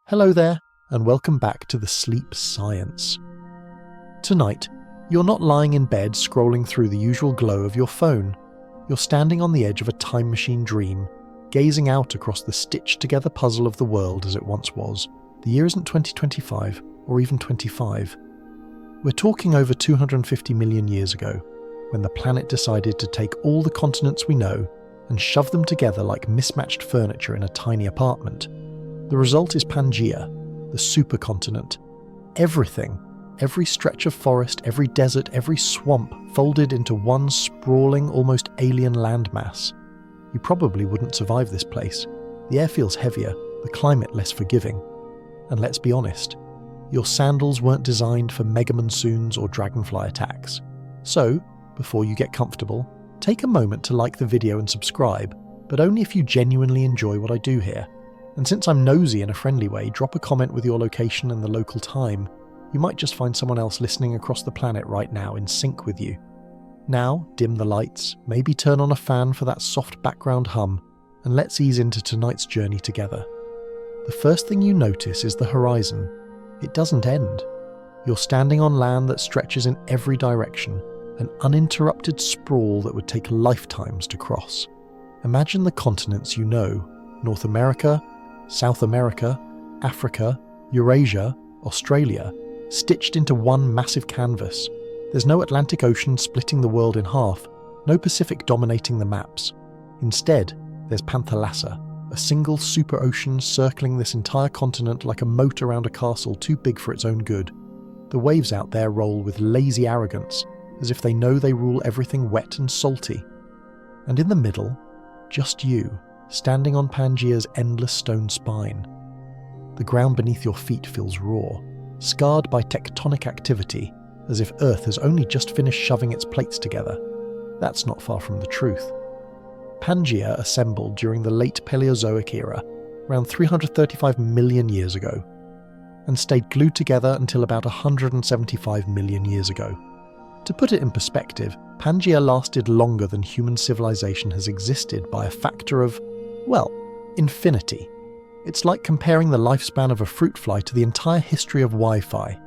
Hello there, and welcome back to the Sleep Science. Tonight, you're not lying in bed scrolling through the usual glow of your phone. You're standing on the edge of a time machine dream, gazing out across the stitched-together puzzle of the world as it once was. The year isn't 2025, or even 25. We're talking over 250 million years ago, when the planet decided to take all the continents we know and shove them together like mismatched furniture in a tiny apartment. The result is Pangea, the supercontinent. Everything, every stretch of forest, every desert, every swamp folded into one sprawling, almost alien landmass. You probably wouldn't survive this place. The air feels heavier, the climate less forgiving. And let's be honest, your sandals weren't designed for mega monsoons or dragonfly attacks. So, before you get comfortable, take a moment to like the video and subscribe, but only if you genuinely enjoy what I do here. And since I'm nosy in a friendly way, drop a comment with your location and the local time. You might just find someone else listening across the planet right now in sync with you. Now, dim the lights, maybe turn on a fan for that soft background hum, and let's ease into tonight's journey together. The first thing you notice is the horizon. It doesn't end. You're standing on land that stretches in every direction, an uninterrupted sprawl that would take lifetimes to cross. Imagine the continents you know: North America, South America, Africa, Eurasia, Australia, stitched into one massive canvas. There's no Atlantic Ocean splitting the world in half, no Pacific dominating the maps. Instead, there's Panthalassa, a single super ocean circling this entire continent like a moat around a castle too big for its own good. The waves out there roll with lazy arrogance, as if they know they rule everything wet and salty. And in the middle, just you, standing on Pangea's endless stone spine. The ground beneath your feet feels raw, scarred by tectonic activity, as if Earth has only just finished shoving its plates together. That's not far from the truth. Pangea assembled during the late Paleozoic era, around 335 million years ago, and stayed glued together until about 175 million years ago. To put it in perspective, Pangea lasted longer than human civilization has existed by a factor of, well, infinity. It's like comparing the lifespan of a fruit fly to the entire history of Wi-Fi.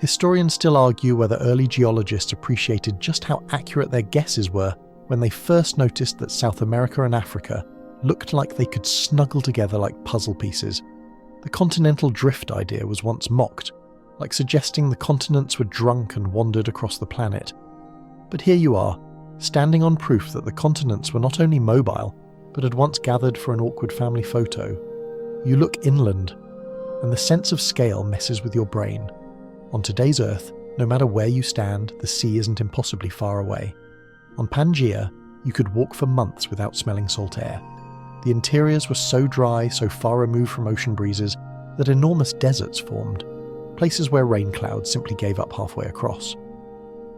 Historians still argue whether early geologists appreciated just how accurate their guesses were when they first noticed that South America and Africa looked like they could snuggle together like puzzle pieces. The continental drift idea was once mocked, like suggesting the continents were drunk and wandered across the planet. But here you are, standing on proof that the continents were not only mobile, but had once gathered for an awkward family photo. You look inland, and the sense of scale messes with your brain. On today's Earth, no matter where you stand, the sea isn't impossibly far away. On Pangea, you could walk for months without smelling salt air. The interiors were so dry, so far removed from ocean breezes, that enormous deserts formed, places where rain clouds simply gave up halfway across.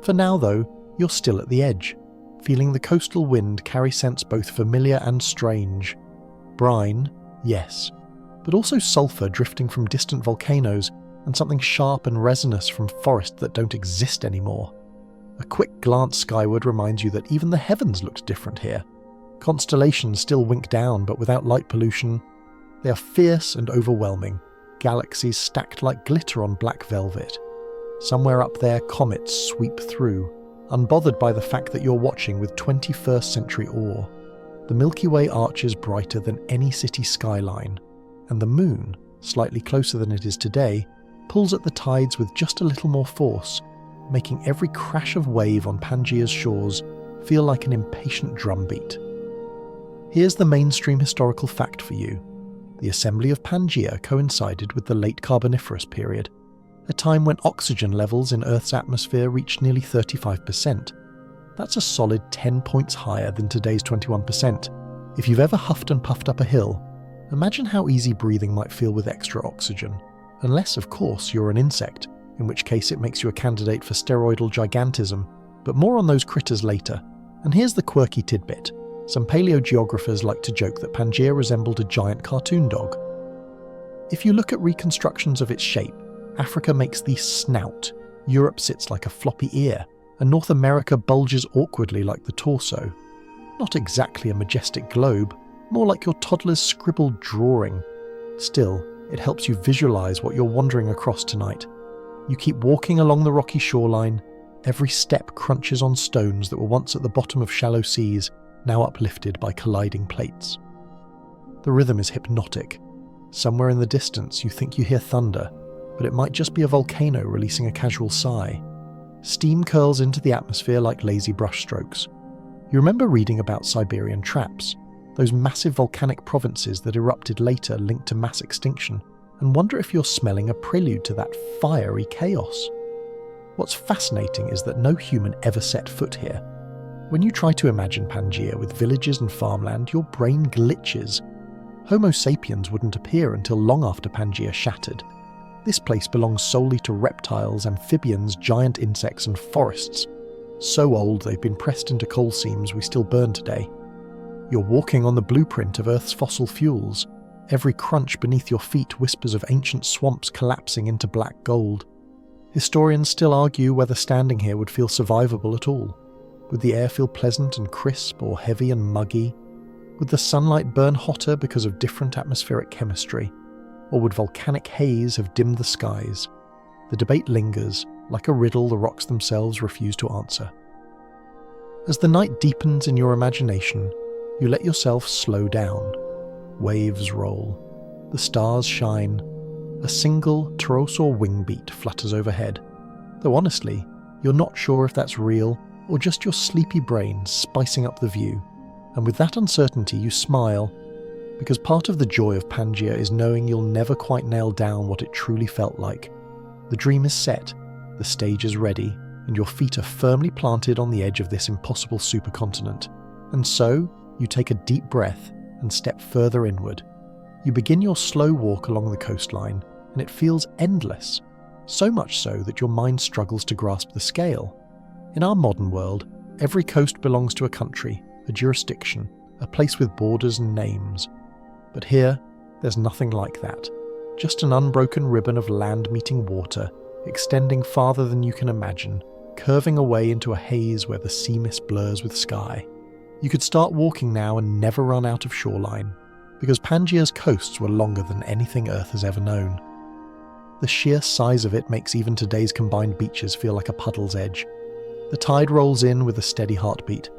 For now, though, you're still at the edge, feeling the coastal wind carry scents both familiar and strange. Brine, yes, but also sulphur drifting from distant volcanoes and something sharp and resinous from forests that don't exist anymore. A quick glance skyward reminds you that even the heavens looked different here. Constellations still wink down, but without light pollution. They are fierce and overwhelming, galaxies stacked like glitter on black velvet. Somewhere up there, comets sweep through, unbothered by the fact that you're watching with 21st century awe. The Milky Way arches brighter than any city skyline, and the moon, slightly closer than it is today, pulls at the tides with just a little more force, making every crash of wave on Pangea's shores feel like an impatient drumbeat. Here's the mainstream historical fact for you. The assembly of Pangea coincided with the late Carboniferous period, a time when oxygen levels in Earth's atmosphere reached nearly 35%. That's a solid 10 points higher than today's 21%. If you've ever huffed and puffed up a hill, imagine how easy breathing might feel with extra oxygen. Unless, of course, you're an insect, in which case it makes you a candidate for steroidal gigantism, but more on those critters later. And here's the quirky tidbit. Some paleogeographers like to joke that Pangea resembled a giant cartoon dog. If you look at reconstructions of its shape, Africa makes the snout, Europe sits like a floppy ear, and North America bulges awkwardly like the torso. Not exactly a majestic globe, more like your toddler's scribbled drawing. Still, It helps you visualize what you're wandering across tonight. You keep walking along the rocky shoreline. Every step crunches on stones that were once at the bottom of shallow seas, now uplifted by colliding plates. The rhythm is hypnotic. Somewhere in the distance you think you hear thunder, but it might just be a volcano releasing a casual sigh. Steam curls into the atmosphere like lazy brushstrokes. You remember reading about Siberian traps, those massive volcanic provinces that erupted later linked to mass extinction, and wonder if you're smelling a prelude to that fiery chaos. What's fascinating is that no human ever set foot here. When you try to imagine Pangea with villages and farmland, your brain glitches. Homo sapiens wouldn't appear until long after Pangea shattered. This place belongs solely to reptiles, amphibians, giant insects and forests. So old they've been pressed into coal seams we still burn today. You're walking on the blueprint of Earth's fossil fuels. Every crunch beneath your feet whispers of ancient swamps collapsing into black gold. Historians still argue whether standing here would feel survivable at all. Would the air feel pleasant and crisp or heavy and muggy? Would the sunlight burn hotter because of different atmospheric chemistry? Or would volcanic haze have dimmed the skies? The debate lingers, like a riddle the rocks themselves refuse to answer. As the night deepens in your imagination, you let yourself slow down. Waves roll. The stars shine. A single pterosaur wing beat flutters overhead. Though honestly, you're not sure if that's real or just your sleepy brain spicing up the view. And with that uncertainty, you smile, because part of the joy of Pangea is knowing you'll never quite nail down what it truly felt like. The dream is set, the stage is ready, and your feet are firmly planted on the edge of this impossible supercontinent. And so, you take a deep breath and step further inward. You begin your slow walk along the coastline, and it feels endless, so much so that your mind struggles to grasp the scale. In our modern world, every coast belongs to a country, a jurisdiction, a place with borders and names. But here, there's nothing like that. Just an unbroken ribbon of land meeting water, extending farther than you can imagine, curving away into a haze where the sea mist blurs with sky. You could start walking now and never run out of shoreline, because Pangea's coasts were longer than anything Earth has ever known. The sheer size of it makes even today's combined beaches feel like a puddle's edge. The tide rolls in with a steady heartbeat,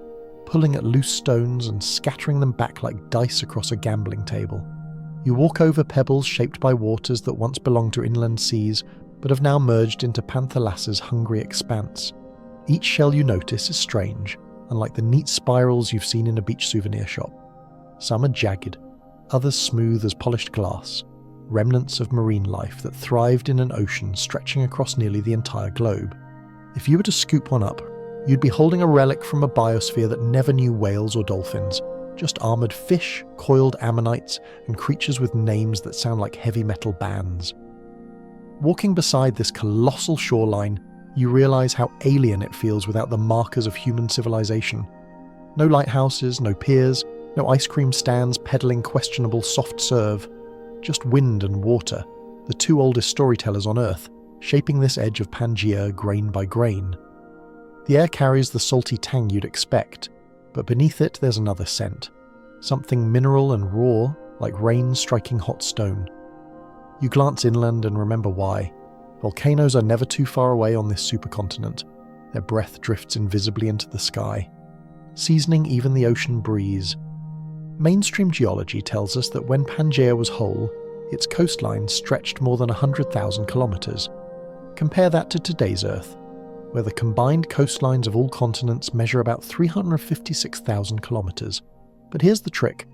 pulling at loose stones and scattering them back like dice across a gambling table. You walk over pebbles shaped by waters that once belonged to inland seas, but have now merged into Panthalassa's hungry expanse. Each shell you notice is strange, unlike the neat spirals you've seen in a beach souvenir shop. Some are jagged, others smooth as polished glass, remnants of marine life that thrived in an ocean stretching across nearly the entire globe. If you were to scoop one up, you'd be holding a relic from a biosphere that never knew whales or dolphins, just armoured fish, coiled ammonites, and creatures with names that sound like heavy metal bands. Walking beside this colossal shoreline, you realise how alien it feels without the markers of human civilization. No lighthouses, no piers, no ice cream stands peddling questionable soft serve, just wind and water, the two oldest storytellers on Earth, shaping this edge of Pangea grain by grain. The air carries the salty tang you'd expect, but beneath it there's another scent, something mineral and raw, like rain striking hot stone. You glance inland and remember why. Volcanoes are never too far away on this supercontinent. Their breath drifts invisibly into the sky, seasoning even the ocean breeze. Mainstream geology tells us that when Pangea was whole, its coastline stretched more than 100,000 kilometres. Compare that to today's Earth, where the combined coastlines of all continents measure about 356,000 kilometres. But here's the trick.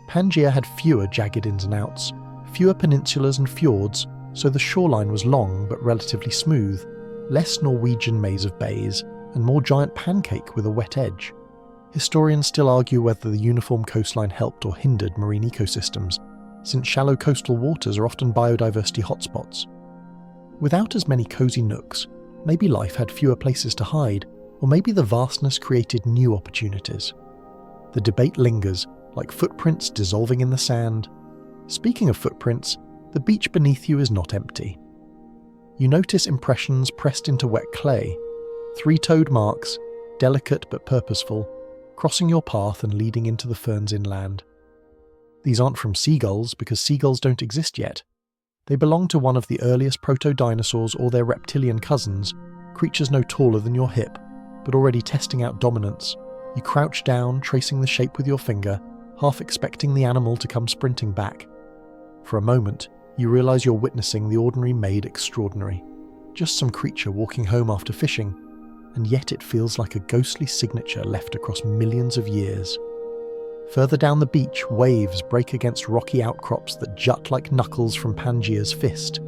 Pangea had fewer jagged ins and outs, fewer peninsulas and fjords, so the shoreline was long but relatively smooth, less Norwegian maze of bays, and more giant pancake with a wet edge. Historians still argue whether the uniform coastline helped or hindered marine ecosystems, since shallow coastal waters are often biodiversity hotspots. Without as many cosy nooks, maybe life had fewer places to hide, or maybe the vastness created new opportunities. The debate lingers, like footprints dissolving in the sand. Speaking of footprints, the beach beneath you is not empty. You notice impressions pressed into wet clay, three-toed marks, delicate but purposeful, crossing your path and leading into the ferns inland. These aren't from seagulls because seagulls don't exist yet. They belong to one of the earliest proto-dinosaurs or their reptilian cousins, creatures no taller than your hip, but already testing out dominance. You crouch down, tracing the shape with your finger, half expecting the animal to come sprinting back. For a moment, you realise you're witnessing the ordinary made extraordinary. Just some creature walking home after fishing, and yet it feels like a ghostly signature left across millions of years. Further down the beach, waves break against rocky outcrops that jut like knuckles from Pangea's fist.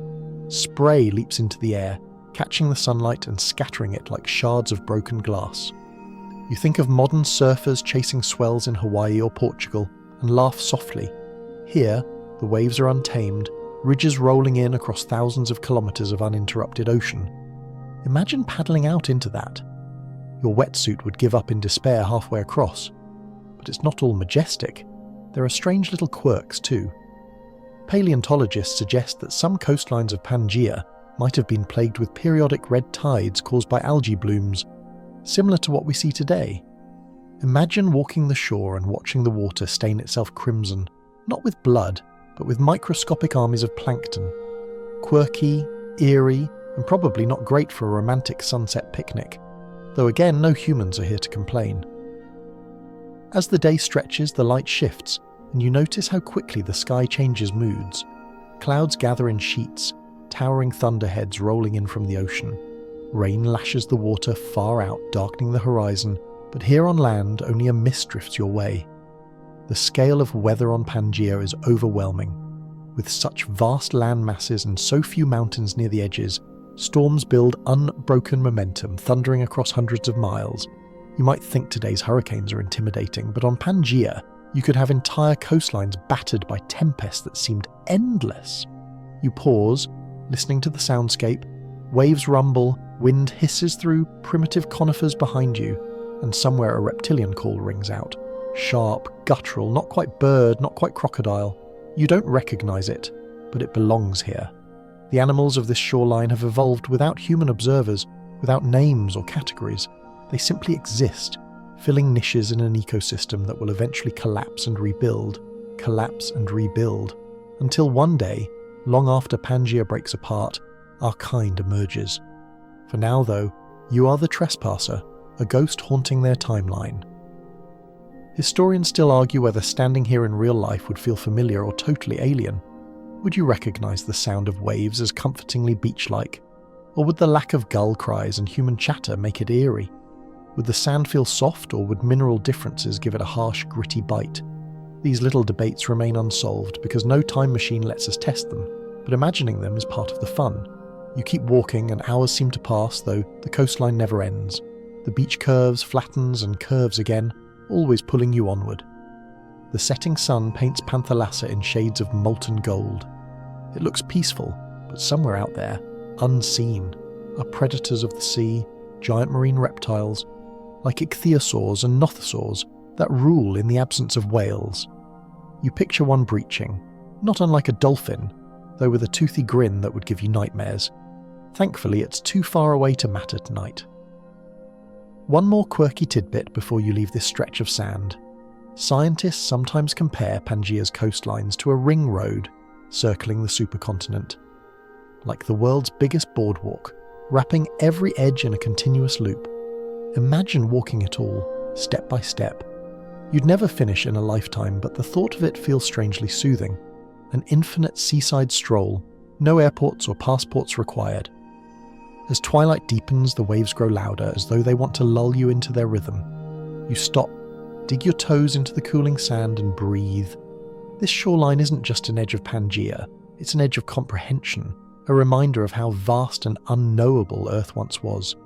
Spray leaps into the air, catching the sunlight and scattering it like shards of broken glass. You think of modern surfers chasing swells in Hawaii or Portugal and laugh softly. Here, the waves are untamed, ridges rolling in across thousands of kilometres of uninterrupted ocean. Imagine paddling out into that. Your wetsuit would give up in despair halfway across. But it's not all majestic. There are strange little quirks too. Paleontologists suggest that some coastlines of Pangea might have been plagued with periodic red tides caused by algae blooms, similar to what we see today. Imagine walking the shore and watching the water stain itself crimson, not with blood, but with microscopic armies of plankton. Quirky, eerie, and probably not great for a romantic sunset picnic, though again no humans are here to complain. As the day stretches, the light shifts, and you notice how quickly the sky changes moods. Clouds gather in sheets, towering thunderheads rolling in from the ocean. Rain lashes the water far out, darkening the horizon, but here on land only a mist drifts your way. The scale of weather on Pangea is overwhelming. With such vast land masses and so few mountains near the edges, storms build unbroken momentum, thundering across hundreds of miles. You might think today's hurricanes are intimidating, but on Pangea, you could have entire coastlines battered by tempests that seemed endless. You pause, listening to the soundscape. Waves rumble, wind hisses through primitive conifers behind you, and somewhere a reptilian call rings out. Sharp, guttural, not quite bird, not quite crocodile. You don't recognise it, but it belongs here. The animals of this shoreline have evolved without human observers, without names or categories. They simply exist, filling niches in an ecosystem that will eventually collapse and rebuild, until one day, long after Pangea breaks apart, our kind emerges. For now, though, you are the trespasser, a ghost haunting their timeline. Historians still argue whether standing here in real life would feel familiar or totally alien. Would you recognise the sound of waves as comfortingly beach-like? Or would the lack of gull cries and human chatter make it eerie? Would the sand feel soft, or would mineral differences give it a harsh, gritty bite? These little debates remain unsolved because no time machine lets us test them, but imagining them is part of the fun. You keep walking and hours seem to pass, though the coastline never ends. The beach curves, flattens and curves again, always pulling you onward. The setting sun paints Panthalassa in shades of molten gold. It looks peaceful, but somewhere out there, unseen, are predators of the sea, giant marine reptiles, like ichthyosaurs and nothosaurs that rule in the absence of whales. You picture one breaching, not unlike a dolphin, though with a toothy grin that would give you nightmares. Thankfully, it's too far away to matter tonight. One more quirky tidbit before you leave this stretch of sand. Scientists sometimes compare Pangea's coastlines to a ring road circling the supercontinent. Like the world's biggest boardwalk, wrapping every edge in a continuous loop. Imagine walking it all, step by step. You'd never finish in a lifetime, but the thought of it feels strangely soothing. An infinite seaside stroll, no airports or passports required. As twilight deepens, the waves grow louder, as though they want to lull you into their rhythm. You stop, dig your toes into the cooling sand and breathe. This shoreline isn't just an edge of Pangea, it's an edge of comprehension, a reminder of how vast and unknowable Earth once was.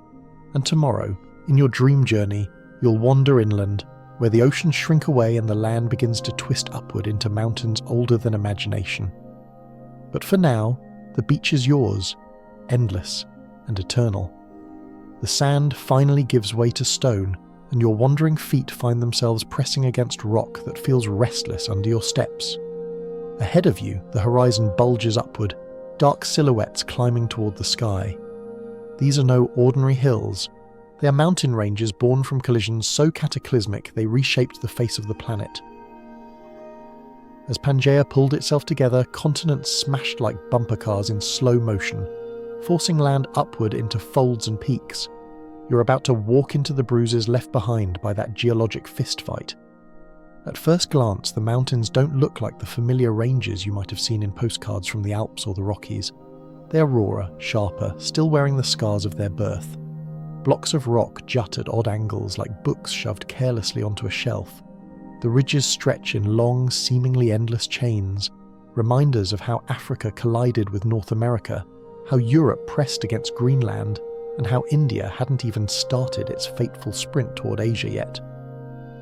And tomorrow, in your dream journey, you'll wander inland, where the oceans shrink away and the land begins to twist upward into mountains older than imagination. But for now, the beach is yours, endless and eternal. The sand finally gives way to stone, and your wandering feet find themselves pressing against rock that feels restless under your steps. Ahead of you, the horizon bulges upward, dark silhouettes climbing toward the sky. These are no ordinary hills. They are mountain ranges born from collisions so cataclysmic they reshaped the face of the planet. As Pangea pulled itself together, continents smashed like bumper cars in slow motion, forcing land upward into folds and peaks. You're about to walk into the bruises left behind by that geologic fistfight. At first glance, the mountains don't look like the familiar ranges you might have seen in postcards from the Alps or the Rockies. They are rawer, sharper, still wearing the scars of their birth. Blocks of rock jut at odd angles like books shoved carelessly onto a shelf. The ridges stretch in long, seemingly endless chains, reminders of how Africa collided with North America, how Europe pressed against Greenland, and how India hadn't even started its fateful sprint toward Asia yet.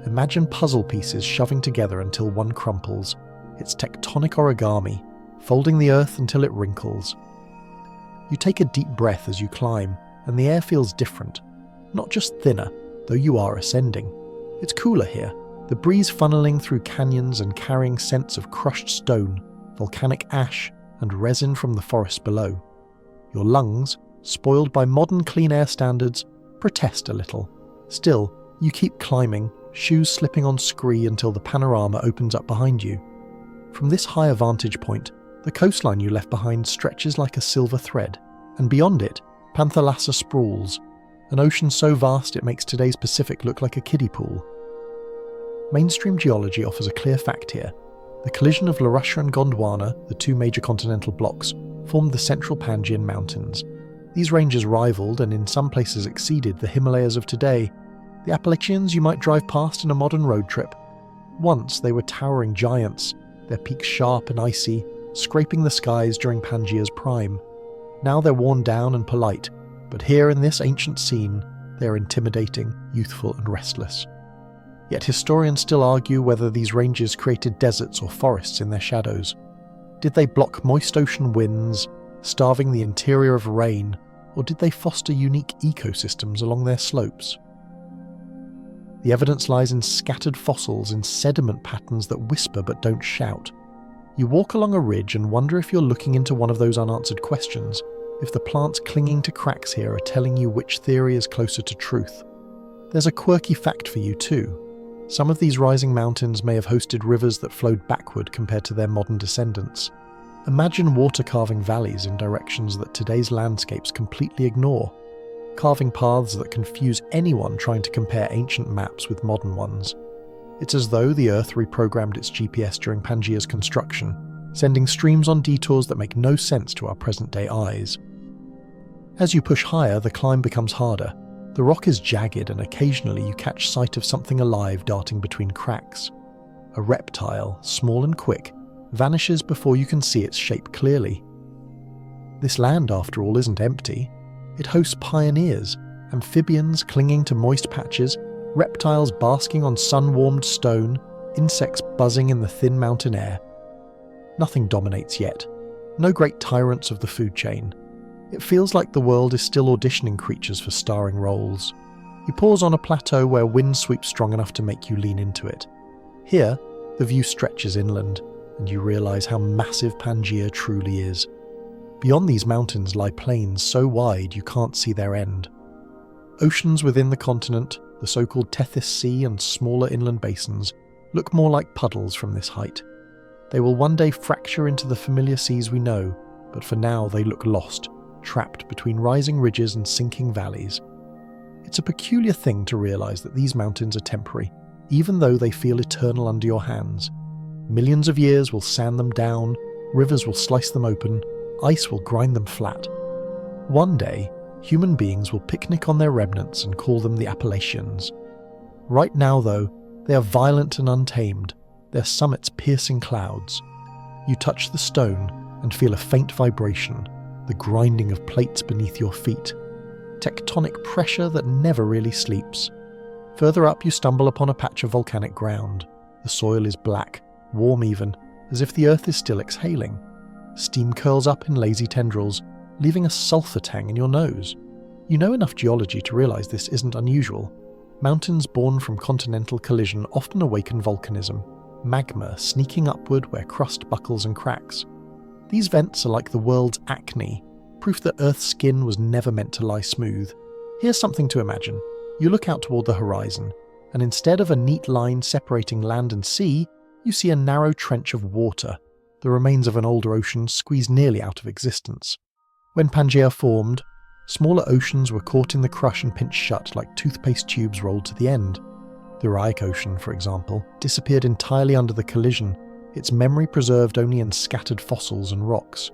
Imagine puzzle pieces shoving together until one crumples, its tectonic origami, folding the earth until it wrinkles. You take a deep breath as you climb, and the air feels different. Not just thinner, though you are ascending. It's cooler here, the breeze funneling through canyons and carrying scents of crushed stone, volcanic ash, and resin from the forest below. Your lungs, spoiled by modern clean air standards, protest a little. Still, you keep climbing, shoes slipping on scree until the panorama opens up behind you. From this higher vantage point, the coastline you left behind stretches like a silver thread, and beyond it, Panthalassa sprawls, an ocean so vast it makes today's Pacific look like a kiddie pool. Mainstream geology offers a clear fact here. The collision of Laurussia and Gondwana, the two major continental blocks, formed the central Pangean mountains. These ranges rivaled and in some places exceeded the Himalayas of today, the Appalachians you might drive past in a modern road trip. Once they were towering giants, their peaks sharp and icy, scraping the skies during Pangea's prime. Now they're worn down and polite, but here in this ancient scene, they are intimidating, youthful and restless. Yet historians still argue whether these ranges created deserts or forests in their shadows. Did they block moist ocean winds, starving the interior of rain, or did they foster unique ecosystems along their slopes? The evidence lies in scattered fossils in sediment patterns that whisper but don't shout. You walk along a ridge and wonder if you're looking into one of those unanswered questions, if the plants clinging to cracks here are telling you which theory is closer to truth. There's a quirky fact for you too. Some of these rising mountains may have hosted rivers that flowed backward compared to their modern descendants. Imagine water carving valleys in directions that today's landscapes completely ignore, carving paths that confuse anyone trying to compare ancient maps with modern ones. It's as though the Earth reprogrammed its GPS during Pangea's construction, sending streams on detours that make no sense to our present-day eyes. As you push higher, the climb becomes harder. The rock is jagged and occasionally you catch sight of something alive darting between cracks. A reptile, small and quick, vanishes before you can see its shape clearly. This land, after all, isn't empty. It hosts pioneers, amphibians clinging to moist patches, reptiles basking on sun-warmed stone, insects buzzing in the thin mountain air. Nothing dominates yet. No great tyrants of the food chain. It feels like the world is still auditioning creatures for starring roles. You pause on a plateau where wind sweeps strong enough to make you lean into it. Here, the view stretches inland, and you realise how massive Pangea truly is. Beyond these mountains lie plains so wide you can't see their end. Oceans within the continent, the so-called Tethys Sea and smaller inland basins, look more like puddles from this height. They will one day fracture into the familiar seas we know, but for now they look lost, trapped between rising ridges and sinking valleys. It's a peculiar thing to realise that these mountains are temporary, even though they feel eternal under your hands. Millions of years will sand them down, rivers will slice them open, ice will grind them flat. One day, human beings will picnic on their remnants and call them the Appalachians. Right now, though, they are violent and untamed, their summits piercing clouds. You touch the stone and feel a faint vibration, the grinding of plates beneath your feet. Tectonic pressure that never really sleeps. Further up, you stumble upon a patch of volcanic ground. The soil is black, warm even, as if the earth is still exhaling. Steam curls up in lazy tendrils, leaving a sulfur tang in your nose. You know enough geology to realise this isn't unusual. Mountains born from continental collision often awaken volcanism, magma sneaking upward where crust buckles and cracks. These vents are like the world's acne, proof that Earth's skin was never meant to lie smooth. Here's something to imagine. You look out toward the horizon, and instead of a neat line separating land and sea, you see a narrow trench of water, the remains of an older ocean squeezed nearly out of existence. When Pangea formed, smaller oceans were caught in the crush and pinched shut like toothpaste tubes rolled to the end. The Uriac Ocean, for example, disappeared entirely under the collision, its memory preserved only in scattered fossils and rocks.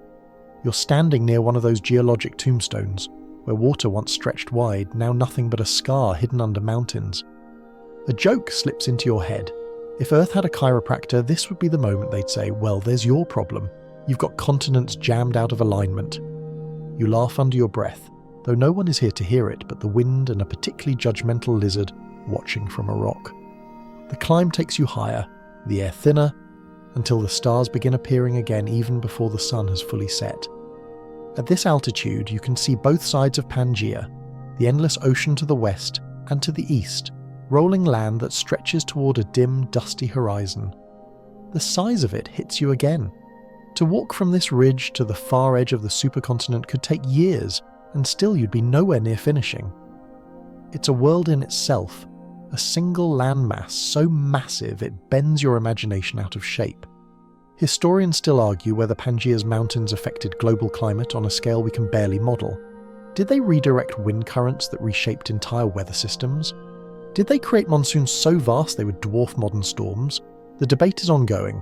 You're standing near one of those geologic tombstones, where water once stretched wide, now nothing but a scar hidden under mountains. A joke slips into your head. If Earth had a chiropractor, this would be the moment they'd say, well, there's your problem. You've got continents jammed out of alignment. You laugh under your breath, though no one is here to hear it but the wind and a particularly judgmental lizard watching from a rock. The climb takes you higher, the air thinner, until the stars begin appearing again even before the sun has fully set. At this altitude, you can see both sides of Pangea, the endless ocean to the west and to the east, rolling land that stretches toward a dim, dusty horizon. The size of it hits you again. To walk from this ridge to the far edge of the supercontinent could take years, and still you'd be nowhere near finishing. It's a world in itself, a single landmass so massive it bends your imagination out of shape. Historians still argue whether Pangea's mountains affected global climate on a scale we can barely model. Did they redirect wind currents that reshaped entire weather systems? Did they create monsoons so vast they would dwarf modern storms? The debate is ongoing.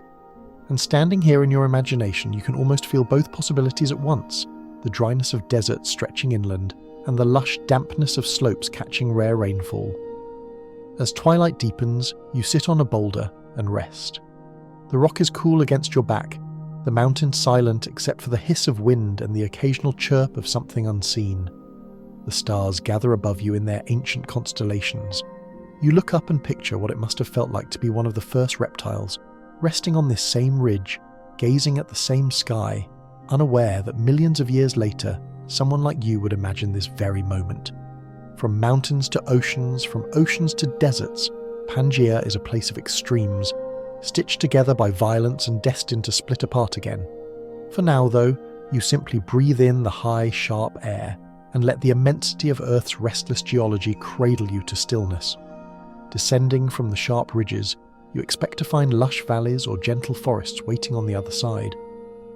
And standing here in your imagination, you can almost feel both possibilities at once, the dryness of deserts stretching inland, and the lush dampness of slopes catching rare rainfall. As twilight deepens, you sit on a boulder and rest. The rock is cool against your back, the mountain silent except for the hiss of wind and the occasional chirp of something unseen. The stars gather above you in their ancient constellations. You look up and picture what it must have felt like to be one of the first reptiles, resting on this same ridge, gazing at the same sky, unaware that millions of years later, someone like you would imagine this very moment. From mountains to oceans, from oceans to deserts, Pangea is a place of extremes, stitched together by violence and destined to split apart again. For now, though, you simply breathe in the high, sharp air and let the immensity of Earth's restless geology cradle you to stillness. Descending from the sharp ridges, you expect to find lush valleys or gentle forests waiting on the other side,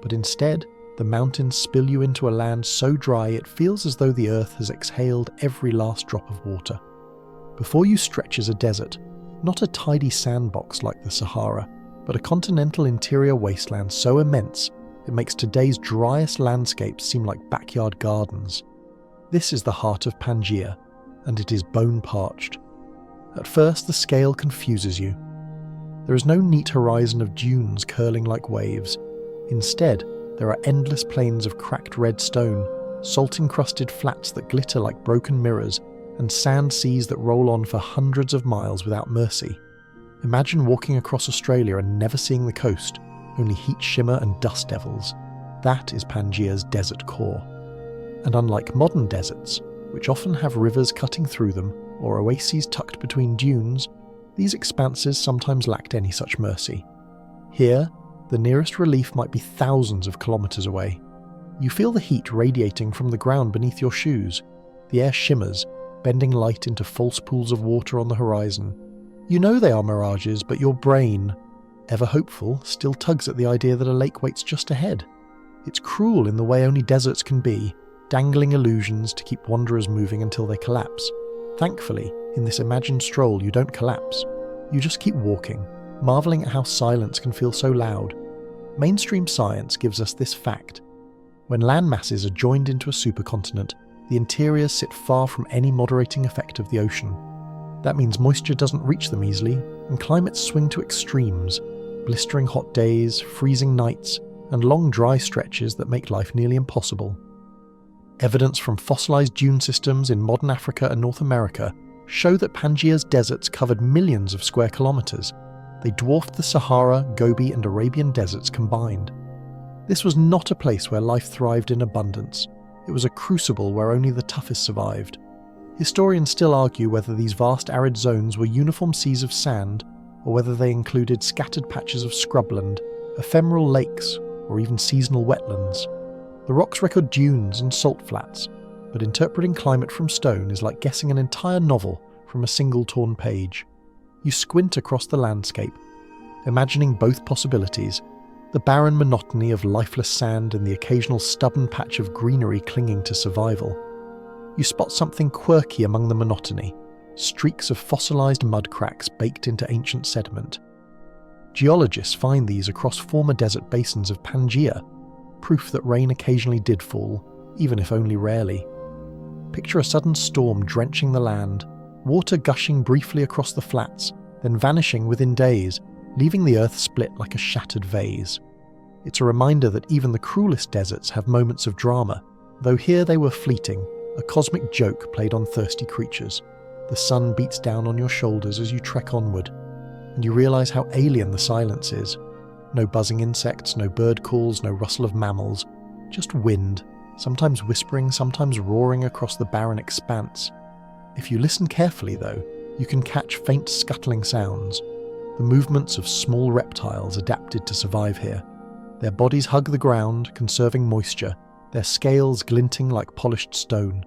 but instead, the mountains spill you into a land so dry it feels as though the earth has exhaled every last drop of water. Before you stretches a desert, not a tidy sandbox like the Sahara, but a continental interior wasteland so immense it makes today's driest landscapes seem like backyard gardens. This is the heart of Pangea, and it is bone-parched. At first, the scale confuses you. There is no neat horizon of dunes curling like waves. Instead, there are endless plains of cracked red stone, salt-encrusted flats that glitter like broken mirrors, and sand seas that roll on for hundreds of miles without mercy. Imagine walking across Australia and never seeing the coast, only heat shimmer and dust devils. That is Pangea's desert core. And unlike modern deserts, which often have rivers cutting through them, or oases tucked between dunes, these expanses sometimes lacked any such mercy. Here, the nearest relief might be thousands of kilometers away. You feel the heat radiating from the ground beneath your shoes. The air shimmers, bending light into false pools of water on the horizon. You know they are mirages, but your brain, ever hopeful, still tugs at the idea that a lake waits just ahead. It's cruel in the way only deserts can be, dangling illusions to keep wanderers moving until they collapse. Thankfully, in this imagined stroll you don't collapse. You just keep walking, marvelling at how silence can feel so loud. Mainstream science gives us this fact. When land masses are joined into a supercontinent, the interiors sit far from any moderating effect of the ocean. That means moisture doesn't reach them easily, and climates swing to extremes, blistering hot days, freezing nights, and long dry stretches that make life nearly impossible. Evidence from fossilized dune systems in modern Africa and North America show that Pangea's deserts covered millions of square kilometers. They dwarfed the Sahara, Gobi, and Arabian deserts combined. This was not a place where life thrived in abundance. It was a crucible where only the toughest survived. Historians still argue whether these vast arid zones were uniform seas of sand, or whether they included scattered patches of scrubland, ephemeral lakes, or even seasonal wetlands. The rocks record dunes and salt flats, but interpreting climate from stone is like guessing an entire novel from a single torn page. You squint across the landscape, imagining both possibilities, the barren monotony of lifeless sand and the occasional stubborn patch of greenery clinging to survival. You spot something quirky among the monotony, streaks of fossilized mud cracks baked into ancient sediment. Geologists find these across former desert basins of Pangea, proof that rain occasionally did fall, even if only rarely. Picture a sudden storm drenching the land, water gushing briefly across the flats, then vanishing within days, leaving the earth split like a shattered vase. It's a reminder that even the cruelest deserts have moments of drama, though here they were fleeting, a cosmic joke played on thirsty creatures. The sun beats down on your shoulders as you trek onward, and you realise how alien the silence is. No buzzing insects, no bird calls, no rustle of mammals, just wind, sometimes whispering, sometimes roaring across the barren expanse. If you listen carefully, though, you can catch faint scuttling sounds, the movements of small reptiles adapted to survive here. Their bodies hug the ground, conserving moisture, their scales glinting like polished stone.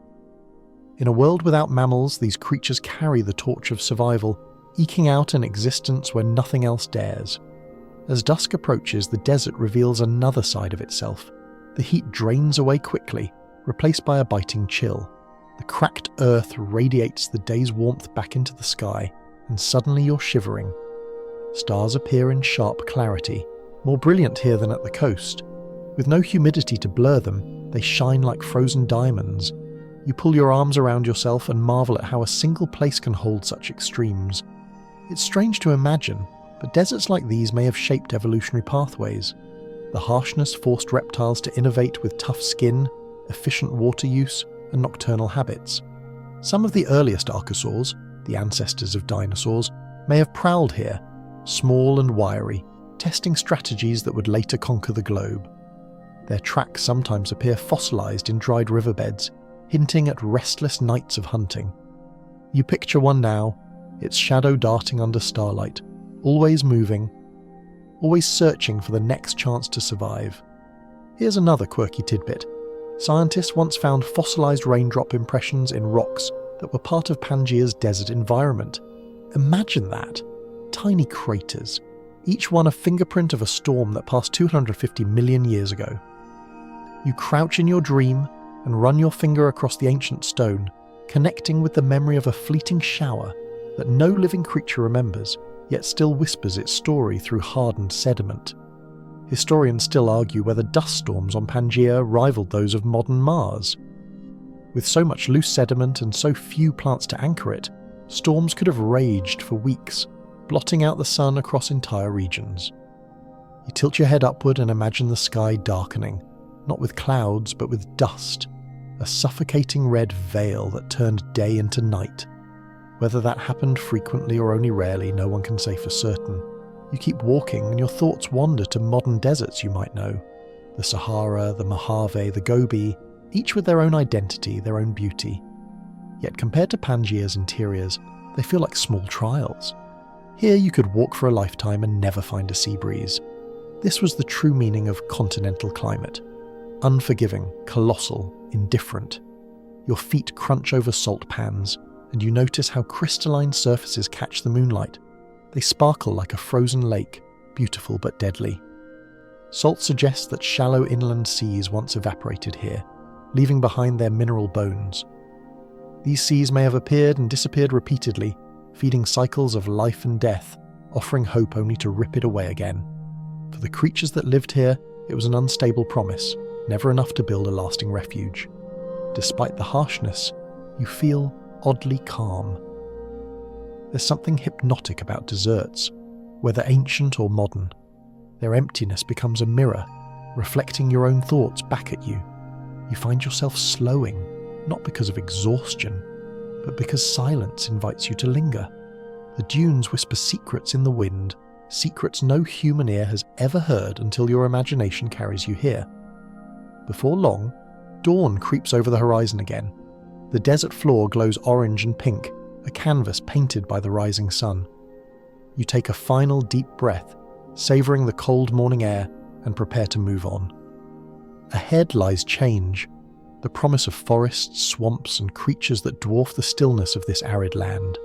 In a world without mammals, these creatures carry the torch of survival, eking out an existence where nothing else dares. As dusk approaches, the desert reveals another side of itself. The heat drains away quickly, replaced by a biting chill. The cracked earth radiates the day's warmth back into the sky, and suddenly you're shivering. Stars appear in sharp clarity, more brilliant here than at the coast. With no humidity to blur them, they shine like frozen diamonds. You pull your arms around yourself and marvel at how a single place can hold such extremes. It's strange to imagine, but deserts like these may have shaped evolutionary pathways. The harshness forced reptiles to innovate with tough skin, efficient water use, and nocturnal habits. Some of the earliest archosaurs, the ancestors of dinosaurs, may have prowled here, small and wiry, testing strategies that would later conquer the globe. Their tracks sometimes appear fossilized in dried riverbeds, hinting at restless nights of hunting. You picture one now, its shadow darting under starlight, always moving, always searching for the next chance to survive. Here's another quirky tidbit. Scientists once found fossilized raindrop impressions in rocks that were part of Pangea's desert environment. Imagine that. Tiny craters, each one a fingerprint of a storm that passed 250 million years ago. You crouch in your dream and run your finger across the ancient stone, connecting with the memory of a fleeting shower that no living creature remembers, yet still whispers its story through hardened sediment. Historians still argue whether dust storms on Pangea rivaled those of modern Mars. With so much loose sediment and so few plants to anchor it, storms could have raged for weeks, blotting out the sun across entire regions. You tilt your head upward and imagine the sky darkening, not with clouds but with dust, a suffocating red veil that turned day into night. Whether that happened frequently or only rarely, no one can say for certain. You keep walking and your thoughts wander to modern deserts you might know. The Sahara, the Mojave, the Gobi, each with their own identity, their own beauty. Yet compared to Pangea's interiors, they feel like small trials. Here you could walk for a lifetime and never find a sea breeze. This was the true meaning of continental climate. Unforgiving, colossal, indifferent. Your feet crunch over salt pans, and you notice how crystalline surfaces catch the moonlight. They sparkle like a frozen lake, beautiful but deadly. Salt suggests that shallow inland seas once evaporated here, leaving behind their mineral bones. These seas may have appeared and disappeared repeatedly, feeding cycles of life and death, offering hope only to rip it away again. For the creatures that lived here, it was an unstable promise, never enough to build a lasting refuge. Despite the harshness, you feel oddly calm. There's something hypnotic about deserts, whether ancient or modern. Their emptiness becomes a mirror, reflecting your own thoughts back at you. You find yourself slowing, not because of exhaustion, but because silence invites you to linger. The dunes whisper secrets in the wind, secrets no human ear has ever heard until your imagination carries you here. Before long, dawn creeps over the horizon again. The desert floor glows orange and pink, a canvas painted by the rising sun. You take a final deep breath, savouring the cold morning air, and prepare to move on. Ahead lies change, the promise of forests, swamps, and creatures that dwarf the stillness of this arid land.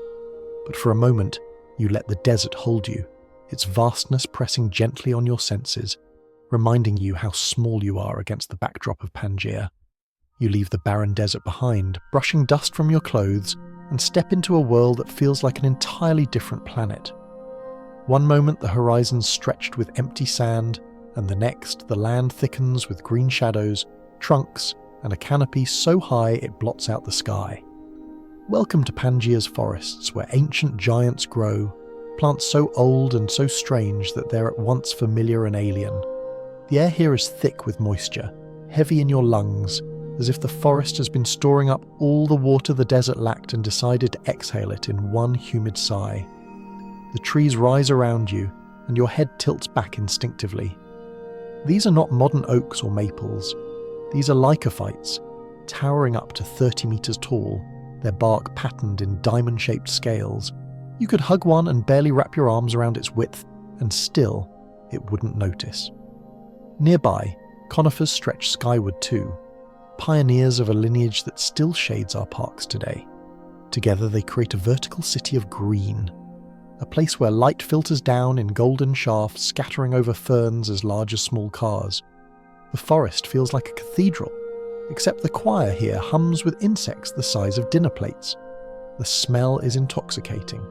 But for a moment, you let the desert hold you. its vastness pressing gently on your senses, reminding you how small you are against the backdrop of Pangea. You leave the barren desert behind, brushing dust from your clothes, and step into a world that feels like an entirely different planet. One moment the horizon's stretched with empty sand, and the next the land thickens with green shadows, trunks, and a canopy so high it blots out the sky. Welcome to Pangea's forests, where ancient giants grow, plants so old and so strange that they're at once familiar and alien. The air here is thick with moisture, heavy in your lungs, as if the forest has been storing up all the water the desert lacked and decided to exhale it in one humid sigh. The trees rise around you, and your head tilts back instinctively. These are not modern oaks or maples. These are lycophytes, towering up to 30 meters tall, their bark patterned in diamond-shaped scales. You could hug one and barely wrap your arms around its width, and still, it wouldn't notice. Nearby, conifers stretch skyward too, pioneers of a lineage that still shades our parks today. Together they create a vertical city of green, a place where light filters down in golden shafts scattering over ferns as large as small cars. The forest feels like a cathedral, except the choir here hums with insects the size of dinner plates. The smell is intoxicating.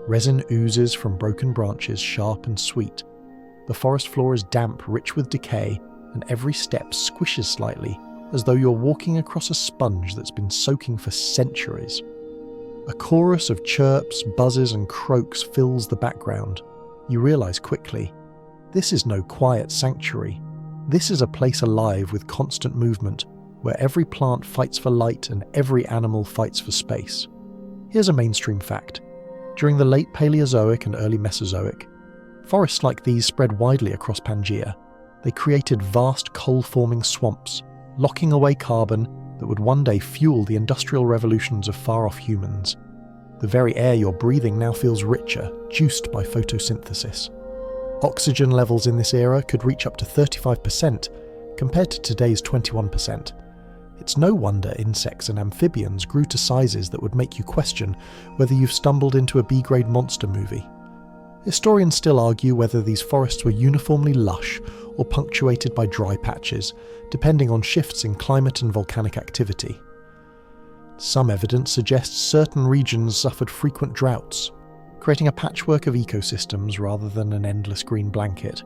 Resin oozes from broken branches, sharp and sweet. The forest floor is damp, rich with decay, and every step squishes slightly, as though you're walking across a sponge that's been soaking for centuries. A chorus of chirps, buzzes, and croaks fills the background. You realize quickly, this is no quiet sanctuary. This is a place alive with constant movement, where every plant fights for light and every animal fights for space. Here's a mainstream fact. During the late Paleozoic and early Mesozoic, forests like these spread widely across Pangea. They created vast coal-forming swamps, locking away carbon that would one day fuel the industrial revolutions of far-off humans. The very air you're breathing now feels richer, juiced by photosynthesis. Oxygen levels in this era could reach up to 35%, compared to today's 21%. It's no wonder insects and amphibians grew to sizes that would make you question whether you've stumbled into a B-grade monster movie. Historians still argue whether these forests were uniformly lush or punctuated by dry patches, depending on shifts in climate and volcanic activity. Some evidence suggests certain regions suffered frequent droughts, creating a patchwork of ecosystems rather than an endless green blanket.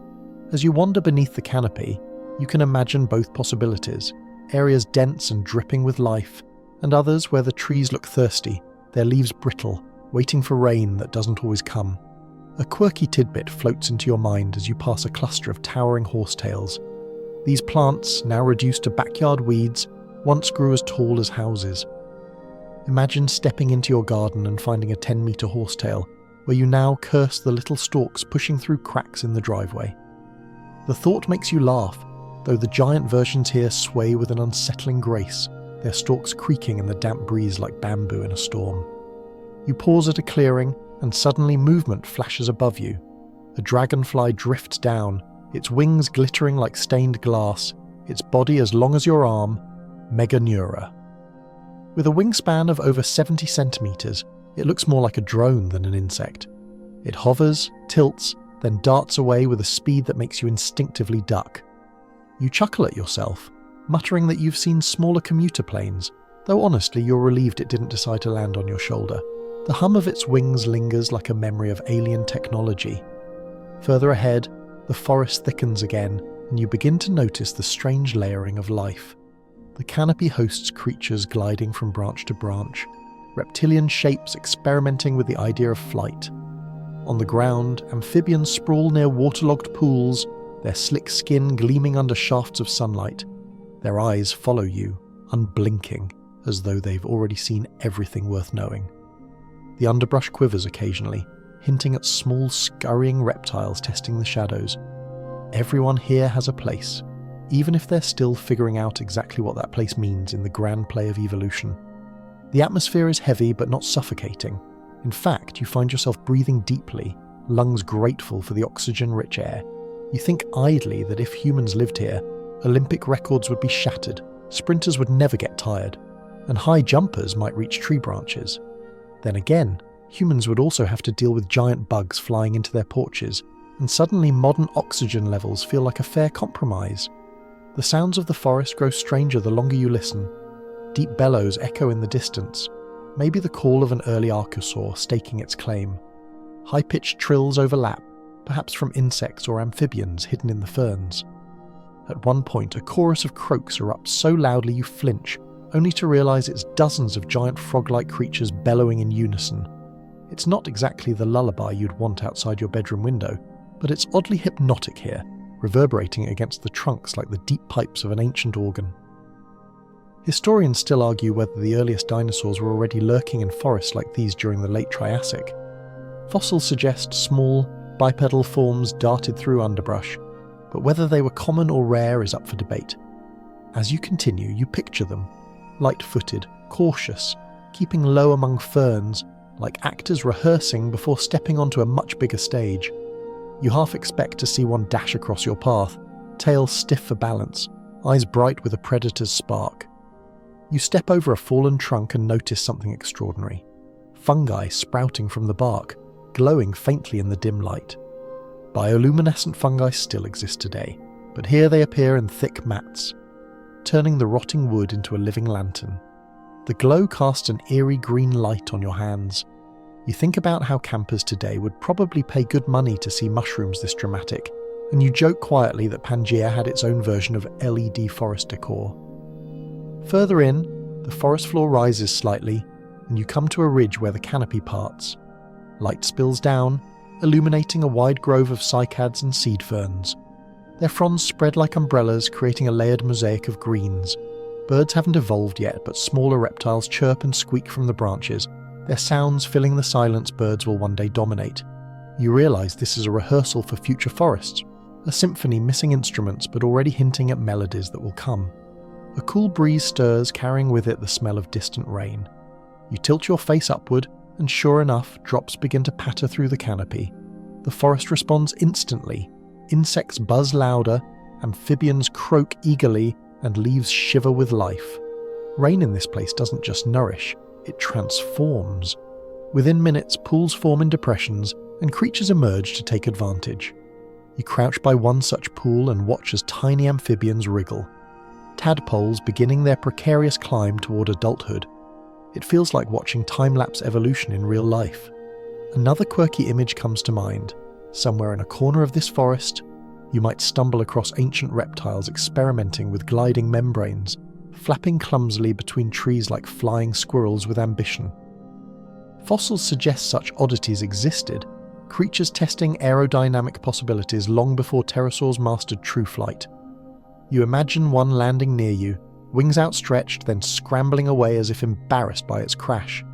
As you wander beneath the canopy, you can imagine both possibilities: areas dense and dripping with life, and others where the trees look thirsty, their leaves brittle, waiting for rain that doesn't always come. A quirky tidbit floats into your mind as you pass a cluster of towering horsetails. These plants, now reduced to backyard weeds, once grew as tall as houses. Imagine stepping into your garden and finding a 10-meter horsetail, where you now curse the little stalks pushing through cracks in the driveway. The thought makes you laugh, though the giant versions here sway with an unsettling grace, their stalks creaking in the damp breeze like bamboo in a storm. You pause at a clearing, and suddenly movement flashes above you. A dragonfly drifts down, its wings glittering like stained glass, its body as long as your arm, Meganeura. With a wingspan of over 70 centimeters, it looks more like a drone than an insect. It hovers, tilts, then darts away with a speed that makes you instinctively duck. You chuckle at yourself, muttering that you've seen smaller commuter planes, though honestly you're relieved it didn't decide to land on your shoulder. The hum of its wings lingers like a memory of alien technology. Further ahead, the forest thickens again, and you begin to notice the strange layering of life. The canopy hosts creatures gliding from branch to branch, reptilian shapes experimenting with the idea of flight. On the ground, amphibians sprawl near waterlogged pools, their slick skin gleaming under shafts of sunlight. Their eyes follow you, unblinking, as though they've already seen everything worth knowing. The underbrush quivers occasionally, hinting at small, scurrying reptiles testing the shadows. Everyone here has a place, even if they're still figuring out exactly what that place means in the grand play of evolution. The atmosphere is heavy but not suffocating. In fact, you find yourself breathing deeply, lungs grateful for the oxygen-rich air. You think idly that if humans lived here, Olympic records would be shattered, sprinters would never get tired, and high jumpers might reach tree branches. Then again, humans would also have to deal with giant bugs flying into their porches, and suddenly modern oxygen levels feel like a fair compromise. The sounds of the forest grow stranger the longer you listen. Deep bellows echo in the distance, maybe the call of an early archosaur staking its claim. High-pitched trills overlap, perhaps from insects or amphibians hidden in the ferns. At one point, a chorus of croaks erupts so loudly you flinch, only to realise it's dozens of giant frog-like creatures bellowing in unison. It's not exactly the lullaby you'd want outside your bedroom window, but it's oddly hypnotic here, reverberating against the trunks like the deep pipes of an ancient organ. Historians still argue whether the earliest dinosaurs were already lurking in forests like these during the late Triassic. Fossils suggest small, bipedal forms darted through underbrush, but whether they were common or rare is up for debate. As you continue, you picture them, light-footed, cautious, keeping low among ferns, like actors rehearsing before stepping onto a much bigger stage. You half expect to see one dash across your path, tail stiff for balance, eyes bright with a predator's spark. You step over a fallen trunk and notice something extraordinary. Fungi sprouting from the bark, glowing faintly in the dim light. Bioluminescent fungi still exist today, but here they appear in thick mats, turning the rotting wood into a living lantern. The glow casts an eerie green light on your hands. You think about how campers today would probably pay good money to see mushrooms this dramatic, and you joke quietly that Pangea had its own version of LED forest decor. Further in, the forest floor rises slightly, and you come to a ridge where the canopy parts. Light spills down, illuminating a wide grove of cycads and seed ferns. Their fronds spread like umbrellas, creating a layered mosaic of greens. Birds haven't evolved yet, but smaller reptiles chirp and squeak from the branches, their sounds filling the silence birds will one day dominate. You realise this is a rehearsal for future forests, a symphony missing instruments but already hinting at melodies that will come. A cool breeze stirs, carrying with it the smell of distant rain. You tilt your face upward, and sure enough, drops begin to patter through the canopy. The forest responds instantly. Insects buzz louder, amphibians croak eagerly, and leaves shiver with life. Rain in this place doesn't just nourish, it transforms. Within minutes, pools form in depressions, and creatures emerge to take advantage. You crouch by one such pool and watch as tiny amphibians wriggle. Tadpoles beginning their precarious climb toward adulthood. It feels like watching time-lapse evolution in real life. Another quirky image comes to mind. Somewhere in a corner of this forest, you might stumble across ancient reptiles experimenting with gliding membranes, flapping clumsily between trees like flying squirrels with ambition. Fossils suggest such oddities existed, creatures testing aerodynamic possibilities long before pterosaurs mastered true flight. You imagine one landing near you, wings outstretched, then scrambling away as if embarrassed by its crash.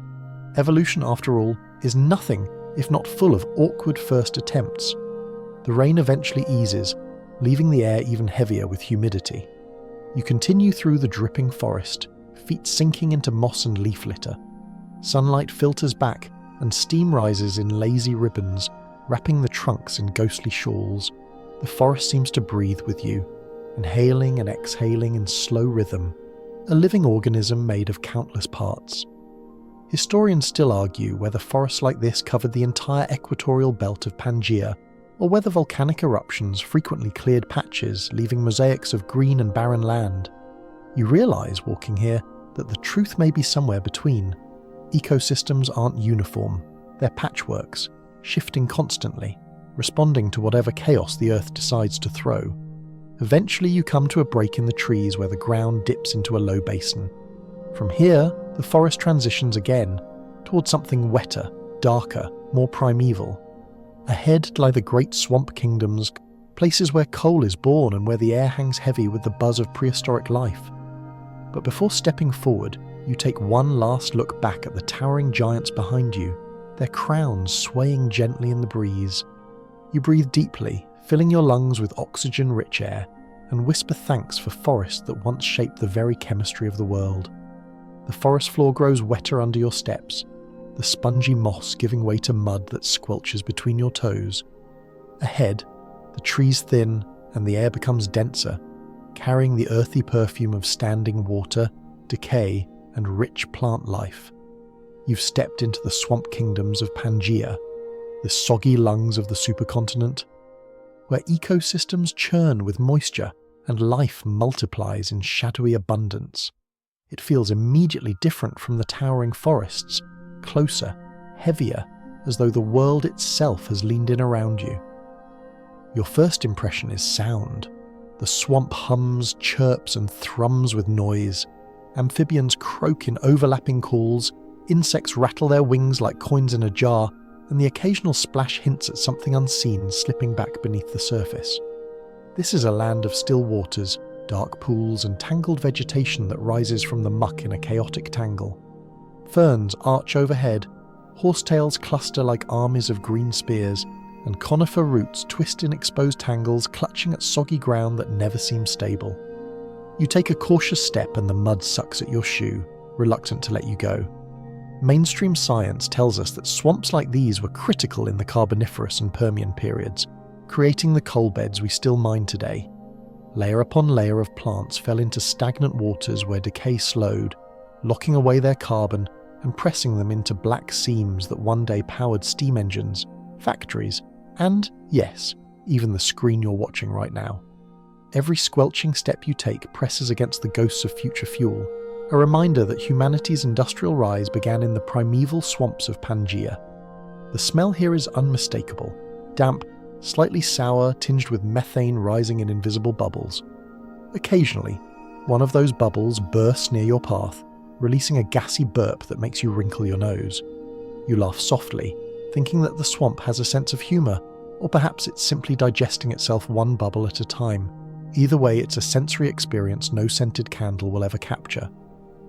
Evolution, after all, is nothing if not full of awkward first attempts. The rain eventually eases, leaving the air even heavier with humidity. You continue through the dripping forest, feet sinking into moss and leaf litter. Sunlight filters back, and steam rises in lazy ribbons, wrapping the trunks in ghostly shawls. The forest seems to breathe with you, inhaling and exhaling in slow rhythm, a living organism made of countless parts. Historians still argue whether forests like this covered the entire equatorial belt of Pangea, or whether volcanic eruptions frequently cleared patches, leaving mosaics of green and barren land. You realise, walking here, that the truth may be somewhere between. Ecosystems aren't uniform, they're patchworks, shifting constantly, responding to whatever chaos the Earth decides to throw. Eventually you come to a break in the trees where the ground dips into a low basin. From here, the forest transitions again, towards something wetter, darker, more primeval. Ahead lie the great swamp kingdoms, places where coal is born and where the air hangs heavy with the buzz of prehistoric life. But before stepping forward, you take one last look back at the towering giants behind you, their crowns swaying gently in the breeze. You breathe deeply, filling your lungs with oxygen-rich air, and whisper thanks for forests that once shaped the very chemistry of the world. The forest floor grows wetter under your steps, the spongy moss giving way to mud that squelches between your toes. Ahead, the trees thin and the air becomes denser, carrying the earthy perfume of standing water, decay, and rich plant life. You've stepped into the swamp kingdoms of Pangea, the soggy lungs of the supercontinent, where ecosystems churn with moisture and life multiplies in shadowy abundance. It feels immediately different from the towering forests, closer, heavier, as though the world itself has leaned in around you. Your first impression is sound. The swamp hums, chirps, and thrums with noise. Amphibians croak in overlapping calls, insects rattle their wings like coins in a jar, and the occasional splash hints at something unseen slipping back beneath the surface. This is a land of still waters, dark pools, and tangled vegetation that rises from the muck in a chaotic tangle. Ferns arch overhead, horsetails cluster like armies of green spears, and conifer roots twist in exposed tangles, clutching at soggy ground that never seems stable. You take a cautious step and the mud sucks at your shoe, reluctant to let you go. Mainstream science tells us that swamps like these were critical in the Carboniferous and Permian periods, creating the coal beds we still mine today. Layer upon layer of plants fell into stagnant waters where decay slowed, locking away their carbon and pressing them into black seams that one day powered steam engines, factories, and, yes, even the screen you're watching right now. Every squelching step you take presses against the ghosts of future fuel, a reminder that humanity's industrial rise began in the primeval swamps of Pangea. The smell here is unmistakable, damp, slightly sour, tinged with methane rising in invisible bubbles. Occasionally, one of those bubbles bursts near your path, releasing a gassy burp that makes you wrinkle your nose. You laugh softly, thinking that the swamp has a sense of humour, or perhaps it's simply digesting itself one bubble at a time. Either way, it's a sensory experience no scented candle will ever capture.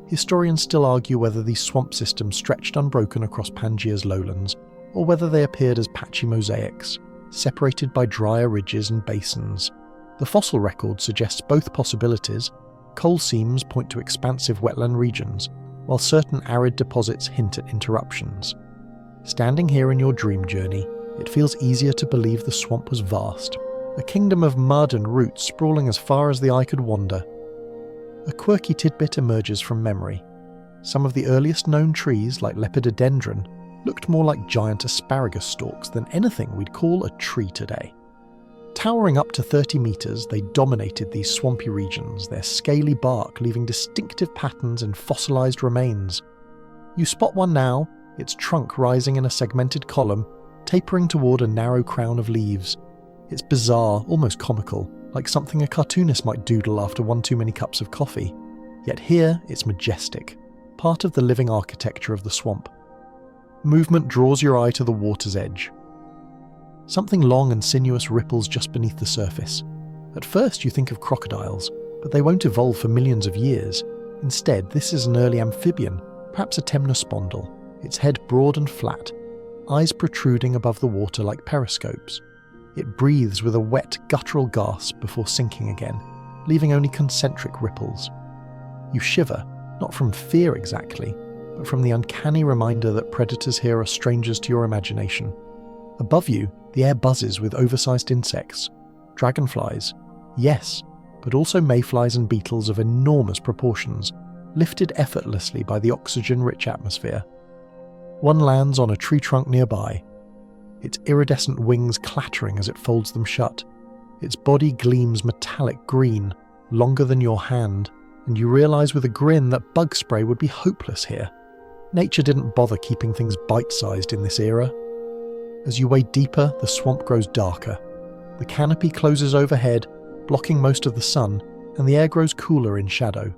Historians still argue whether these swamp systems stretched unbroken across Pangea's lowlands, or whether they appeared as patchy mosaics, separated by drier ridges and basins. The fossil record suggests both possibilities. Coal seams point to expansive wetland regions, while certain arid deposits hint at interruptions. Standing here in your dream journey, it feels easier to believe the swamp was vast, a kingdom of mud and roots sprawling as far as the eye could wander. A quirky tidbit emerges from memory. Some of the earliest known trees, like lepidodendron, looked more like giant asparagus stalks than anything we'd call a tree today. Towering up to 30 metres, they dominated these swampy regions, their scaly bark leaving distinctive patterns in fossilised remains. You spot one now, its trunk rising in a segmented column, tapering toward a narrow crown of leaves. It's bizarre, almost comical, like something a cartoonist might doodle after one too many cups of coffee. Yet here, it's majestic, part of the living architecture of the swamp. Movement draws your eye to the water's edge. Something long and sinuous ripples just beneath the surface. At first you think of crocodiles, but they won't evolve for millions of years. Instead, this is an early amphibian, perhaps a temnospondyle, its head broad and flat, eyes protruding above the water like periscopes. It breathes with a wet, guttural gasp before sinking again, leaving only concentric ripples. You shiver, not from fear exactly, but from the uncanny reminder that predators here are strangers to your imagination. Above you, the air buzzes with oversized insects. Dragonflies, yes, but also mayflies and beetles of enormous proportions, lifted effortlessly by the oxygen-rich atmosphere. One lands on a tree trunk nearby, its iridescent wings clattering as it folds them shut. Its body gleams metallic green, longer than your hand, and you realise with a grin that bug spray would be hopeless here. Nature didn't bother keeping things bite-sized in this era. As you wade deeper, the swamp grows darker. The canopy closes overhead, blocking most of the sun, and the air grows cooler in shadow.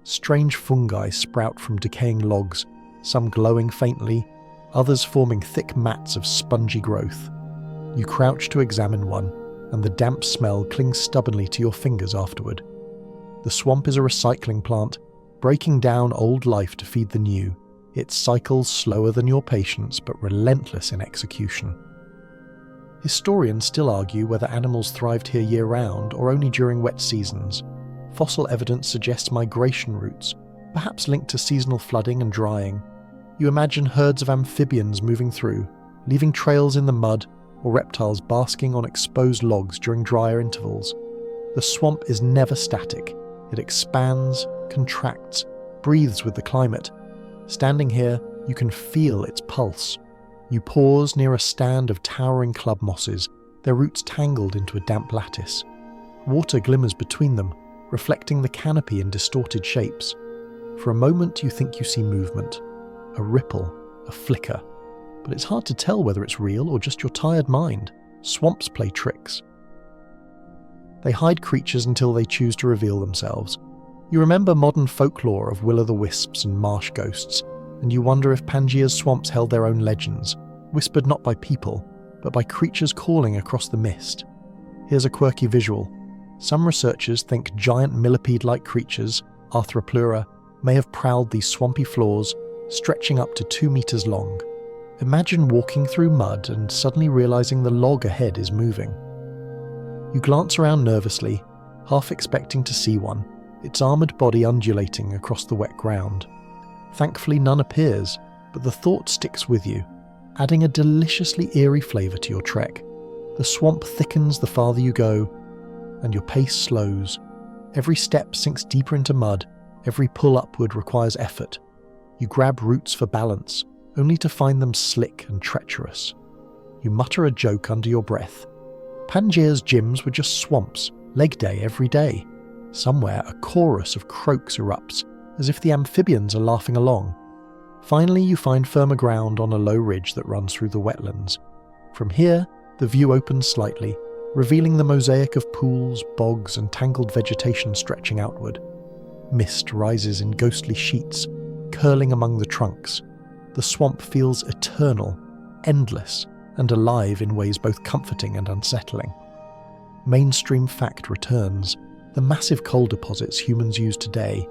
Strange fungi sprout from decaying logs, some glowing faintly, others forming thick mats of spongy growth. You crouch to examine one, and the damp smell clings stubbornly to your fingers afterward. The swamp is a recycling plant, breaking down old life to feed the new. It cycles slower than your patience, but relentless in execution. Historians still argue whether animals thrived here year-round or only during wet seasons. Fossil evidence suggests migration routes, perhaps linked to seasonal flooding and drying. You imagine herds of amphibians moving through, leaving trails in the mud, or reptiles basking on exposed logs during drier intervals. The swamp is never static. It expands, contracts, breathes with the climate. Standing here, you can feel its pulse. You pause near a stand of towering club mosses, their roots tangled into a damp lattice. Water glimmers between them, reflecting the canopy in distorted shapes. For a moment you think you see movement, a ripple, a flicker, but it's hard to tell whether it's real or just your tired mind. Swamps play tricks. They hide creatures until they choose to reveal themselves. You remember modern folklore of will-o'-the-wisps and marsh ghosts, and you wonder if Pangea's swamps held their own legends, whispered not by people, but by creatures calling across the mist. Here's a quirky visual. Some researchers think giant millipede-like creatures, Arthropleura, may have prowled these swampy floors, stretching up to 2 meters long. Imagine walking through mud and suddenly realizing the log ahead is moving. You glance around nervously, half expecting to see one, its armoured body undulating across the wet ground. Thankfully none appears, but the thought sticks with you, adding a deliciously eerie flavour to your trek. The swamp thickens the farther you go, and your pace slows. Every step sinks deeper into mud, every pull upward requires effort. You grab roots for balance, only to find them slick and treacherous. You mutter a joke under your breath. Pangea's gyms were just swamps, leg day every day. Somewhere a chorus of croaks erupts, as if the amphibians are laughing along. Finally you find firmer ground on a low ridge that runs through the wetlands. From here, the view opens slightly, revealing the mosaic of pools, bogs and tangled vegetation stretching outward. Mist rises in ghostly sheets, curling among the trunks. The swamp feels eternal, endless, and alive in ways both comforting and unsettling. Mainstream fact returns. The massive coal deposits humans use today,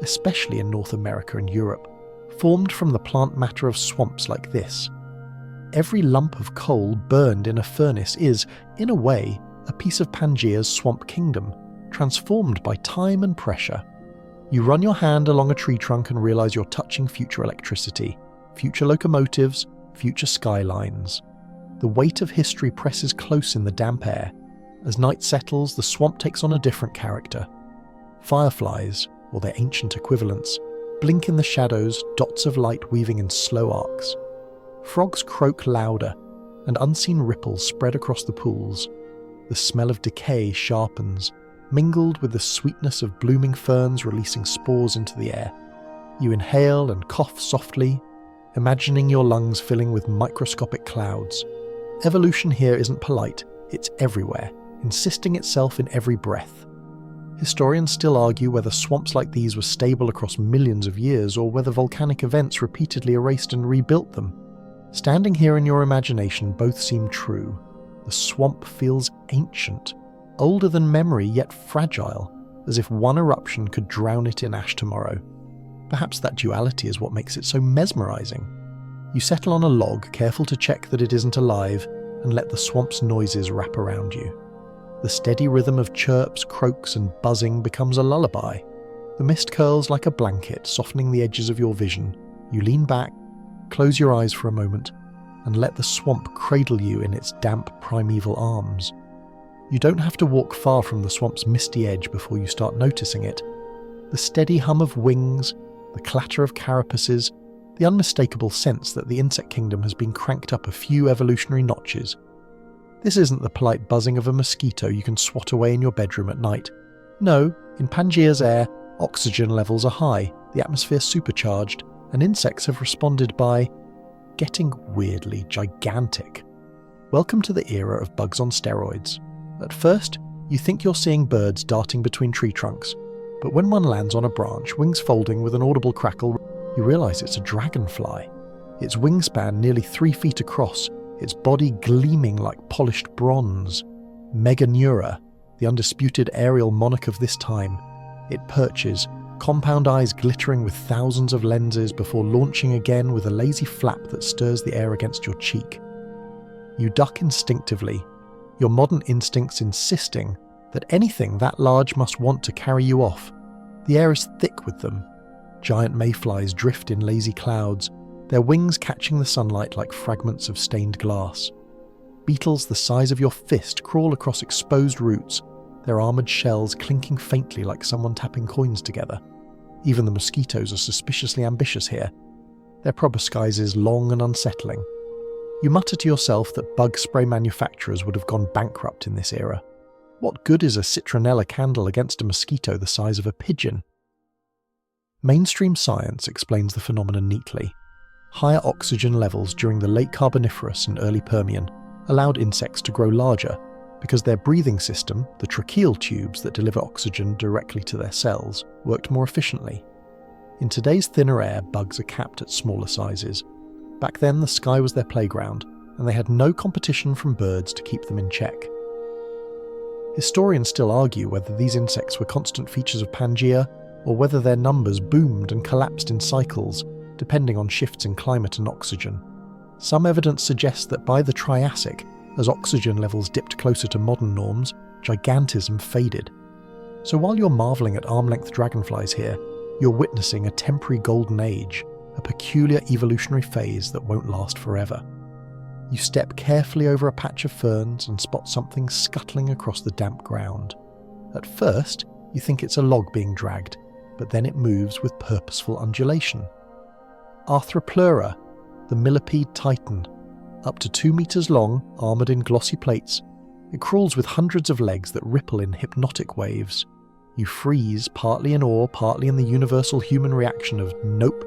especially in North America and Europe, formed from the plant matter of swamps like this. Every lump of coal burned in a furnace is, in a way, a piece of Pangea's swamp kingdom, transformed by time and pressure. You run your hand along a tree trunk and realize you're touching future electricity, future locomotives, future skylines. The weight of history presses close in the damp air. As night settles, the swamp takes on a different character. Fireflies, or their ancient equivalents, blink in the shadows, dots of light weaving in slow arcs. Frogs croak louder, and unseen ripples spread across the pools. The smell of decay sharpens, mingled with the sweetness of blooming ferns releasing spores into the air. You inhale and cough softly, imagining your lungs filling with microscopic clouds. Evolution here isn't polite, it's everywhere, insisting itself in every breath. Historians still argue whether swamps like these were stable across millions of years or whether volcanic events repeatedly erased and rebuilt them. Standing here in your imagination, both seem true. The swamp feels ancient, older than memory yet fragile, as if one eruption could drown it in ash tomorrow. Perhaps that duality is what makes it so mesmerizing. You settle on a log, careful to check that it isn't alive, and let the swamp's noises wrap around you. The steady rhythm of chirps, croaks, and buzzing becomes a lullaby. The mist curls like a blanket, softening the edges of your vision. You lean back, close your eyes for a moment, and let the swamp cradle you in its damp, primeval arms. You don't have to walk far from the swamp's misty edge before you start noticing it. The steady hum of wings, the clatter of carapaces, the unmistakable sense that the insect kingdom has been cranked up a few evolutionary notches. This isn't the polite buzzing of a mosquito you can swat away in your bedroom at night. No, in Pangea's air, oxygen levels are high, the atmosphere supercharged, and insects have responded by getting weirdly gigantic. Welcome to the era of bugs on steroids. At first, you think you're seeing birds darting between tree trunks, but when one lands on a branch, wings folding with an audible crackle, you realize it's a dragonfly. Its wingspan nearly 3 feet across, its body gleaming like polished bronze. Meganeura, the undisputed aerial monarch of this time. It perches, compound eyes glittering with thousands of lenses before launching again with a lazy flap that stirs the air against your cheek. You duck instinctively, your modern instincts insisting that anything that large must want to carry you off. The air is thick with them. Giant mayflies drift in lazy clouds, their wings catching the sunlight like fragments of stained glass. Beetles the size of your fist crawl across exposed roots, their armoured shells clinking faintly like someone tapping coins together. Even the mosquitoes are suspiciously ambitious here, their proboscises long and unsettling. You mutter to yourself that bug spray manufacturers would have gone bankrupt in this era. What good is a citronella candle against a mosquito the size of a pigeon? Mainstream science explains the phenomenon neatly. Higher oxygen levels during the late Carboniferous and early Permian allowed insects to grow larger because their breathing system, the tracheal tubes that deliver oxygen directly to their cells, worked more efficiently. In today's thinner air, bugs are capped at smaller sizes. Back then, the sky was their playground, and they had no competition from birds to keep them in check. Historians still argue whether these insects were constant features of Pangea or whether their numbers boomed and collapsed in cycles, depending on shifts in climate and oxygen. Some evidence suggests that by the Triassic, as oxygen levels dipped closer to modern norms, gigantism faded. So while you're marvelling at arm-length dragonflies here, you're witnessing a temporary golden age, a peculiar evolutionary phase that won't last forever. You step carefully over a patch of ferns and spot something scuttling across the damp ground. At first, you think it's a log being dragged, but then it moves with purposeful undulation. Arthropleura, the millipede titan, up to 2 meters long, armoured in glossy plates, it crawls with hundreds of legs that ripple in hypnotic waves. You freeze, partly in awe, partly in the universal human reaction of nope.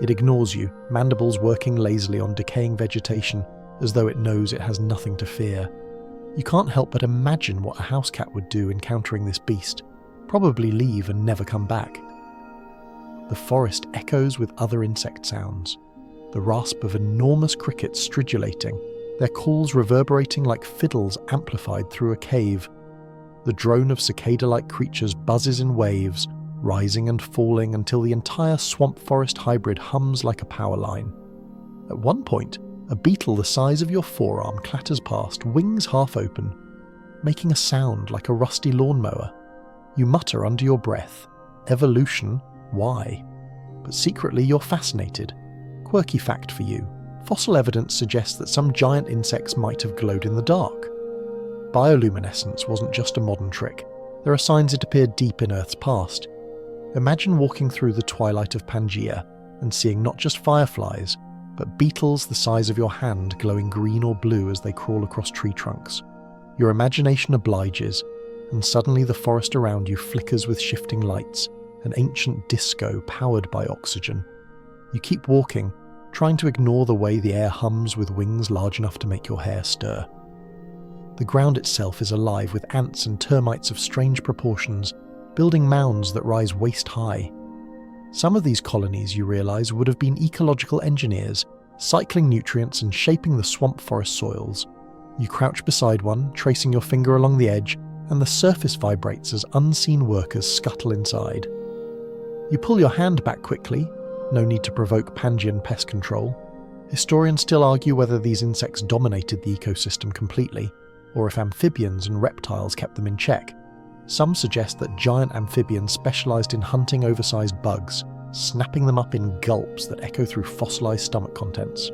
It ignores you, mandibles working lazily on decaying vegetation, as though it knows it has nothing to fear. You can't help but imagine what a house cat would do encountering this beast, probably leave and never come back. The forest echoes with other insect sounds. The rasp of enormous crickets stridulating, their calls reverberating like fiddles amplified through a cave. The drone of cicada-like creatures buzzes in waves, rising and falling until the entire swamp forest hybrid hums like a power line. At one point, a beetle the size of your forearm clatters past, wings half open, making a sound like a rusty lawnmower. You mutter under your breath, "Evolution, why?" But secretly you're fascinated. Quirky fact for you, fossil evidence suggests that some giant insects might have glowed in the dark. Bioluminescence wasn't just a modern trick. There are signs it appeared deep in Earth's past. Imagine walking through the twilight of Pangea and seeing not just fireflies, but beetles the size of your hand glowing green or blue as they crawl across tree trunks. Your imagination obliges, and suddenly the forest around you flickers with shifting lights, an ancient disco powered by oxygen. You keep walking, trying to ignore the way the air hums with wings large enough to make your hair stir. The ground itself is alive with ants and termites of strange proportions, building mounds that rise waist-high. Some of these colonies, you realise, would have been ecological engineers, cycling nutrients and shaping the swamp forest soils. You crouch beside one, tracing your finger along the edge, and the surface vibrates as unseen workers scuttle inside. You pull your hand back quickly, no need to provoke Pangean pest control. Historians still argue whether these insects dominated the ecosystem completely, or if amphibians and reptiles kept them in check. Some suggest that giant amphibians specialised in hunting oversized bugs, snapping them up in gulps that echo through fossilised stomach contents.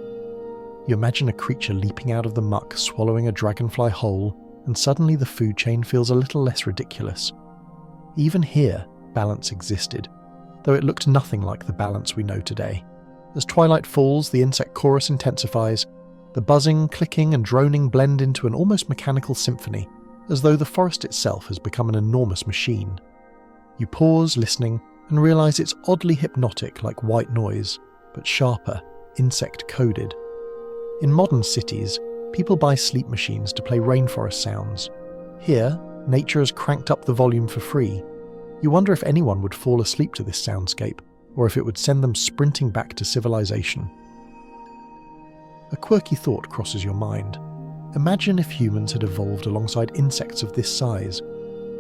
You imagine a creature leaping out of the muck, swallowing a dragonfly whole, and suddenly the food chain feels a little less ridiculous. Even here, balance existed, though it looked nothing like the balance we know today. As twilight falls, the insect chorus intensifies. The buzzing, clicking and droning blend into an almost mechanical symphony, as though the forest itself has become an enormous machine. You pause, listening, and realise it's oddly hypnotic like white noise, but sharper, insect-coded. In modern cities, people buy sleep machines to play rainforest sounds. Here, nature has cranked up the volume for free. You wonder if anyone would fall asleep to this soundscape, or if it would send them sprinting back to civilization. A quirky thought crosses your mind. Imagine if humans had evolved alongside insects of this size.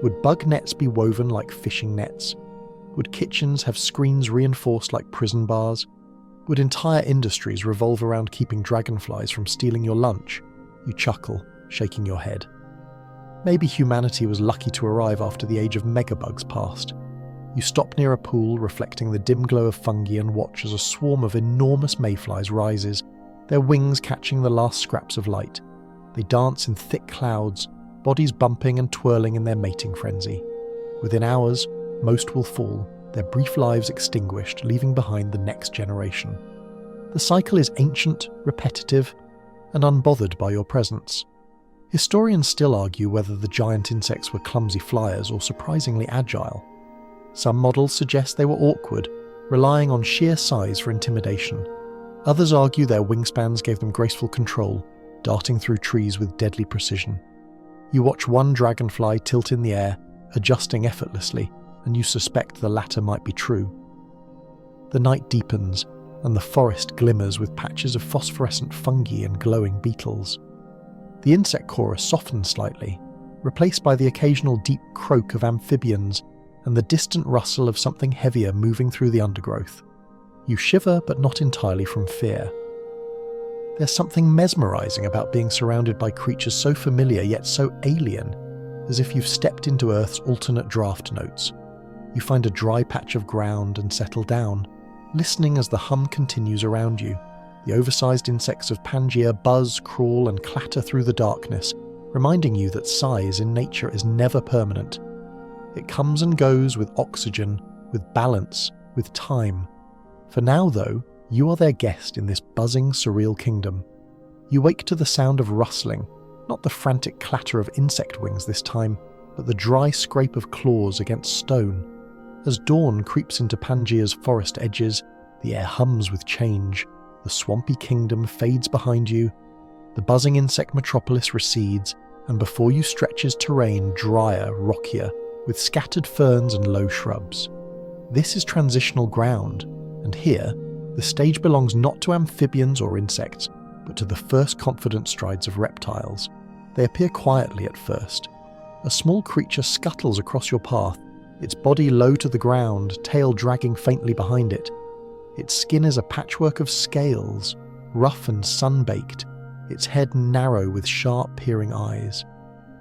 Would bug nets be woven like fishing nets? Would kitchens have screens reinforced like prison bars? Would entire industries revolve around keeping dragonflies from stealing your lunch? You chuckle, shaking your head. Maybe humanity was lucky to arrive after the age of megabugs passed. You stop near a pool reflecting the dim glow of fungi and watch as a swarm of enormous mayflies rises, their wings catching the last scraps of light. They dance in thick clouds, bodies bumping and twirling in their mating frenzy. Within hours, most will fall, their brief lives extinguished, leaving behind the next generation. The cycle is ancient, repetitive, and unbothered by your presence. Historians still argue whether the giant insects were clumsy flyers or surprisingly agile. Some models suggest they were awkward, relying on sheer size for intimidation. Others argue their wingspans gave them graceful control, darting through trees with deadly precision. You watch one dragonfly tilt in the air, adjusting effortlessly, and you suspect the latter might be true. The night deepens, and the forest glimmers with patches of phosphorescent fungi and glowing beetles. The insect chorus softens slightly, replaced by the occasional deep croak of amphibians and the distant rustle of something heavier moving through the undergrowth. You shiver, but not entirely from fear. There's something mesmerizing about being surrounded by creatures so familiar yet so alien, as if you've stepped into Earth's alternate draft notes. You find a dry patch of ground and settle down, listening as the hum continues around you. The oversized insects of Pangea buzz, crawl, and clatter through the darkness, reminding you that size in nature is never permanent. It comes and goes with oxygen, with balance, with time. For now, though, you are their guest in this buzzing, surreal kingdom. You wake to the sound of rustling, not the frantic clatter of insect wings this time, but the dry scrape of claws against stone. As dawn creeps into Pangea's forest edges, the air hums with change. The swampy kingdom fades behind you. The buzzing insect metropolis recedes, and before you stretches terrain drier, rockier, with scattered ferns and low shrubs. This is transitional ground, and here, the stage belongs not to amphibians or insects, but to the first confident strides of reptiles. They appear quietly at first. A small creature scuttles across your path, its body low to the ground, tail dragging faintly behind it. Its skin is a patchwork of scales, rough and sun-baked, its head narrow with sharp peering eyes.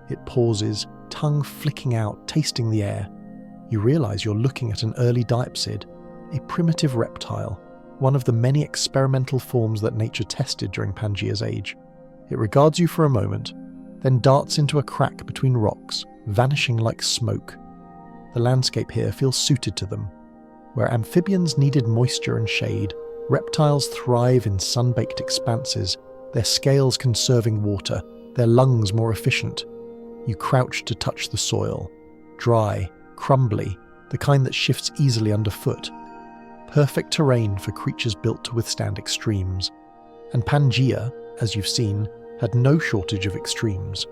It pauses, tongue flicking out, tasting the air. You realise you're looking at an early diapsid, a primitive reptile, one of the many experimental forms that nature tested during Pangea's age. It regards you for a moment, then darts into a crack between rocks, vanishing like smoke. The landscape here feels suited to them. Where amphibians needed moisture and shade, reptiles thrive in sun-baked expanses, their scales conserving water, their lungs more efficient. You crouch to touch the soil, dry, crumbly, the kind that shifts easily underfoot. Perfect terrain for creatures built to withstand extremes. And Pangea, as you've seen, had no shortage of extremes.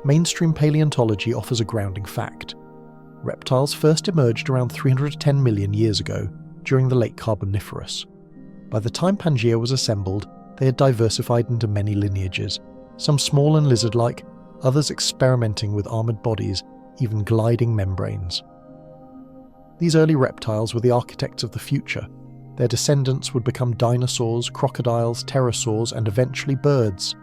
Mainstream paleontology offers a grounding fact. Reptiles first emerged around 310 million years ago, during the late Carboniferous. By the time Pangea was assembled, they had diversified into many lineages, some small and lizard-like, others experimenting with armoured bodies, even gliding membranes. These early reptiles were the architects of the future. Their descendants would become dinosaurs, crocodiles, pterosaurs, and eventually birds.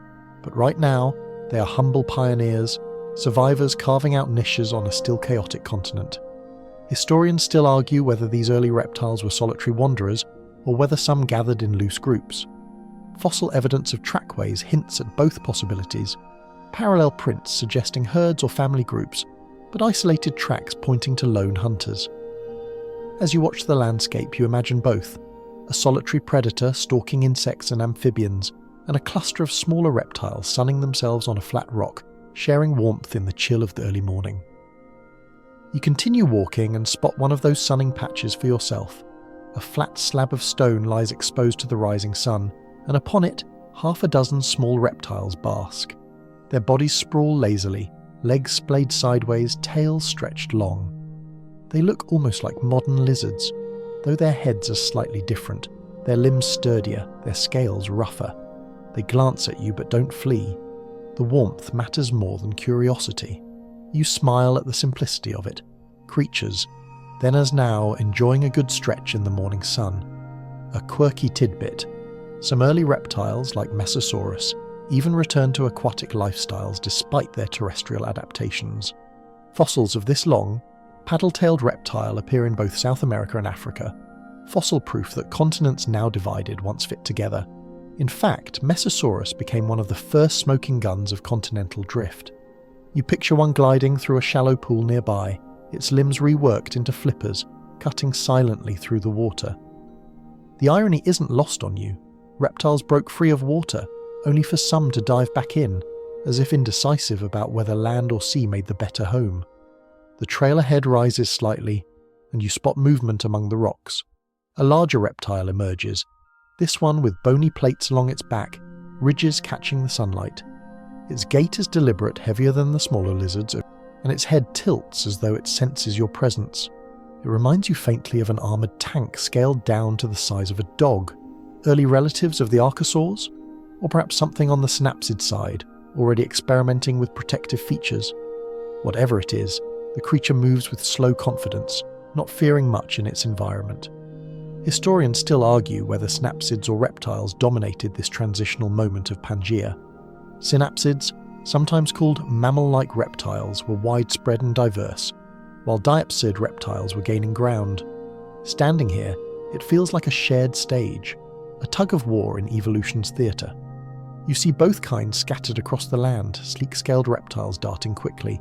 But right now, they are humble pioneers, survivors carving out niches on a still chaotic continent. Historians still argue whether these early reptiles were solitary wanderers or whether some gathered in loose groups. Fossil evidence of trackways hints at both possibilities, parallel prints suggesting herds or family groups, but isolated tracks pointing to lone hunters. As you watch the landscape, you imagine both, a solitary predator stalking insects and amphibians, and a cluster of smaller reptiles sunning themselves on a flat rock, sharing warmth in the chill of the early morning. You continue walking and spot one of those sunning patches for yourself. A flat slab of stone lies exposed to the rising sun, and upon it, half a dozen small reptiles bask. Their bodies sprawl lazily, legs splayed sideways, tails stretched long. They look almost like modern lizards, though their heads are slightly different, their limbs sturdier, their scales rougher. They glance at you but don't flee. The warmth matters more than curiosity. You smile at the simplicity of it. Creatures, then as now, enjoying a good stretch in the morning sun. A quirky tidbit. Some early reptiles, like Mesosaurus, even returned to aquatic lifestyles despite their terrestrial adaptations. Fossils of this long, paddle-tailed reptile appear in both South America and Africa, fossil proof that continents now divided once fit together. In fact, Mesosaurus became one of the first smoking guns of continental drift. You picture one gliding through a shallow pool nearby, its limbs reworked into flippers, cutting silently through the water. The irony isn't lost on you. Reptiles broke free of water, only for some to dive back in, as if indecisive about whether land or sea made the better home. The trail ahead rises slightly, and you spot movement among the rocks. A larger reptile emerges, this one with bony plates along its back, ridges catching the sunlight. Its gait is deliberate, heavier than the smaller lizards, and its head tilts as though it senses your presence. It reminds you faintly of an armoured tank scaled down to the size of a dog. Early relatives of the archosaurs? Or perhaps something on the synapsid side, already experimenting with protective features? Whatever it is, the creature moves with slow confidence, not fearing much in its environment. Historians still argue whether synapsids or reptiles dominated this transitional moment of Pangea. Synapsids, sometimes called mammal-like reptiles, were widespread and diverse, while diapsid reptiles were gaining ground. Standing here, it feels like a shared stage, a tug-of-war in evolution's theatre. You see both kinds scattered across the land, sleek-scaled reptiles darting quickly.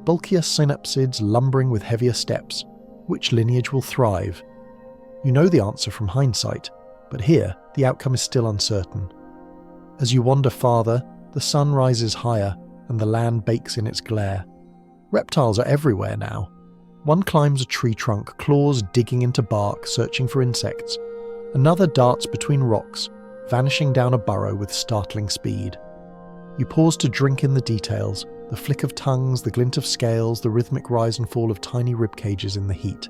Bulkier synapsids lumbering with heavier steps. Which lineage will thrive? You know the answer from hindsight, but here, the outcome is still uncertain. As you wander farther, the sun rises higher, and the land bakes in its glare. Reptiles are everywhere now. One climbs a tree trunk, claws digging into bark, searching for insects. Another darts between rocks, vanishing down a burrow with startling speed. You pause to drink in the details, the flick of tongues, the glint of scales, the rhythmic rise and fall of tiny rib cages in the heat.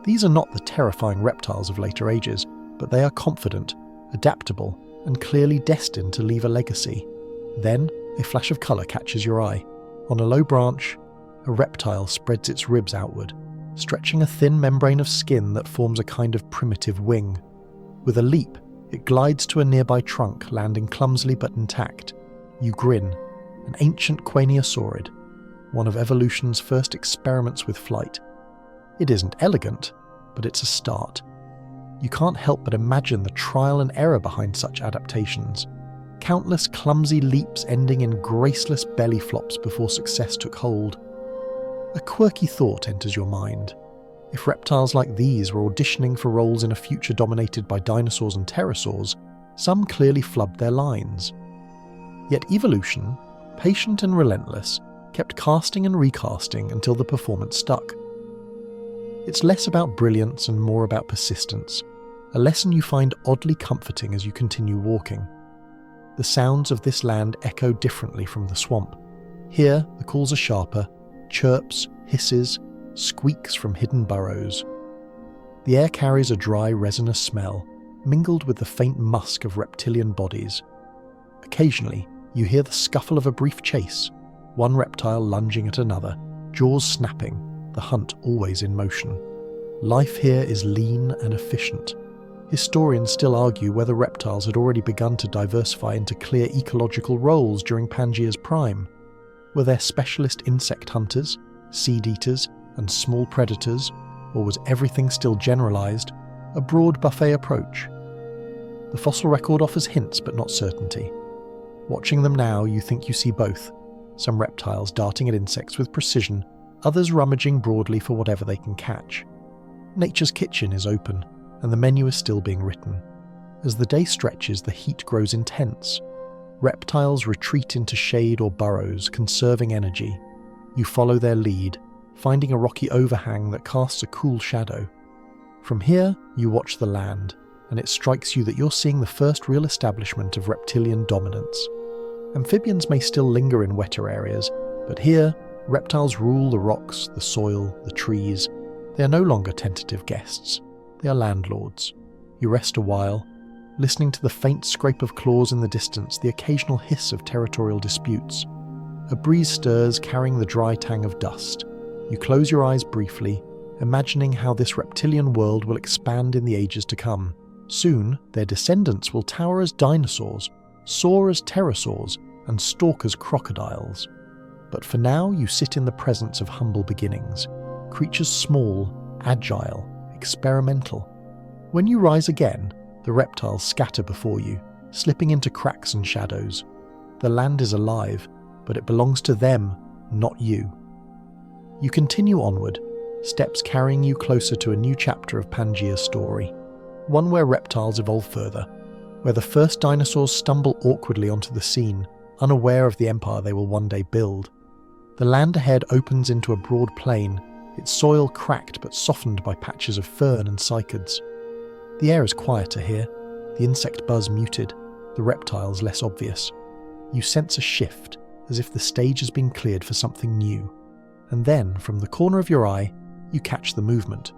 These are not the terrifying reptiles of later ages, but they are confident, adaptable, and clearly destined to leave a legacy. Then, a flash of colour catches your eye. On a low branch, a reptile spreads its ribs outward, stretching a thin membrane of skin that forms a kind of primitive wing. With a leap, it glides to a nearby trunk, landing clumsily but intact. You grin. An ancient craniosaurid, one of evolution's first experiments with flight. It isn't elegant, but it's a start. You can't help but imagine the trial and error behind such adaptations. Countless clumsy leaps ending in graceless belly flops before success took hold. A quirky thought enters your mind. If reptiles like these were auditioning for roles in a future dominated by dinosaurs and pterosaurs, some clearly flubbed their lines. Yet evolution, patient and relentless, kept casting and recasting until the performance stuck. It's less about brilliance and more about persistence, a lesson you find oddly comforting as you continue walking. The sounds of this land echo differently from the swamp. Here, the calls are sharper, chirps, hisses, squeaks from hidden burrows. The air carries a dry, resinous smell, mingled with the faint musk of reptilian bodies. Occasionally, you hear the scuffle of a brief chase, one reptile lunging at another, jaws snapping, the hunt always in motion. Life here is lean and efficient. Historians still argue whether reptiles had already begun to diversify into clear ecological roles during Pangea's prime. Were there specialist insect hunters, seed eaters, and small predators, or was everything still generalized, a broad buffet approach? The fossil record offers hints but not certainty. Watching them now, you think you see both, some reptiles darting at insects with precision, others rummaging broadly for whatever they can catch. Nature's kitchen is open, and the menu is still being written. As the day stretches, the heat grows intense. Reptiles retreat into shade or burrows, conserving energy. You follow their lead, finding a rocky overhang that casts a cool shadow. From here, you watch the land, and it strikes you that you're seeing the first real establishment of reptilian dominance. Amphibians may still linger in wetter areas, but here, reptiles rule the rocks, the soil, the trees. They are no longer tentative guests. They are landlords. You rest a while, listening to the faint scrape of claws in the distance, the occasional hiss of territorial disputes. A breeze stirs, carrying the dry tang of dust. You close your eyes briefly, imagining how this reptilian world will expand in the ages to come. Soon, their descendants will tower as dinosaurs, soar as pterosaurs, and stalk as crocodiles. But for now, you sit in the presence of humble beginnings. Creatures small, agile, experimental. When you rise again, the reptiles scatter before you, slipping into cracks and shadows. The land is alive, but it belongs to them, not you. You continue onward, steps carrying you closer to a new chapter of Pangea's story, one where reptiles evolve further, where the first dinosaurs stumble awkwardly onto the scene, unaware of the empire they will one day build. The land ahead opens into a broad plain, its soil cracked but softened by patches of fern and cycads. The air is quieter here, the insect buzz muted, the reptiles less obvious. You sense a shift, as if the stage has been cleared for something new. And then, from the corner of your eye, you catch the movement.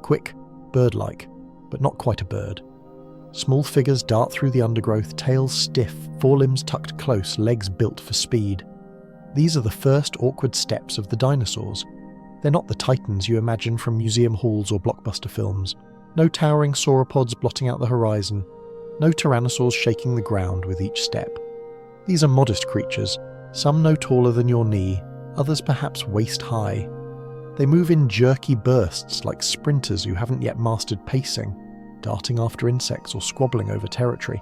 Quick, bird-like, but not quite a bird. Small figures dart through the undergrowth, tails stiff, forelimbs tucked close, legs built for speed. These are the first awkward steps of the dinosaurs. They're not the titans you imagine from museum halls or blockbuster films. No towering sauropods blotting out the horizon. No tyrannosaurs shaking the ground with each step. These are modest creatures, some no taller than your knee, others perhaps waist-high. They move in jerky bursts like sprinters who haven't yet mastered pacing, darting after insects or squabbling over territory.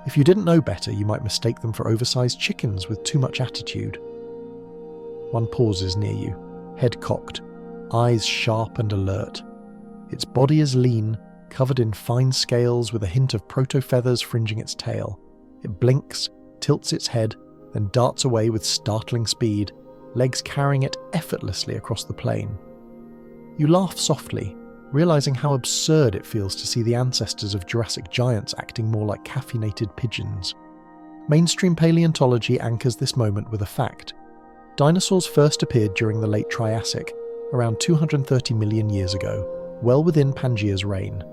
If you didn't know better, you might mistake them for oversized chickens with too much attitude. One pauses near you, head cocked, eyes sharp and alert. Its body is lean, covered in fine scales with a hint of proto-feathers fringing its tail. It blinks, tilts its head, then darts away with startling speed, legs carrying it effortlessly across the plain. You laugh softly, realizing how absurd it feels to see the ancestors of Jurassic giants acting more like caffeinated pigeons. Mainstream paleontology anchors this moment with a fact. Dinosaurs first appeared during the late Triassic, around 230 million years ago, well within Pangea's reign.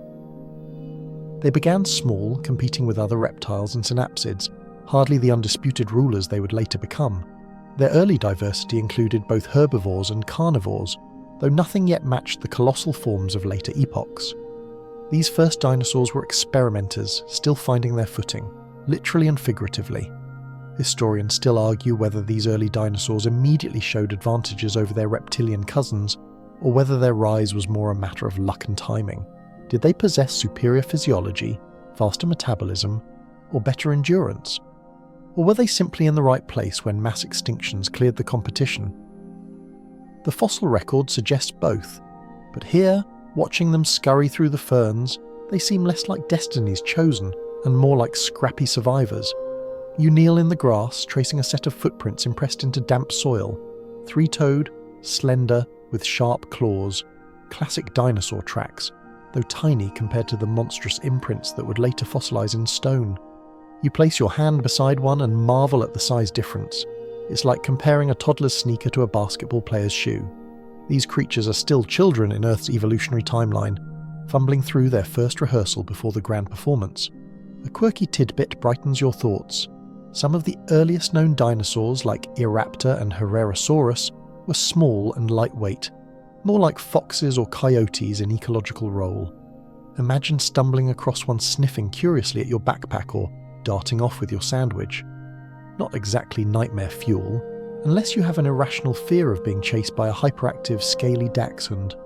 They began small, competing with other reptiles and synapsids, hardly the undisputed rulers they would later become. Their early diversity included both herbivores and carnivores, though nothing yet matched the colossal forms of later epochs. These first dinosaurs were experimenters, still finding their footing, literally and figuratively. Historians still argue whether these early dinosaurs immediately showed advantages over their reptilian cousins, or whether their rise was more a matter of luck and timing. Did they possess superior physiology, faster metabolism, or better endurance? Or were they simply in the right place when mass extinctions cleared the competition? The fossil record suggests both, but here, watching them scurry through the ferns, they seem less like destinies chosen and more like scrappy survivors. You kneel in the grass, tracing a set of footprints impressed into damp soil, three-toed, slender, with sharp claws, classic dinosaur tracks, though tiny compared to the monstrous imprints that would later fossilize in stone. You place your hand beside one and marvel at the size difference. It's like comparing a toddler's sneaker to a basketball player's shoe. These creatures are still children in Earth's evolutionary timeline, fumbling through their first rehearsal before the grand performance. A quirky tidbit brightens your thoughts. Some of the earliest known dinosaurs, like Eoraptor and Herrerasaurus, were small and lightweight, more like foxes or coyotes in ecological role. Imagine stumbling across one sniffing curiously at your backpack or darting off with your sandwich. Not exactly nightmare fuel, unless you have an irrational fear of being chased by a hyperactive, scaly dachshund.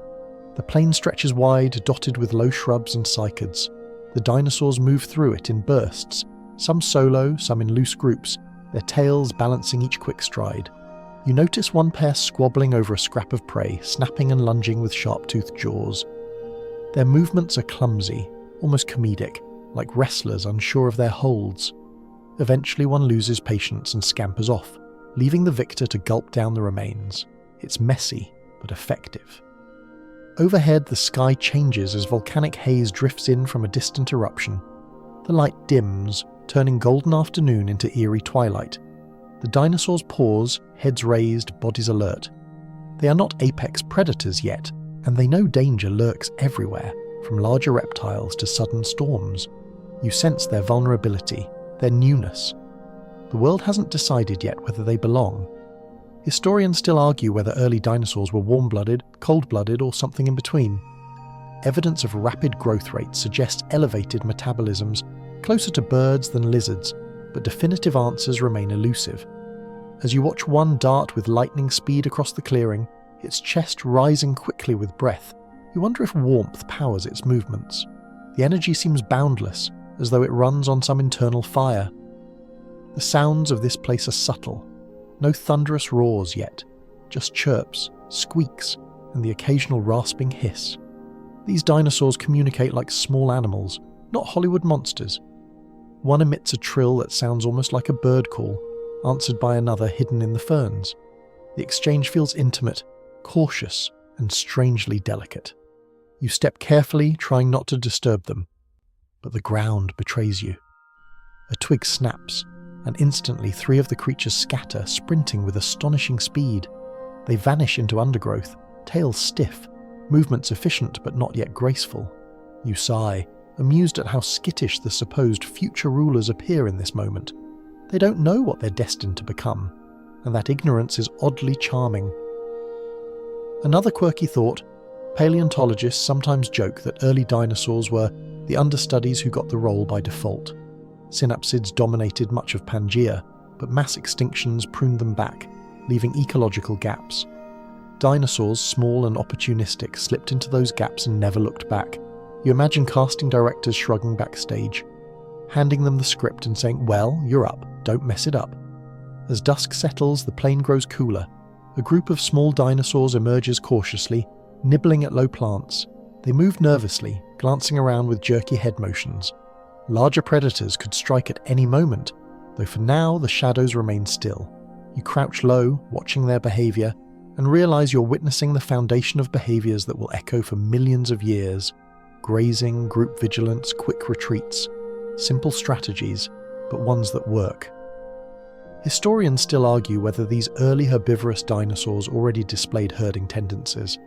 The plain stretches wide, dotted with low shrubs and cycads. The dinosaurs move through it in bursts, some solo, some in loose groups, their tails balancing each quick stride. You notice one pair squabbling over a scrap of prey, snapping and lunging with sharp-toothed jaws. Their movements are clumsy, almost comedic, like wrestlers unsure of their holds. Eventually one loses patience and scampers off, leaving the victor to gulp down the remains. It's messy, but effective. Overhead, the sky changes as volcanic haze drifts in from a distant eruption. The light dims, turning golden afternoon into eerie twilight. The dinosaurs pause, heads raised, bodies alert. They are not apex predators yet, and they know danger lurks everywhere, from larger reptiles to sudden storms. You sense their vulnerability, their newness. The world hasn't decided yet whether they belong. Historians still argue whether early dinosaurs were warm-blooded, cold-blooded, or something in between. Evidence of rapid growth rates suggests elevated metabolisms, closer to birds than lizards, but definitive answers remain elusive. As you watch one dart with lightning speed across the clearing, its chest rising quickly with breath, you wonder if warmth powers its movements. The energy seems boundless, as though it runs on some internal fire. The sounds of this place are subtle. No thunderous roars yet, just chirps, squeaks, and the occasional rasping hiss. These dinosaurs communicate like small animals, not Hollywood monsters. One emits a trill that sounds almost like a bird call, answered by another hidden in the ferns. The exchange feels intimate, cautious, and strangely delicate. You step carefully, trying not to disturb them, but the ground betrays you. A twig snaps, and instantly 3 of the creatures scatter, sprinting with astonishing speed. They vanish into undergrowth, tails stiff, movements efficient but not yet graceful. You sigh, amused at how skittish the supposed future rulers appear in this moment. They don't know what they're destined to become, and that ignorance is oddly charming. Another quirky thought: paleontologists sometimes joke that early dinosaurs were the understudies who got the role by default. Synapsids dominated much of Pangea, but mass extinctions pruned them back, leaving ecological gaps. Dinosaurs, small and opportunistic, slipped into those gaps and never looked back. You imagine casting directors shrugging backstage, handing them the script and saying, "Well, you're up, don't mess it up." As dusk settles, the plain grows cooler. A group of small dinosaurs emerges cautiously, nibbling at low plants. They move nervously, glancing around with jerky head motions. Larger predators could strike at any moment, though for now the shadows remain still. You crouch low, watching their behavior, and realize you're witnessing the foundation of behaviors that will echo for millions of years. Grazing, group vigilance, quick retreats. Simple strategies, but ones that work. Historians still argue whether these early herbivorous dinosaurs already displayed herding tendencies.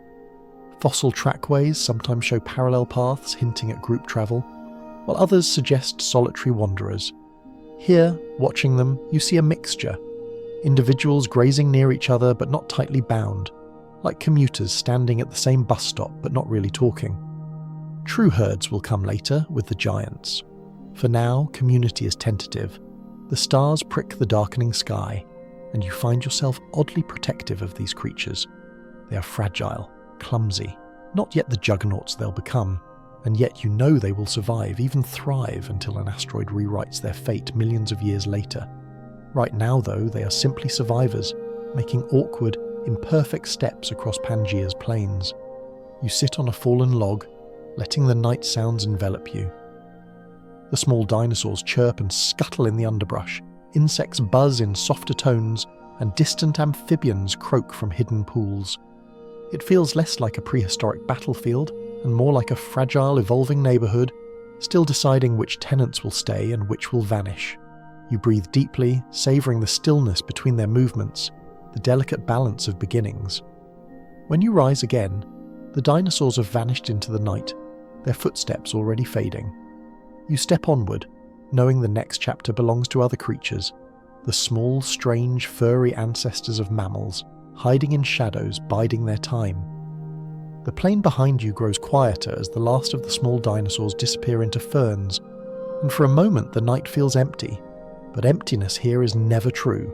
Fossil trackways sometimes show parallel paths hinting at group travel, while others suggest solitary wanderers. Here, watching them, you see a mixture. Individuals grazing near each other but not tightly bound, like commuters standing at the same bus stop but not really talking. True herds will come later, with the giants. For now, community is tentative. The stars prick the darkening sky, and you find yourself oddly protective of these creatures. They are fragile, clumsy, not yet the juggernauts they'll become, and yet you know they will survive, even thrive, until an asteroid rewrites their fate millions of years later. Right now, though, they are simply survivors, making awkward, imperfect steps across Pangea's plains. You sit on a fallen log, letting the night sounds envelop you. The small dinosaurs chirp and scuttle in the underbrush, insects buzz in softer tones, and distant amphibians croak from hidden pools. It feels less like a prehistoric battlefield and more like a fragile, evolving neighbourhood, still deciding which tenants will stay and which will vanish. You breathe deeply, savouring the stillness between their movements, the delicate balance of beginnings. When you rise again, the dinosaurs have vanished into the night, their footsteps already fading. You step onward, knowing the next chapter belongs to other creatures, the small, strange, furry ancestors of mammals, hiding in shadows, biding their time. The plain behind you grows quieter as the last of the small dinosaurs disappear into ferns, and for a moment the night feels empty. But emptiness here is never true.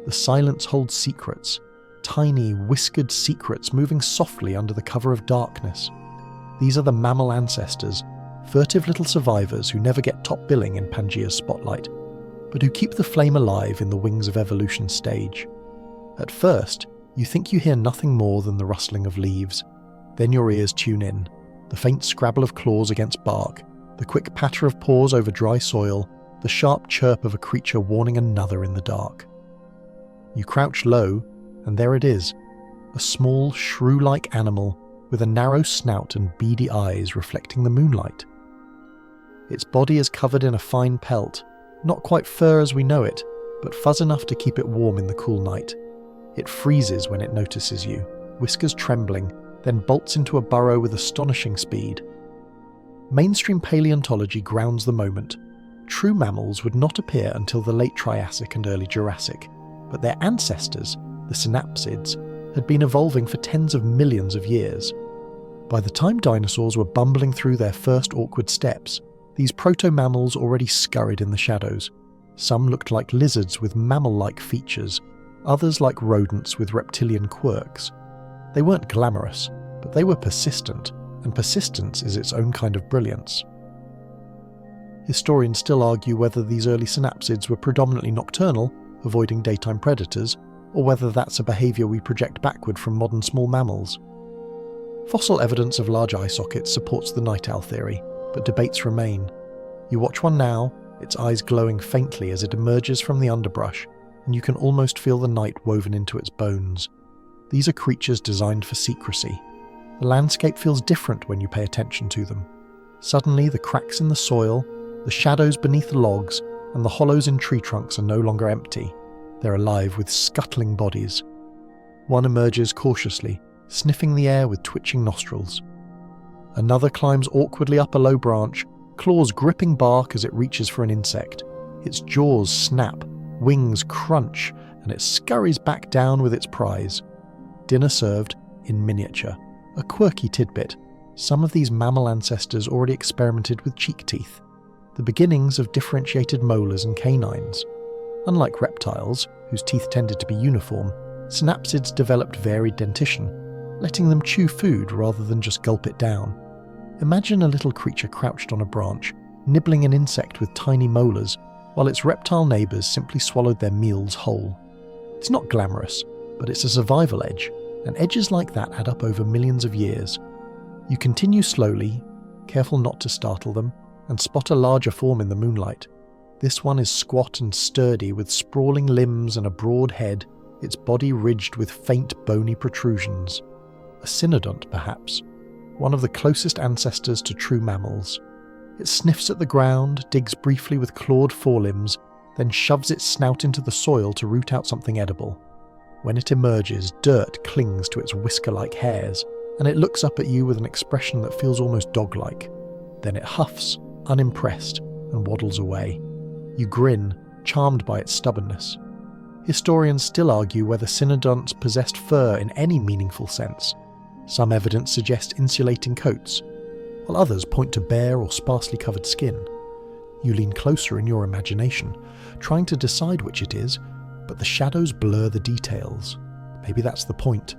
The silence holds secrets, tiny, whiskered secrets moving softly under the cover of darkness. These are the mammal ancestors, furtive little survivors who never get top billing in Pangea's spotlight, but who keep the flame alive in the Wings of Evolution stage. At first, you think you hear nothing more than the rustling of leaves. Then your ears tune in, the faint scrabble of claws against bark, the quick patter of paws over dry soil, the sharp chirp of a creature warning another in the dark. You crouch low, and there it is, a small, shrew-like animal with a narrow snout and beady eyes reflecting the moonlight. Its body is covered in a fine pelt, not quite fur as we know it, but fuzz enough to keep it warm in the cool night. It freezes when it notices you, whiskers trembling, then bolts into a burrow with astonishing speed. Mainstream paleontology grounds the moment. True mammals would not appear until the late Triassic and early Jurassic, but their ancestors, the synapsids, had been evolving for tens of millions of years. By the time dinosaurs were bumbling through their first awkward steps, these proto-mammals already scurried in the shadows. Some looked like lizards with mammal-like features, others like rodents with reptilian quirks. They weren't glamorous, but they were persistent, and persistence is its own kind of brilliance. Historians still argue whether these early synapsids were predominantly nocturnal, avoiding daytime predators, or whether that's a behaviour we project backward from modern small mammals. Fossil evidence of large eye sockets supports the night owl theory, but debates remain. You watch one now, its eyes glowing faintly as it emerges from the underbrush, and you can almost feel the night woven into its bones. These are creatures designed for secrecy. The landscape feels different when you pay attention to them. Suddenly, the cracks in the soil, the shadows beneath the logs, and the hollows in tree trunks are no longer empty. They're alive with scuttling bodies. One emerges cautiously, sniffing the air with twitching nostrils. Another climbs awkwardly up a low branch, claws gripping bark as it reaches for an insect. Its jaws snap, wings crunch, and it scurries back down with its prize. Dinner served in miniature. A quirky tidbit. Some of these mammal ancestors already experimented with cheek teeth, the beginnings of differentiated molars and canines. Unlike reptiles, whose teeth tended to be uniform, synapsids developed varied dentition, letting them chew food rather than just gulp it down. Imagine a little creature crouched on a branch, nibbling an insect with tiny molars, while its reptile neighbours simply swallowed their meals whole. It's not glamorous, but it's a survival edge, and edges like that add up over millions of years. You continue slowly, careful not to startle them, and spot a larger form in the moonlight. This one is squat and sturdy with sprawling limbs and a broad head, its body ridged with faint bony protrusions. A cynodont, perhaps, one of the closest ancestors to true mammals. It sniffs at the ground, digs briefly with clawed forelimbs, then shoves its snout into the soil to root out something edible. When it emerges, dirt clings to its whisker-like hairs, and it looks up at you with an expression that feels almost dog-like. Then it huffs, unimpressed, and waddles away. You grin, charmed by its stubbornness. Historians still argue whether cynodonts possessed fur in any meaningful sense. Some evidence suggests insulating coats, while others point to bare or sparsely covered skin. You lean closer in your imagination, trying to decide which it is, but the shadows blur the details. Maybe that's the point.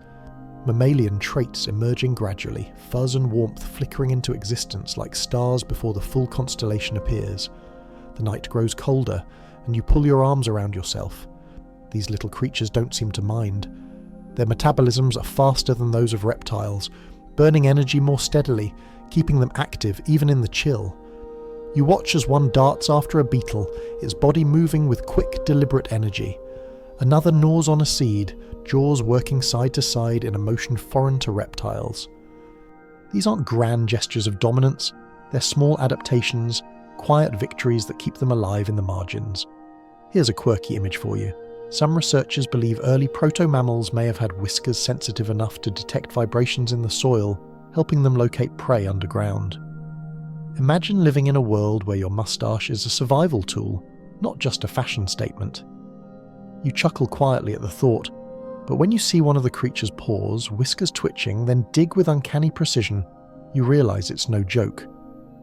Mammalian traits emerging gradually, fuzz and warmth flickering into existence like stars before the full constellation appears. The night grows colder, and you pull your arms around yourself. These little creatures don't seem to mind. Their metabolisms are faster than those of reptiles, burning energy more steadily, keeping them active even in the chill. You watch as one darts after a beetle, its body moving with quick, deliberate energy. Another gnaws on a seed, jaws working side to side in a motion foreign to reptiles. These aren't grand gestures of dominance, they're small adaptations, quiet victories that keep them alive in the margins. Here's a quirky image for you. Some researchers believe early proto-mammals may have had whiskers sensitive enough to detect vibrations in the soil, helping them locate prey underground. Imagine living in a world where your mustache is a survival tool, not just a fashion statement. You chuckle quietly at the thought, but when you see one of the creature's paws, whiskers twitching, then dig with uncanny precision, you realise it's no joke.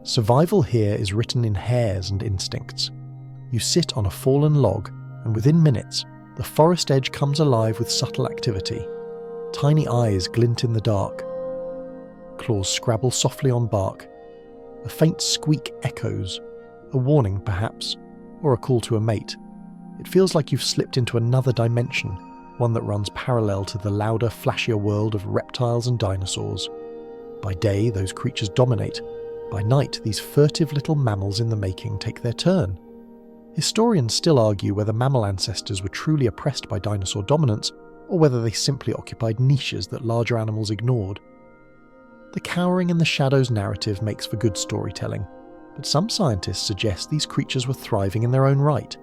Survival here is written in hairs and instincts. You sit on a fallen log, and within minutes, the forest edge comes alive with subtle activity. Tiny eyes glint in the dark. Claws scrabble softly on bark. A faint squeak echoes, a warning perhaps, or a call to a mate. It feels like you've slipped into another dimension, one that runs parallel to the louder, flashier world of reptiles and dinosaurs. By day, those creatures dominate. By night, these furtive little mammals in the making take their turn. Historians still argue whether mammal ancestors were truly oppressed by dinosaur dominance, or whether they simply occupied niches that larger animals ignored. The cowering in the shadows narrative makes for good storytelling, but some scientists suggest these creatures were thriving in their own right,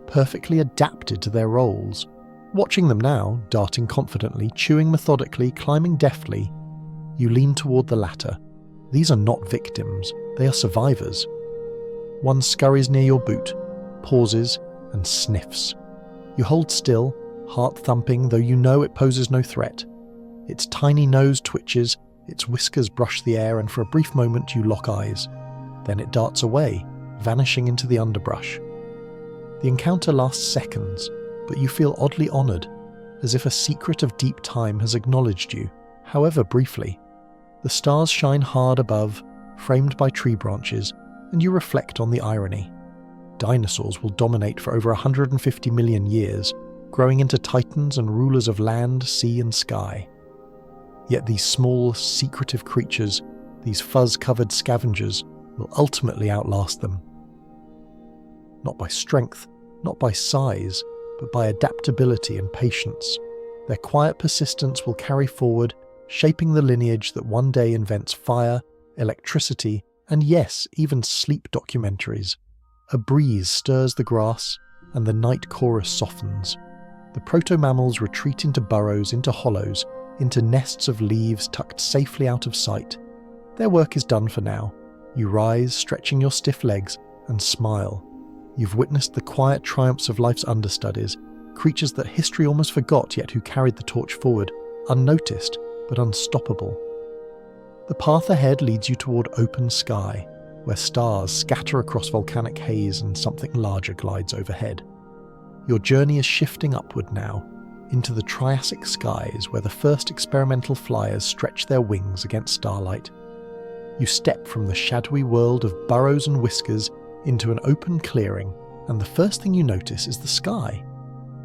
perfectly adapted to their roles. Watching them now, darting confidently, chewing methodically, climbing deftly, you lean toward the latter. These are not victims, they are survivors. One scurries near your boot, pauses, and sniffs. You hold still, heart thumping, though you know it poses no threat. Its tiny nose twitches, its whiskers brush the air, and for a brief moment you lock eyes. Then it darts away, vanishing into the underbrush. The encounter lasts seconds, but you feel oddly honoured, as if a secret of deep time has acknowledged you, however briefly. The stars shine hard above, framed by tree branches, and you reflect on the irony. Dinosaurs will dominate for over 150 million years, growing into titans and rulers of land, sea and sky. Yet these small, secretive creatures, these fuzz-covered scavengers, will ultimately outlast them. not by strength, not by size, but by adaptability and patience. Their quiet persistence will carry forward, shaping the lineage that one day invents fire, electricity, and yes, even sleep documentaries. A breeze stirs the grass, and the night chorus softens. The proto-mammals retreat into burrows, into hollows, into nests of leaves tucked safely out of sight. Their work is done for now. You rise, stretching your stiff legs, and smile. You've witnessed the quiet triumphs of life's understudies, creatures that history almost forgot yet who carried the torch forward, unnoticed but unstoppable. The path ahead leads you toward open sky, where stars scatter across volcanic haze and something larger glides overhead. Your journey is shifting upward now, into the Triassic skies where the first experimental flyers stretch their wings against starlight. You step from the shadowy world of burrows and whiskers into an open clearing, and the first thing you notice is the sky.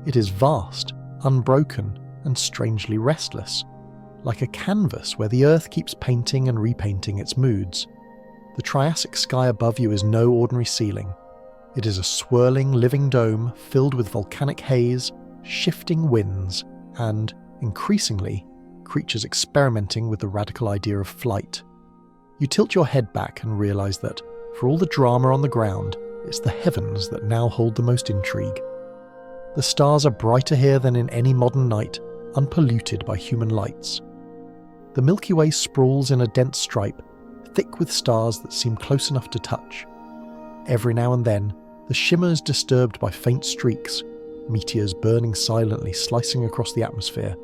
It is vast, unbroken, and strangely restless, like a canvas where the earth keeps painting and repainting its moods. The Triassic sky above you is no ordinary ceiling. It is a swirling, living dome filled with volcanic haze, shifting winds, and, increasingly, creatures experimenting with the radical idea of flight. You tilt your head back and realise that, for all the drama on the ground, it's the heavens that now hold the most intrigue. The stars are brighter here than in any modern night, unpolluted by human lights. The Milky Way sprawls in a dense stripe, thick with stars that seem close enough to touch. Every now and then, the shimmer is disturbed by faint streaks, meteors burning silently, slicing across the atmosphere.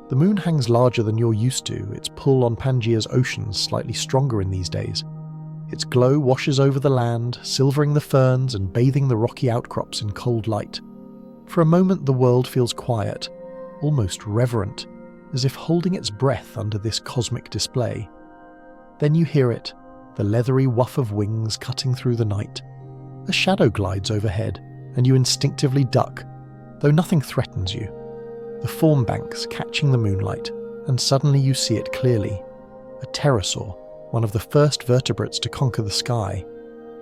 The moon hangs larger than you're used to, its pull on Pangea's oceans slightly stronger in these days. Its glow washes over the land, silvering the ferns and bathing the rocky outcrops in cold light. For a moment the world feels quiet, almost reverent, as if holding its breath under this cosmic display. Then you hear it, the leathery woof of wings cutting through the night. A shadow glides overhead, and you instinctively duck, though nothing threatens you. The form banks catching the moonlight, and suddenly you see it clearly. A pterosaur, one of the first vertebrates to conquer the sky.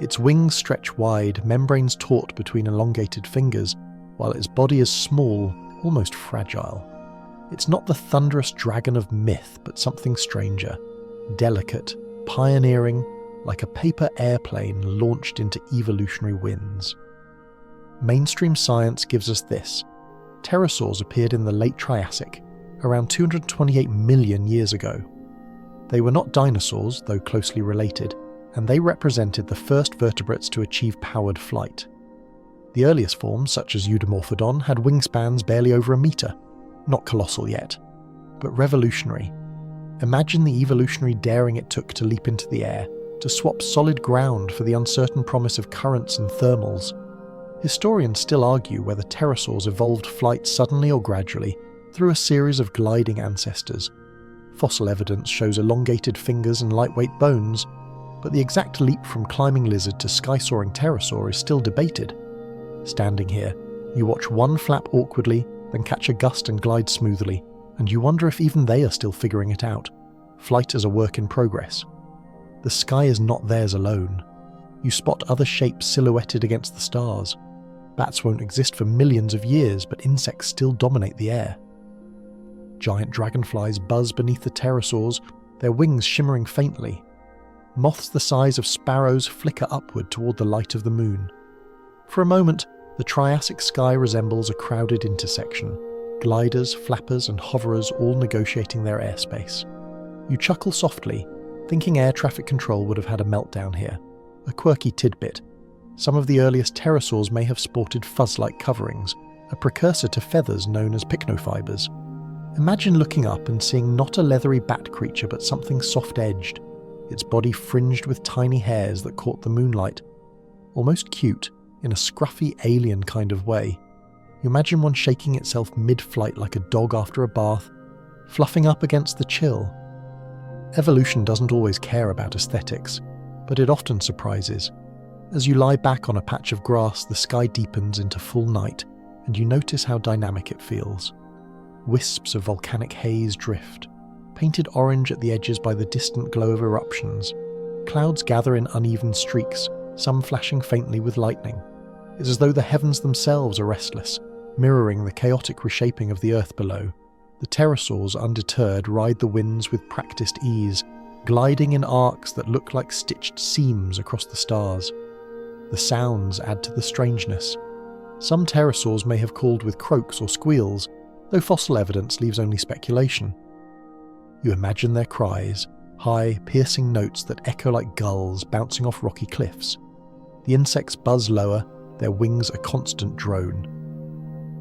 Its wings stretch wide, membranes taut between elongated fingers, while its body is small, almost fragile. It's not the thunderous dragon of myth, but something stranger, delicate, pioneering, like a paper airplane launched into evolutionary winds. Mainstream science gives us this. Pterosaurs appeared in the late Triassic, around 228 million years ago. They were not dinosaurs, though closely related, and they represented the first vertebrates to achieve powered flight. The earliest forms, such as Eudomorphodon, had wingspans barely over a metre. Not colossal yet, but revolutionary. Imagine the evolutionary daring it took to leap into the air, to swap solid ground for the uncertain promise of currents and thermals. Historians still argue whether pterosaurs evolved flight suddenly or gradually, through a series of gliding ancestors. Fossil evidence shows elongated fingers and lightweight bones, but the exact leap from climbing lizard to sky-soaring pterosaur is still debated. Standing here, you watch one flap awkwardly, then catch a gust and glide smoothly, and you wonder if even they are still figuring it out. Flight is a work in progress. The sky is not theirs alone. You spot other shapes silhouetted against the stars. Bats won't exist for millions of years, but insects still dominate the air. Giant dragonflies buzz beneath the pterosaurs, their wings shimmering faintly. Moths the size of sparrows flicker upward toward the light of the moon. For a moment, the Triassic sky resembles a crowded intersection, gliders, flappers and hoverers all negotiating their airspace. You chuckle softly, thinking air traffic control would have had a meltdown here. A quirky tidbit. Some of the earliest pterosaurs may have sported fuzz-like coverings, a precursor to feathers known as pycnofibers. Imagine looking up and seeing not a leathery bat creature but something soft-edged, its body fringed with tiny hairs that caught the moonlight. Almost cute, in a scruffy alien kind of way. You imagine one shaking itself mid-flight like a dog after a bath, fluffing up against the chill. Evolution doesn't always care about aesthetics, but it often surprises. As you lie back on a patch of grass, the sky deepens into full night, and you notice how dynamic it feels. Wisps of volcanic haze drift, painted orange at the edges by the distant glow of eruptions. Clouds gather in uneven streaks, some flashing faintly with lightning. It's as though the heavens themselves are restless, mirroring the chaotic reshaping of the earth below. The pterosaurs, undeterred, ride the winds with practiced ease, gliding in arcs that look like stitched seams across the stars. The sounds add to the strangeness. Some pterosaurs may have called with croaks or squeals, though fossil evidence leaves only speculation. You imagine their cries, high, piercing notes that echo like gulls bouncing off rocky cliffs. The insects buzz lower, their wings a constant drone.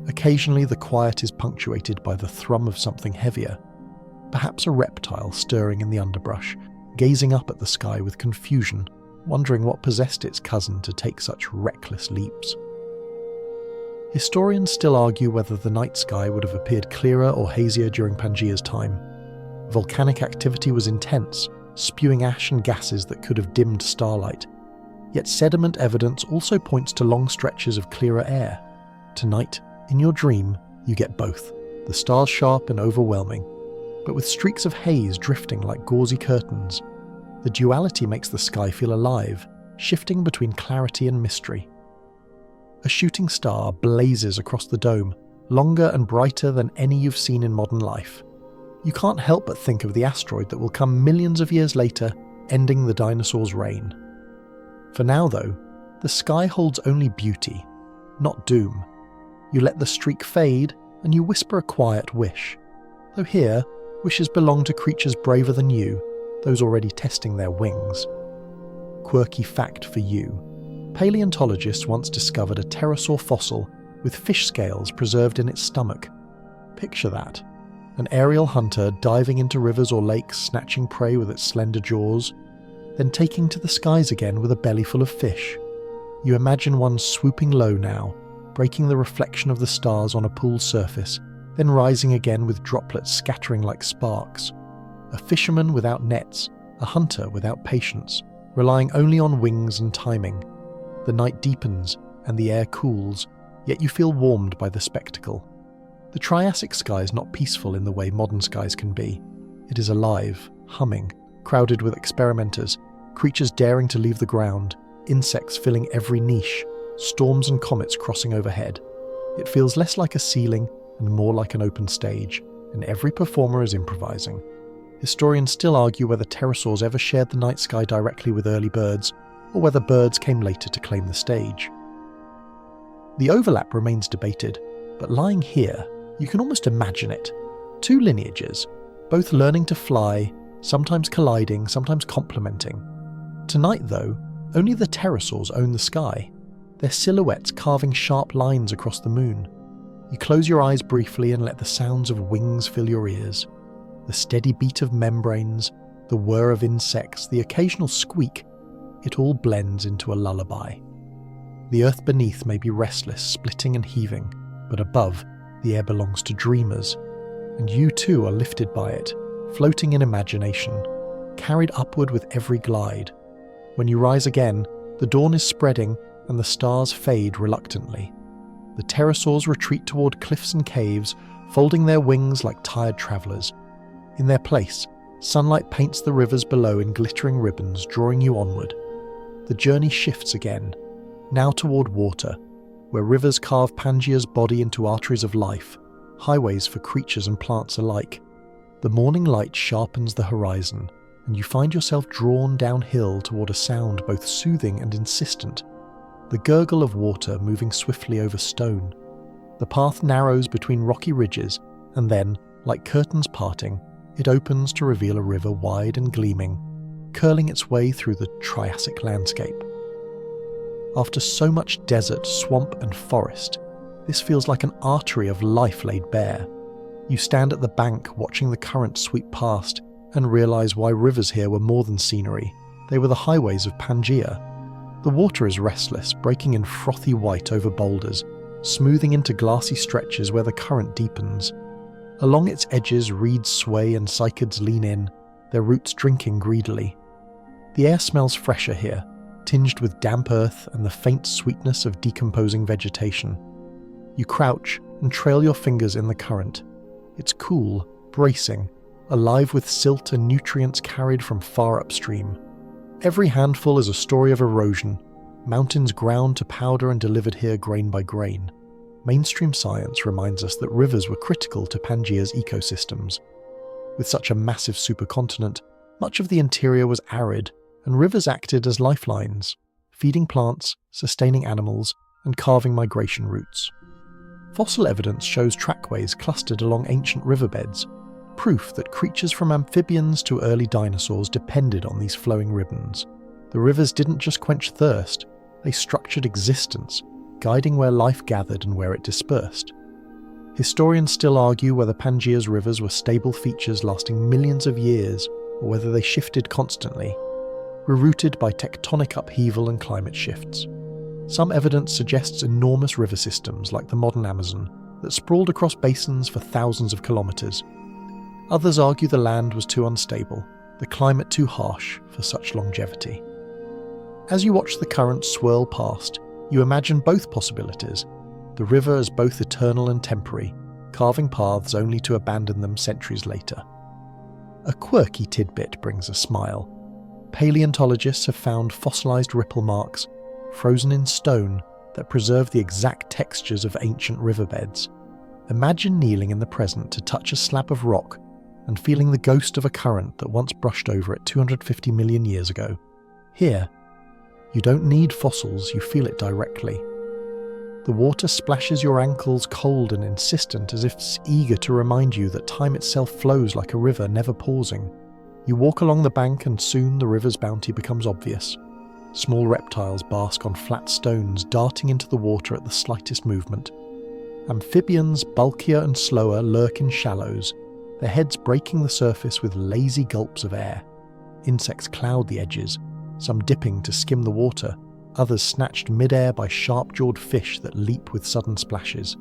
Occasionally the quiet is punctuated by the thrum of something heavier, perhaps a reptile stirring in the underbrush, gazing up at the sky with confusion, wondering what possessed its cousin to take such reckless leaps. Historians still argue whether the night sky would have appeared clearer or hazier during Pangea's time. Volcanic activity was intense, spewing ash and gases that could have dimmed starlight. Yet sediment evidence also points to long stretches of clearer air. Tonight, in your dream, you get both, the stars sharp and overwhelming, but with streaks of haze drifting like gauzy curtains. The duality makes the sky feel alive, shifting between clarity and mystery. A shooting star blazes across the dome, longer and brighter than any you've seen in modern life. You can't help but think of the asteroid that will come millions of years later, ending the dinosaurs' reign. For now, though, the sky holds only beauty, not doom. You let the streak fade, and you whisper a quiet wish. Though here, wishes belong to creatures braver than you, those already testing their wings. Quirky fact for you. Paleontologists once discovered a pterosaur fossil with fish scales preserved in its stomach. Picture that. An aerial hunter diving into rivers or lakes, snatching prey with its slender jaws, then taking to the skies again with a belly full of fish. You imagine one swooping low now, breaking the reflection of the stars on a pool's surface, then rising again with droplets scattering like sparks. A fisherman without nets, a hunter without patience, relying only on wings and timing. The night deepens and the air cools, yet you feel warmed by the spectacle. The Triassic sky is not peaceful in the way modern skies can be. It is alive, humming, crowded with experimenters, creatures daring to leave the ground, insects filling every niche, storms and comets crossing overhead. It feels less like a ceiling and more like an open stage, and every performer is improvising. Historians still argue whether pterosaurs ever shared the night sky directly with early birds, or whether birds came later to claim the stage. The overlap remains debated, but lying here, you can almost imagine it. Two lineages, both learning to fly, sometimes colliding, sometimes complementing. Tonight, though, only the pterosaurs own the sky, their silhouettes carving sharp lines across the moon. You close your eyes briefly and let the sounds of wings fill your ears. The steady beat of membranes, the whir of insects, the occasional squeak, it all blends into a lullaby. The earth beneath may be restless, splitting and heaving, but above, the air belongs to dreamers, and you too are lifted by it, floating in imagination, carried upward with every glide. When you rise again, the dawn is spreading and the stars fade reluctantly. The pterosaurs retreat toward cliffs and caves, folding their wings like tired travellers. In their place, sunlight paints the rivers below in glittering ribbons, drawing you onward. The journey shifts again, now toward water, where rivers carve Pangea's body into arteries of life, highways for creatures and plants alike. The morning light sharpens the horizon, and you find yourself drawn downhill toward a sound both soothing and insistent, the gurgle of water moving swiftly over stone. The path narrows between rocky ridges, and then, like curtains parting, it opens to reveal a river wide and gleaming, curling its way through the Triassic landscape. After so much desert, swamp and forest, this feels like an artery of life laid bare. You stand at the bank watching the current sweep past and realize why rivers here were more than scenery. They were the highways of Pangea. The water is restless, breaking in frothy white over boulders, smoothing into glassy stretches where the current deepens. Along its edges, reeds sway and cycads lean in, their roots drinking greedily. The air smells fresher here, tinged with damp earth and the faint sweetness of decomposing vegetation. You crouch and trail your fingers in the current. It's cool, bracing, alive with silt and nutrients carried from far upstream. Every handful is a story of erosion, mountains ground to powder and delivered here grain by grain. Mainstream science reminds us that rivers were critical to Pangea's ecosystems. With such a massive supercontinent, much of the interior was arid, and rivers acted as lifelines, feeding plants, sustaining animals, and carving migration routes. Fossil evidence shows trackways clustered along ancient riverbeds, proof that creatures from amphibians to early dinosaurs depended on these flowing ribbons. The rivers didn't just quench thirst, they structured existence, guiding where life gathered and where it dispersed. Historians still argue whether Pangea's rivers were stable features lasting millions of years, or whether they shifted constantly, rerouted by tectonic upheaval and climate shifts. Some evidence suggests enormous river systems like the modern Amazon that sprawled across basins for thousands of kilometers. Others argue the land was too unstable, the climate too harsh for such longevity. As you watch the currents swirl past, you imagine both possibilities, the river as both eternal and temporary, carving paths only to abandon them centuries later. A quirky tidbit brings a smile. Paleontologists have found fossilized ripple marks, frozen in stone, that preserve the exact textures of ancient riverbeds. Imagine kneeling in the present to touch a slab of rock and feeling the ghost of a current that once brushed over it 250 million years ago. Here, you don't need fossils, you feel it directly. The water splashes your ankles cold and insistent, as if it's eager to remind you that time itself flows like a river, never pausing. You walk along the bank and soon the river's bounty becomes obvious. Small reptiles bask on flat stones, darting into the water at the slightest movement. Amphibians, bulkier and slower, lurk in shallows, their heads breaking the surface with lazy gulps of air. Insects cloud the edges, some dipping to skim the water, others snatched mid-air by sharp-jawed fish that leap with sudden splashes.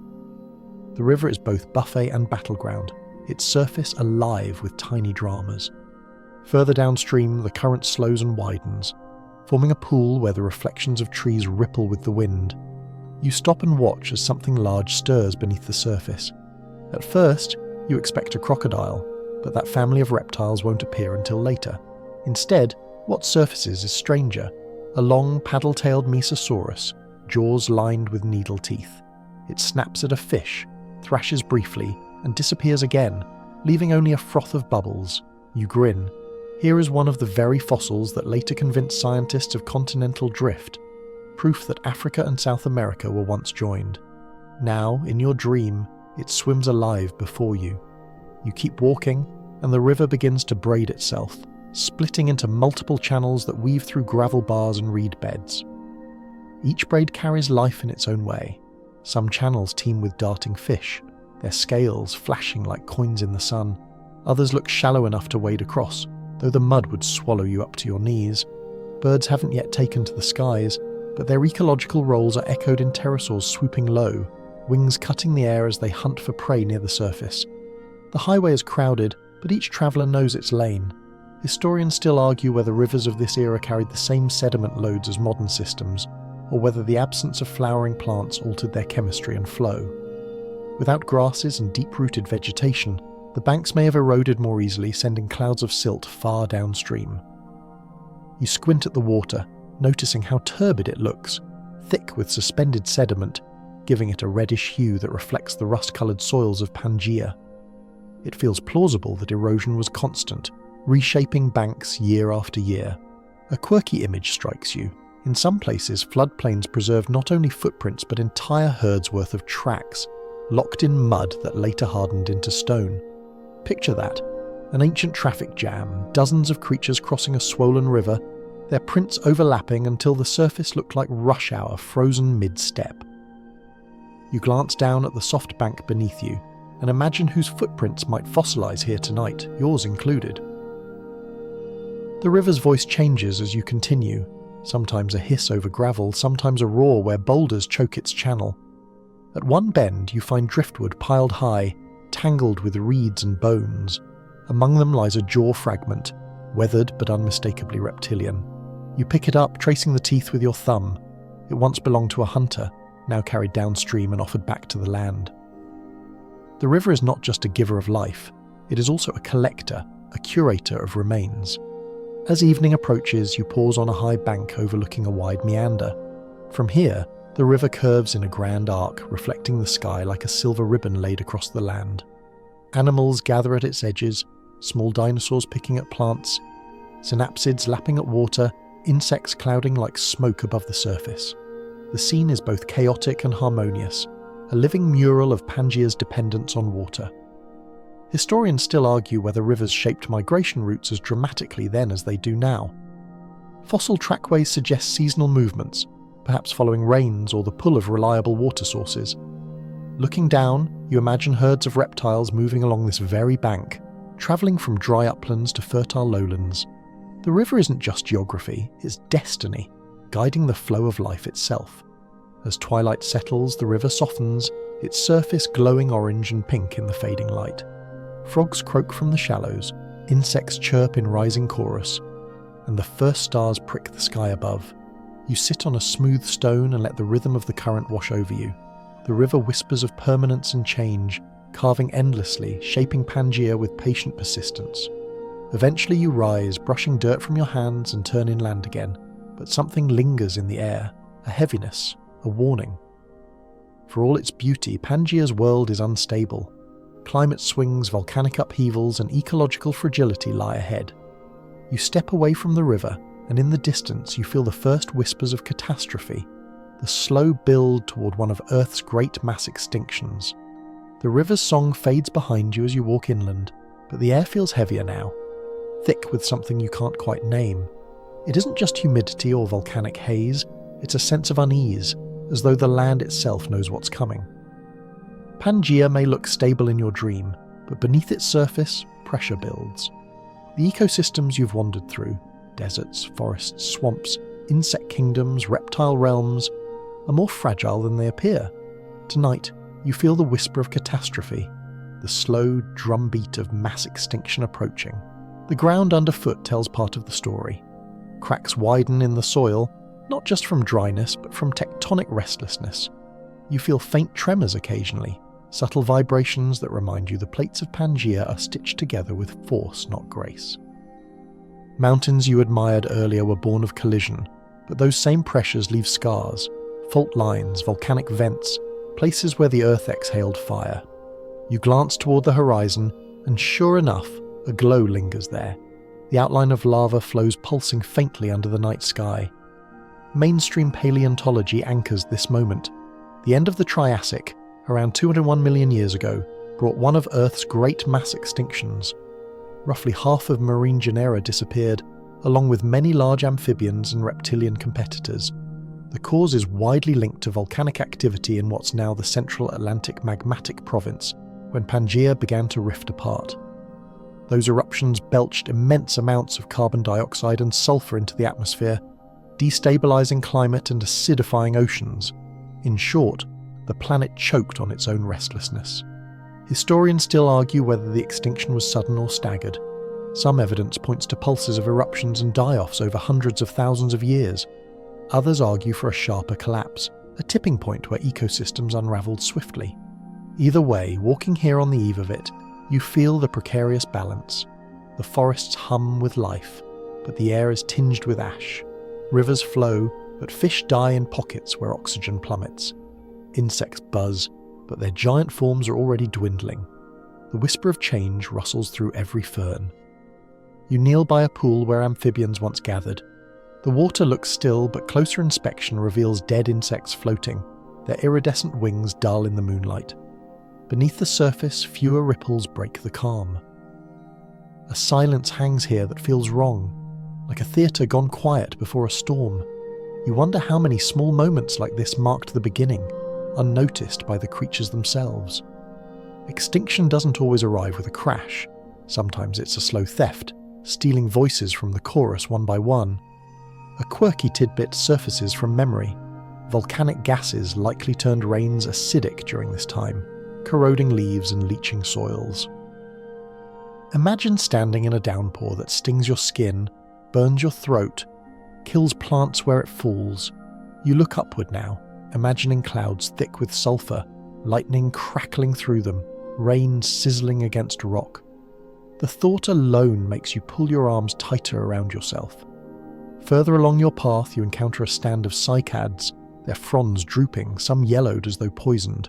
The river is both buffet and battleground, its surface alive with tiny dramas. Further downstream, the current slows and widens, forming a pool where the reflections of trees ripple with the wind. You stop and watch as something large stirs beneath the surface. At first, you expect a crocodile, but that family of reptiles won't appear until later. Instead, what surfaces is stranger. A long, paddle-tailed Mesosaurus, jaws lined with needle teeth. It snaps at a fish, thrashes briefly, and disappears again, leaving only a froth of bubbles. You grin. Here is one of the very fossils that later convinced scientists of continental drift, proof that Africa and South America were once joined. Now, in your dream, it swims alive before you. You keep walking, and the river begins to braid itself, splitting into multiple channels that weave through gravel bars and reed beds. Each braid carries life in its own way. Some channels teem with darting fish, their scales flashing like coins in the sun. Others look shallow enough to wade across, though the mud would swallow you up to your knees. Birds haven't yet taken to the skies, but their ecological roles are echoed in pterosaurs swooping low, wings cutting the air as they hunt for prey near the surface. The highway is crowded, but each traveller knows its lane. Historians still argue whether rivers of this era carried the same sediment loads as modern systems, or whether the absence of flowering plants altered their chemistry and flow. Without grasses and deep-rooted vegetation, the banks may have eroded more easily, sending clouds of silt far downstream. You squint at the water, noticing how turbid it looks, thick with suspended sediment, giving it a reddish hue that reflects the rust-coloured soils of Pangea. It feels plausible that erosion was constant, reshaping banks year after year. A quirky image strikes you. In some places, floodplains preserve not only footprints but entire herds worth of tracks, locked in mud that later hardened into stone. Picture that. An ancient traffic jam, dozens of creatures crossing a swollen river, their prints overlapping until the surface looked like rush hour frozen mid-step. You glance down at the soft bank beneath you and imagine whose footprints might fossilize here tonight, yours included. The river's voice changes as you continue, sometimes a hiss over gravel, sometimes a roar where boulders choke its channel. At one bend you find driftwood piled high, tangled with reeds and bones. Among them lies a jaw fragment, weathered but unmistakably reptilian. You pick it up, tracing the teeth with your thumb. It once belonged to a hunter, now carried downstream and offered back to the land. The river is not just a giver of life, it is also a collector, a curator of remains. As evening approaches, you pause on a high bank overlooking a wide meander. From here, the river curves in a grand arc, reflecting the sky like a silver ribbon laid across the land. Animals gather at its edges, small dinosaurs picking at plants, synapsids lapping at water, insects clouding like smoke above the surface. The scene is both chaotic and harmonious, a living mural of Pangea's dependence on water. Historians still argue whether rivers shaped migration routes as dramatically then as they do now. Fossil trackways suggest seasonal movements, perhaps following rains or the pull of reliable water sources. Looking down, you imagine herds of reptiles moving along this very bank, travelling from dry uplands to fertile lowlands. The river isn't just geography, it's destiny, guiding the flow of life itself. As twilight settles, the river softens, its surface glowing orange and pink in the fading light. Frogs croak from the shallows, insects chirp in rising chorus, and the first stars prick the sky above. You sit on a smooth stone and let the rhythm of the current wash over you. The river whispers of permanence and change, carving endlessly, shaping Pangea with patient persistence. Eventually you rise, brushing dirt from your hands, and turn inland again, but something lingers in the air, a heaviness, a warning. For all its beauty, Pangea's world is unstable. Climate swings, volcanic upheavals, and ecological fragility lie ahead. You step away from the river, and in the distance you feel the first whispers of catastrophe, the slow build toward one of Earth's great mass extinctions. The river's song fades behind you as you walk inland, but the air feels heavier now, thick with something you can't quite name. It isn't just humidity or volcanic haze, it's a sense of unease, as though the land itself knows what's coming. Pangea may look stable in your dream, but beneath its surface, pressure builds. The ecosystems you've wandered through, deserts, forests, swamps, insect kingdoms, reptile realms, are more fragile than they appear. Tonight, you feel the whisper of catastrophe, the slow drumbeat of mass extinction approaching. The ground underfoot tells part of the story. Cracks widen in the soil, not just from dryness, but from tectonic restlessness. You feel faint tremors occasionally, subtle vibrations that remind you the plates of Pangea are stitched together with force, not grace. Mountains you admired earlier were born of collision, but those same pressures leave scars, fault lines, volcanic vents, places where the earth exhaled fire. You glance toward the horizon, and sure enough, a glow lingers there. The outline of lava flows pulsing faintly under the night sky. Mainstream paleontology anchors this moment. The end of the Triassic, around 201 million years ago, brought one of Earth's great mass extinctions. Roughly half of marine genera disappeared, along with many large amphibians and reptilian competitors. The cause is widely linked to volcanic activity in what's now the Central Atlantic Magmatic Province, when Pangea began to rift apart. Those eruptions belched immense amounts of carbon dioxide and sulfur into the atmosphere, destabilizing climate and acidifying oceans. In short, the planet choked on its own restlessness. Historians still argue whether the extinction was sudden or staggered. Some evidence points to pulses of eruptions and die-offs over hundreds of thousands of years. Others argue for a sharper collapse, a tipping point where ecosystems unraveled swiftly. Either way, walking here on the eve of it, you feel the precarious balance. The forests hum with life, but the air is tinged with ash. Rivers flow, but fish die in pockets where oxygen plummets. Insects buzz, but their giant forms are already dwindling. The whisper of change rustles through every fern. You kneel by a pool where amphibians once gathered. The water looks still, but closer inspection reveals dead insects floating, their iridescent wings dull in the moonlight. Beneath the surface, fewer ripples break the calm. A silence hangs here that feels wrong, like a theatre gone quiet before a storm. You wonder how many small moments like this marked the beginning, unnoticed by the creatures themselves. Extinction doesn't always arrive with a crash. Sometimes it's a slow theft, stealing voices from the chorus one by one. A quirky tidbit surfaces from memory. Volcanic gases likely turned rains acidic during this time, corroding leaves and leaching soils. Imagine standing in a downpour that stings your skin, burns your throat, kills plants where it falls. You look upward now, imagining clouds thick with sulfur, lightning crackling through them, rain sizzling against rock. The thought alone makes you pull your arms tighter around yourself. Further along your path, you encounter a stand of cycads, their fronds drooping, some yellowed as though poisoned.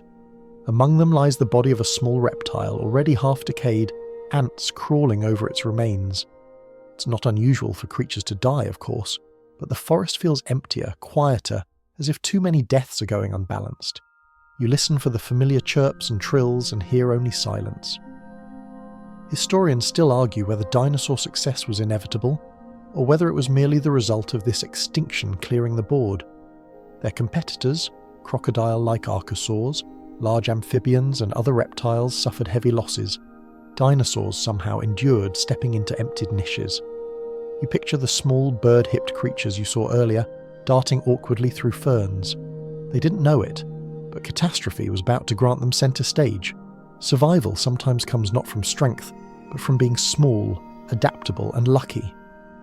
Among them lies the body of a small reptile, already half decayed, ants crawling over its remains. It's not unusual for creatures to die, of course, but the forest feels emptier, quieter, as if too many deaths are going unbalanced. You listen for the familiar chirps and trills and hear only silence. Historians still argue whether dinosaur success was inevitable, or whether it was merely the result of this extinction clearing the board. Their competitors, crocodile-like archosaurs, large amphibians and other reptiles suffered heavy losses. Dinosaurs somehow endured, stepping into emptied niches. You picture the small bird-hipped creatures you saw earlier, darting awkwardly through ferns. They didn't know it, but catastrophe was about to grant them centre stage. Survival sometimes comes not from strength, but from being small, adaptable and lucky.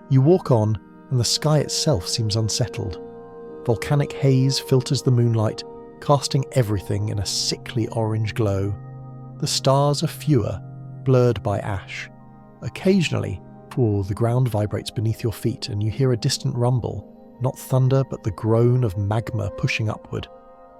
You walk on, and the sky itself seems unsettled. Volcanic haze filters the moonlight, casting everything in a sickly orange glow. The stars are fewer, blurred by ash. Occasionally, the ground vibrates beneath your feet and you hear a distant rumble, not thunder but the groan of magma pushing upward.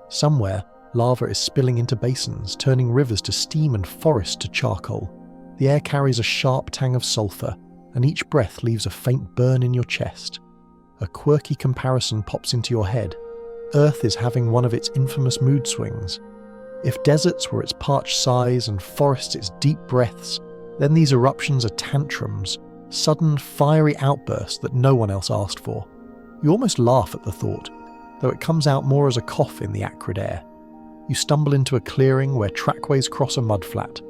Somewhere, lava is spilling into basins, turning rivers to steam and forests to charcoal. The air carries a sharp tang of sulphur, and each breath leaves a faint burn in your chest. A quirky comparison pops into your head. Earth is having one of its infamous mood swings. If deserts were its parched sighs and forests its deep breaths, then these eruptions are tantrums, sudden fiery outbursts that no one else asked for. You almost laugh at the thought, though it comes out more as a cough in the acrid air. You stumble into a clearing where trackways cross a mudflat.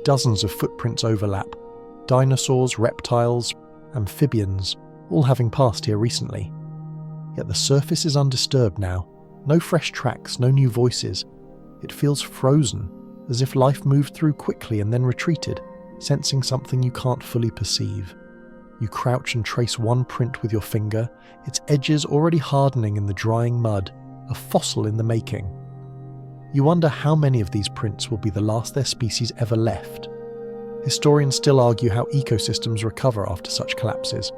Dozens of footprints overlap, dinosaurs, reptiles, amphibians, all having passed here recently. Yet the surface is undisturbed now, no fresh tracks, no new voices. It feels frozen, as if life moved through quickly and then retreated, sensing something you can't fully perceive. You crouch and trace one print with your finger, its edges already hardening in the drying mud, a fossil in the making. You wonder how many of these prints will be the last their species ever left. Historians still argue how ecosystems recover after such collapses.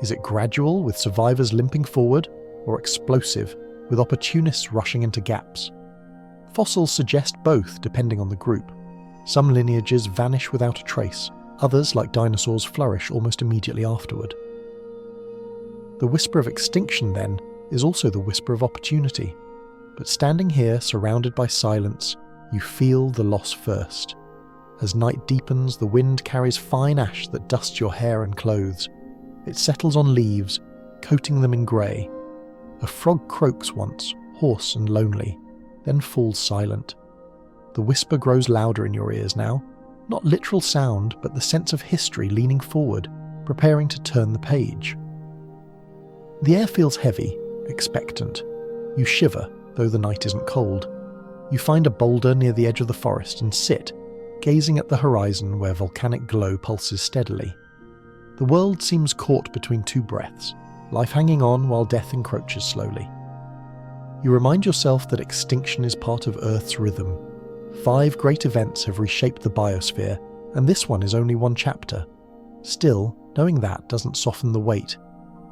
Is it gradual, with survivors limping forward, or explosive, with opportunists rushing into gaps? Fossils suggest both, depending on the group. Some lineages vanish without a trace, others, like dinosaurs, flourish almost immediately afterward. The whisper of extinction, then, is also the whisper of opportunity. But standing here, surrounded by silence, you feel the loss first. As night deepens, the wind carries fine ash that dusts your hair and clothes. It settles on leaves, coating them in grey. A frog croaks once, hoarse and lonely, then falls silent. The whisper grows louder in your ears now, not literal sound, but the sense of history leaning forward, preparing to turn the page. The air feels heavy, expectant. You shiver, though the night isn't cold. You find a boulder near the edge of the forest and sit, gazing at the horizon where volcanic glow pulses steadily. The world seems caught between two breaths, life hanging on while death encroaches slowly. You remind yourself that extinction is part of Earth's rhythm. 5 great events have reshaped the biosphere, and this one is only one chapter. Still, knowing that doesn't soften the weight.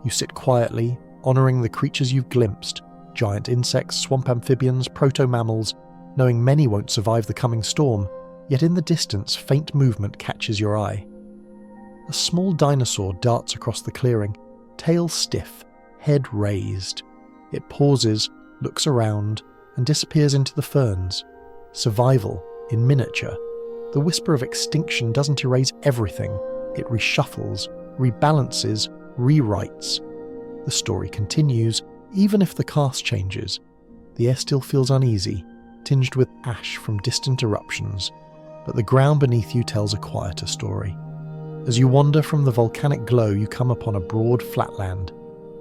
You sit quietly, honouring the creatures you've glimpsed, giant insects, swamp amphibians, proto-mammals, knowing many won't survive the coming storm, yet in the distance faint movement catches your eye. A small dinosaur darts across the clearing, tail stiff, head raised. It pauses, looks around, and disappears into the ferns. Survival, in miniature. The whisper of extinction doesn't erase everything. It reshuffles, rebalances, rewrites. The story continues, even if the cast changes. The air still feels uneasy, tinged with ash from distant eruptions, but the ground beneath you tells a quieter story. As you wander from the volcanic glow, you come upon a broad flatland,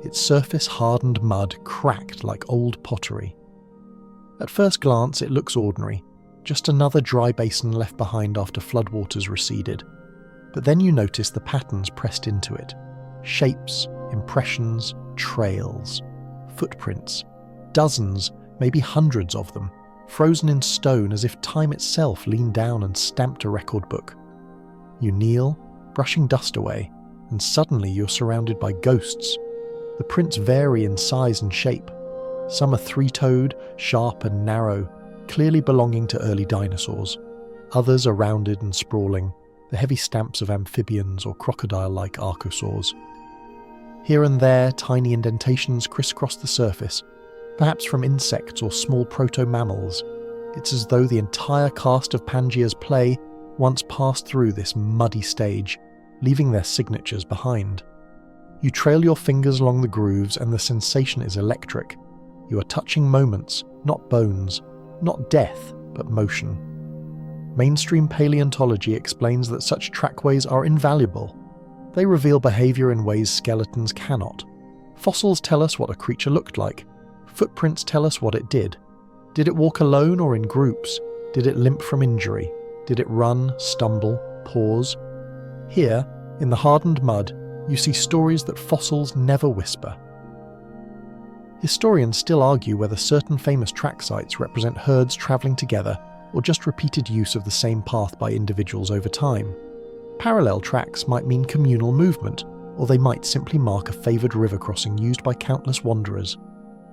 its surface hardened mud cracked like old pottery. At first glance, it looks ordinary, just another dry basin left behind after floodwaters receded. But then you notice the patterns pressed into it. Shapes, impressions, trails, footprints, dozens, maybe hundreds of them, frozen in stone as if time itself leaned down and stamped a record book. You kneel, brushing dust away, and suddenly you're surrounded by ghosts. The prints vary in size and shape. Some are three-toed, sharp and narrow, clearly belonging to early dinosaurs. Others are rounded and sprawling, the heavy stamps of amphibians or crocodile-like archosaurs. Here and there, tiny indentations crisscross the surface, perhaps from insects or small proto-mammals. It's as though the entire cast of Pangea's play once passed through this muddy stage, leaving their signatures behind. You trail your fingers along the grooves and the sensation is electric. You are touching moments, not bones, not death, but motion. Mainstream paleontology explains that such trackways are invaluable. They reveal behavior in ways skeletons cannot. Fossils tell us what a creature looked like. Footprints tell us what it did. Did it walk alone or in groups? Did it limp from injury? Did it run, stumble, pause? Here, in the hardened mud, you see stories that fossils never whisper. Historians still argue whether certain famous track sites represent herds travelling together or just repeated use of the same path by individuals over time. Parallel tracks might mean communal movement, or they might simply mark a favoured river crossing used by countless wanderers.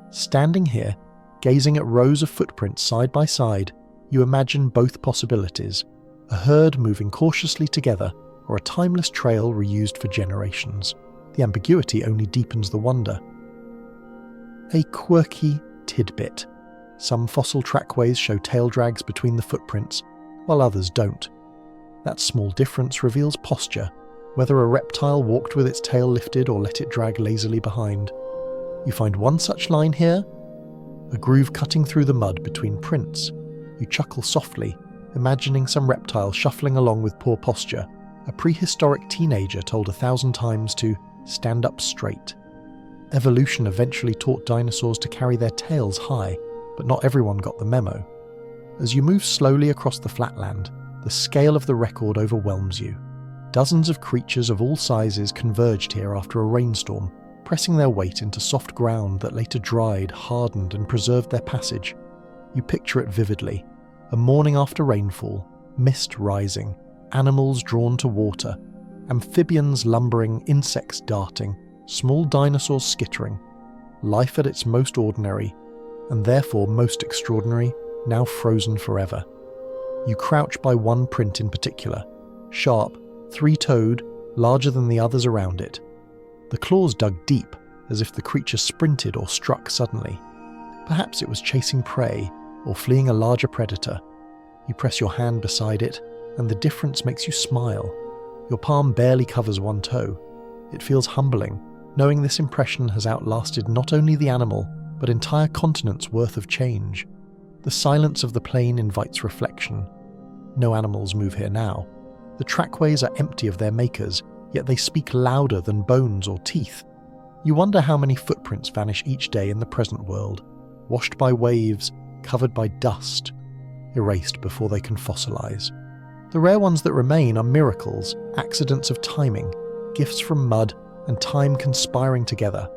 Standing here, gazing at rows of footprints side by side, you imagine both possibilities: a herd moving cautiously together, or a timeless trail reused for generations. The ambiguity only deepens the wonder. A quirky tidbit. Some fossil trackways show tail drags between the footprints, while others don't. That small difference reveals posture, whether a reptile walked with its tail lifted or let it drag lazily behind. You find one such line here, a groove cutting through the mud between prints. You chuckle softly, imagining some reptile shuffling along with poor posture, a prehistoric teenager told 1,000 times to stand up straight. Evolution eventually taught dinosaurs to carry their tails high, but not everyone got the memo. As you move slowly across the flatland, the scale of the record overwhelms you. Dozens of creatures of all sizes converged here after a rainstorm, pressing their weight into soft ground that later dried, hardened, and preserved their passage. You picture it vividly. A morning after rainfall, mist rising, animals drawn to water, amphibians lumbering, insects darting, small dinosaurs skittering. Life at its most ordinary, and therefore most extraordinary, now frozen forever. You crouch by one print in particular, sharp, three-toed, larger than the others around it. The claws dug deep, as if the creature sprinted or struck suddenly. Perhaps it was chasing prey, or fleeing a larger predator. You press your hand beside it, and the difference makes you smile. Your palm barely covers one toe. It feels humbling, knowing this impression has outlasted not only the animal, but entire continents' worth of change. The silence of the plain invites reflection. No animals move here now. The trackways are empty of their makers, yet they speak louder than bones or teeth. You wonder how many footprints vanish each day in the present world, washed by waves, covered by dust, erased before they can fossilize. The rare ones that remain are miracles, accidents of timing, gifts from mud and time conspiring together.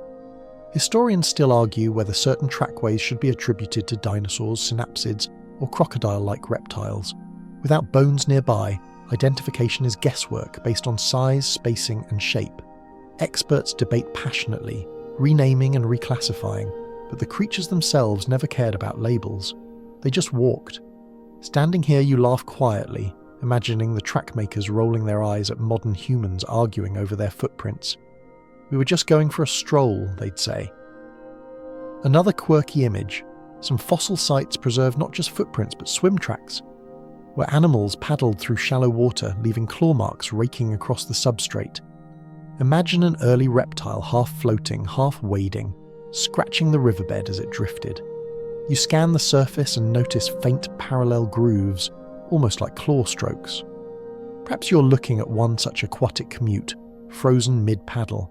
Historians still argue whether certain trackways should be attributed to dinosaurs, synapsids, or crocodile-like reptiles. Without bones nearby, identification is guesswork based on size, spacing, and shape. Experts debate passionately, renaming and reclassifying, but the creatures themselves never cared about labels. They just walked. Standing here, you laugh quietly, imagining the track makers rolling their eyes at modern humans arguing over their footprints. "We were just going for a stroll," they'd say. Another quirky image. Some fossil sites preserve not just footprints but swim tracks, where animals paddled through shallow water, leaving claw marks raking across the substrate. Imagine an early reptile half floating, half wading, scratching the riverbed as it drifted. You scan the surface and notice faint parallel grooves, almost like claw strokes. Perhaps you're looking at one such aquatic commute, frozen mid-paddle.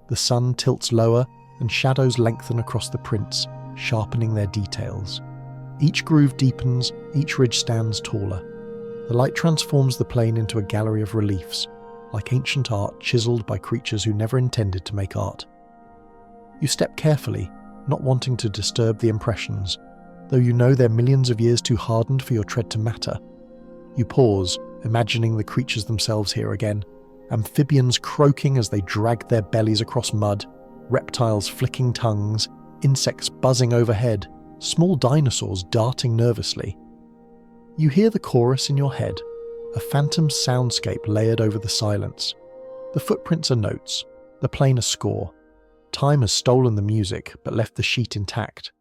The sun tilts lower and shadows lengthen across the prints, sharpening their details. Each groove deepens, each ridge stands taller. The light transforms the plain into a gallery of reliefs, like ancient art chiseled by creatures who never intended to make art. You step carefully, not wanting to disturb the impressions, though you know they're millions of years too hardened for your tread to matter. You pause, imagining the creatures themselves here again, amphibians croaking as they dragged their bellies across mud, reptiles flicking tongues, insects buzzing overhead, small dinosaurs darting nervously. You hear the chorus in your head, a phantom soundscape layered over the silence. The footprints are notes, the plane a score. Time has stolen the music, but left the sheet intact.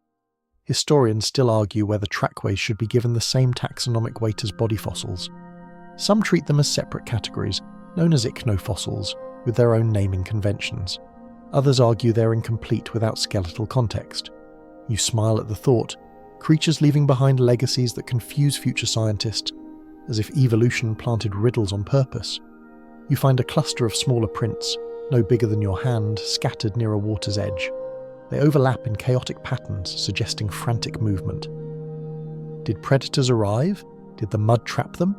Historians still argue whether trackways should be given the same taxonomic weight as body fossils. Some treat them as separate categories, known as ichnofossils, with their own naming conventions. Others argue they're incomplete without skeletal context. You smile at the thought, creatures leaving behind legacies that confuse future scientists, as if evolution planted riddles on purpose. You find a cluster of smaller prints, no bigger than your hand, scattered near a water's edge. They overlap in chaotic patterns, suggesting frantic movement. Did predators arrive? Did the mud trap them?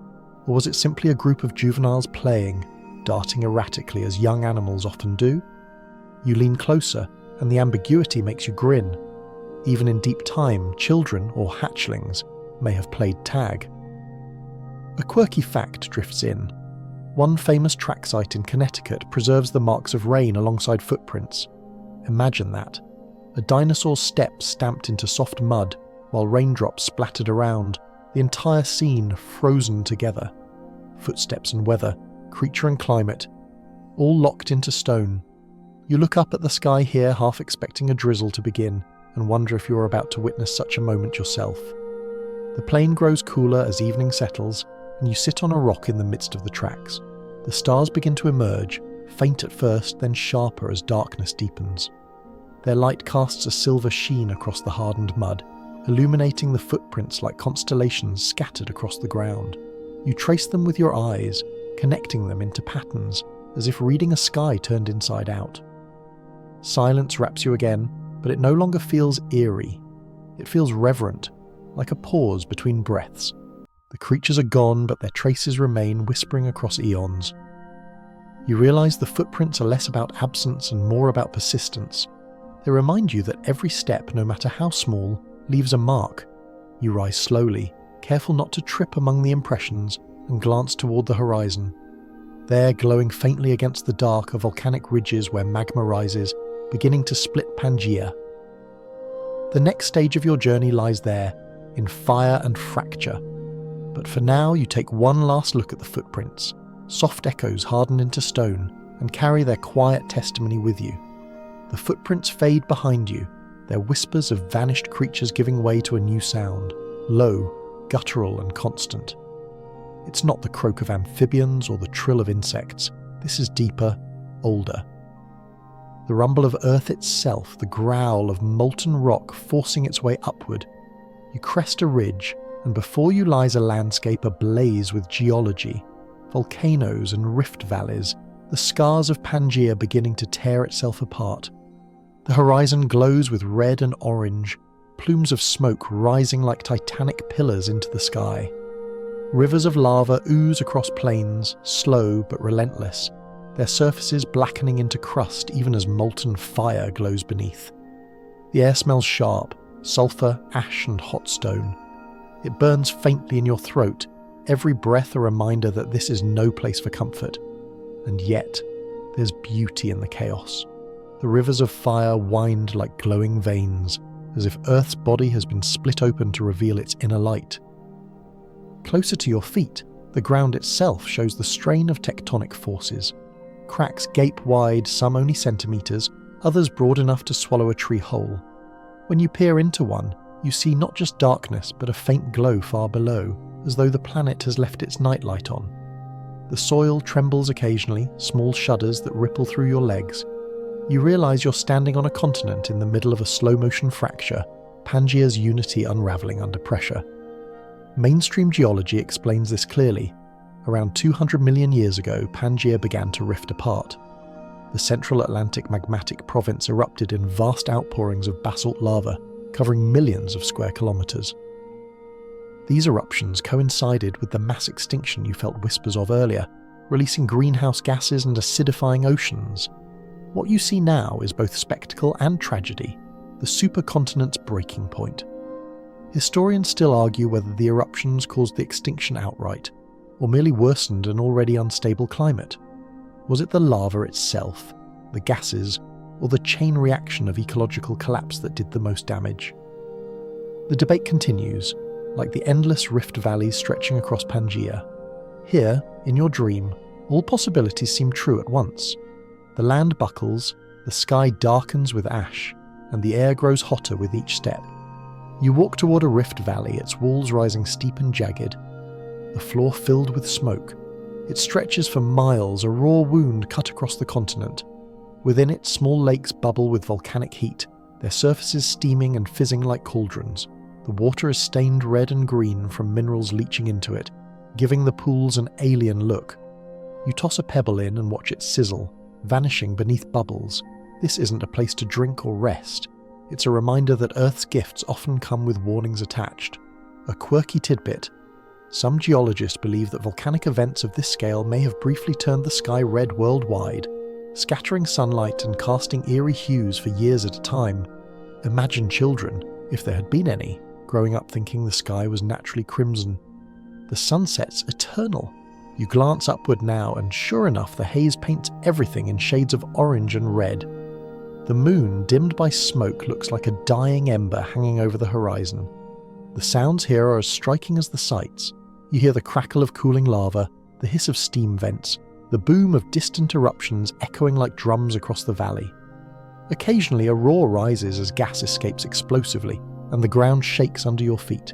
Or was it simply a group of juveniles playing, darting erratically as young animals often do? You lean closer, and the ambiguity makes you grin. Even in deep time, children, or hatchlings, may have played tag. A quirky fact drifts in. One famous track site in Connecticut preserves the marks of rain alongside footprints. Imagine that. A dinosaur's steps stamped into soft mud, while raindrops splattered around, the entire scene frozen together. Footsteps and weather, creature and climate, all locked into stone. You look up at the sky here, half expecting a drizzle to begin, and wonder if you're about to witness such a moment yourself. The plane grows cooler as evening settles, and you sit on a rock in the midst of the tracks. The stars begin to emerge, faint at first, then sharper as darkness deepens. Their light casts a silver sheen across the hardened mud, illuminating the footprints like constellations scattered across the ground. You trace them with your eyes, connecting them into patterns, as if reading a sky turned inside out. Silence wraps you again, but it no longer feels eerie. It feels reverent, like a pause between breaths. The creatures are gone, but their traces remain, whispering across eons. You realize the footprints are less about absence and more about persistence. They remind you that every step, no matter how small, leaves a mark. You rise slowly, careful not to trip among the impressions, and glance toward the horizon. There, glowing faintly against the dark, are volcanic ridges where magma rises, beginning to split Pangea. The next stage of your journey lies there, in fire and fracture. But for now, you take one last look at the footprints, soft echoes hardened into stone, and carry their quiet testimony with you. The footprints fade behind you, their whispers of vanished creatures giving way to a new sound, low, guttural and constant. It's not the croak of amphibians or the trill of insects. This is deeper, older. The rumble of earth itself, the growl of molten rock forcing its way upward. You crest a ridge, and before you lies a landscape ablaze with geology, volcanoes and rift valleys, the scars of Pangea beginning to tear itself apart. The horizon glows with red and orange, plumes of smoke rising like titanic pillars into the sky. Rivers of lava ooze across plains, slow but relentless, their surfaces blackening into crust even as molten fire glows beneath. The air smells sharp, sulfur, ash and hot stone. It burns faintly in your throat, every breath a reminder that this is no place for comfort. And yet, there's beauty in the chaos. The rivers of fire wind like glowing veins, as if Earth's body has been split open to reveal its inner light. Closer to your feet, the ground itself shows the strain of tectonic forces. Cracks gape wide, some only centimetres, others broad enough to swallow a tree whole. When you peer into one, you see not just darkness but a faint glow far below, as though the planet has left its nightlight on. The soil trembles occasionally, small shudders that ripple through your legs. You realise you're standing on a continent in the middle of a slow-motion fracture, Pangea's unity unravelling under pressure. Mainstream geology explains this clearly. Around 200 million years ago, Pangea began to rift apart. The central Atlantic magmatic province erupted in vast outpourings of basalt lava, covering millions of square kilometres. These eruptions coincided with the mass extinction you felt whispers of earlier, releasing greenhouse gases and acidifying oceans. What you see now is both spectacle and tragedy, the supercontinent's breaking point. Historians still argue whether the eruptions caused the extinction outright, or merely worsened an already unstable climate. Was it the lava itself, the gases, or the chain reaction of ecological collapse that did the most damage? The debate continues, like the endless rift valleys stretching across Pangea. Here, in your dream, all possibilities seem true at once. The land buckles, the sky darkens with ash, and the air grows hotter with each step. You walk toward a rift valley, its walls rising steep and jagged, the floor filled with smoke. It stretches for miles, a raw wound cut across the continent. Within it, small lakes bubble with volcanic heat, their surfaces steaming and fizzing like cauldrons. The water is stained red and green from minerals leaching into it, giving the pools an alien look. You toss a pebble in and watch it sizzle, vanishing beneath bubbles. This isn't a place to drink or rest. It's a reminder that Earth's gifts often come with warnings attached. A quirky tidbit: some geologists believe that volcanic events of this scale may have briefly turned the sky red worldwide, scattering sunlight and casting eerie hues for years at a time. Imagine children, if there had been any, growing up thinking the sky was naturally crimson. The sunset's eternal. You glance upward now, and sure enough, the haze paints everything in shades of orange and red. The moon, dimmed by smoke, looks like a dying ember hanging over the horizon. The sounds here are as striking as the sights. You hear the crackle of cooling lava, the hiss of steam vents, the boom of distant eruptions echoing like drums across the valley. Occasionally a roar rises as gas escapes explosively, and the ground shakes under your feet.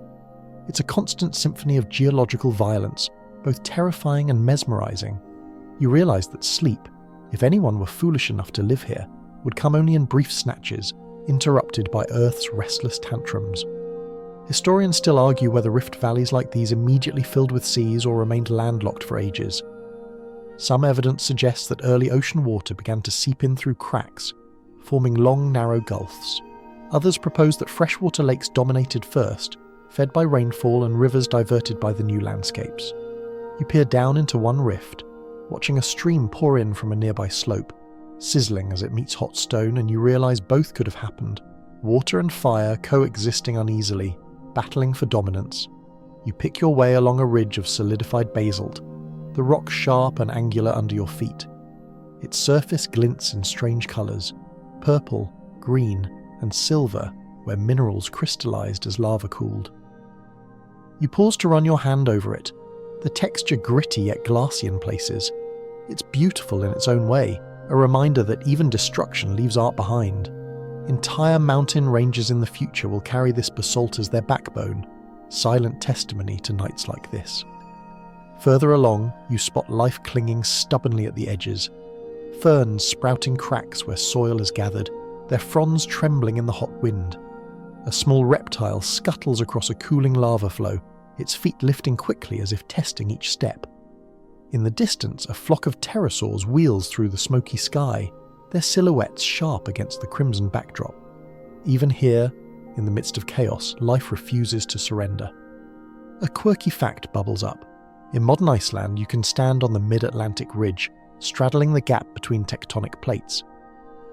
It's a constant symphony of geological violence, both terrifying and mesmerizing. You realize that sleep, if anyone were foolish enough to live here, would come only in brief snatches, interrupted by Earth's restless tantrums. Historians still argue whether rift valleys like these immediately filled with seas or remained landlocked for ages. Some evidence suggests that early ocean water began to seep in through cracks, forming long, narrow gulfs. Others propose that freshwater lakes dominated first, fed by rainfall and rivers diverted by the new landscapes. You peer down into one rift, watching a stream pour in from a nearby slope, sizzling as it meets hot stone, and you realize both could have happened. Water and fire coexisting uneasily, battling for dominance. You pick your way along a ridge of solidified basalt, the rock sharp and angular under your feet. Its surface glints in strange colours, purple, green, and silver, where minerals crystallized as lava cooled. You pause to run your hand over it, the texture gritty yet glassy in places. It's beautiful in its own way, a reminder that even destruction leaves art behind. Entire mountain ranges in the future will carry this basalt as their backbone, silent testimony to nights like this. Further along, you spot life clinging stubbornly at the edges, ferns sprouting cracks where soil is gathered, their fronds trembling in the hot wind. A small reptile scuttles across a cooling lava flow, its feet lifting quickly as if testing each step. In the distance, a flock of pterosaurs wheels through the smoky sky, their silhouettes sharp against the crimson backdrop. Even here, in the midst of chaos, life refuses to surrender. A quirky fact bubbles up. In modern Iceland, you can stand on the mid-Atlantic ridge, straddling the gap between tectonic plates.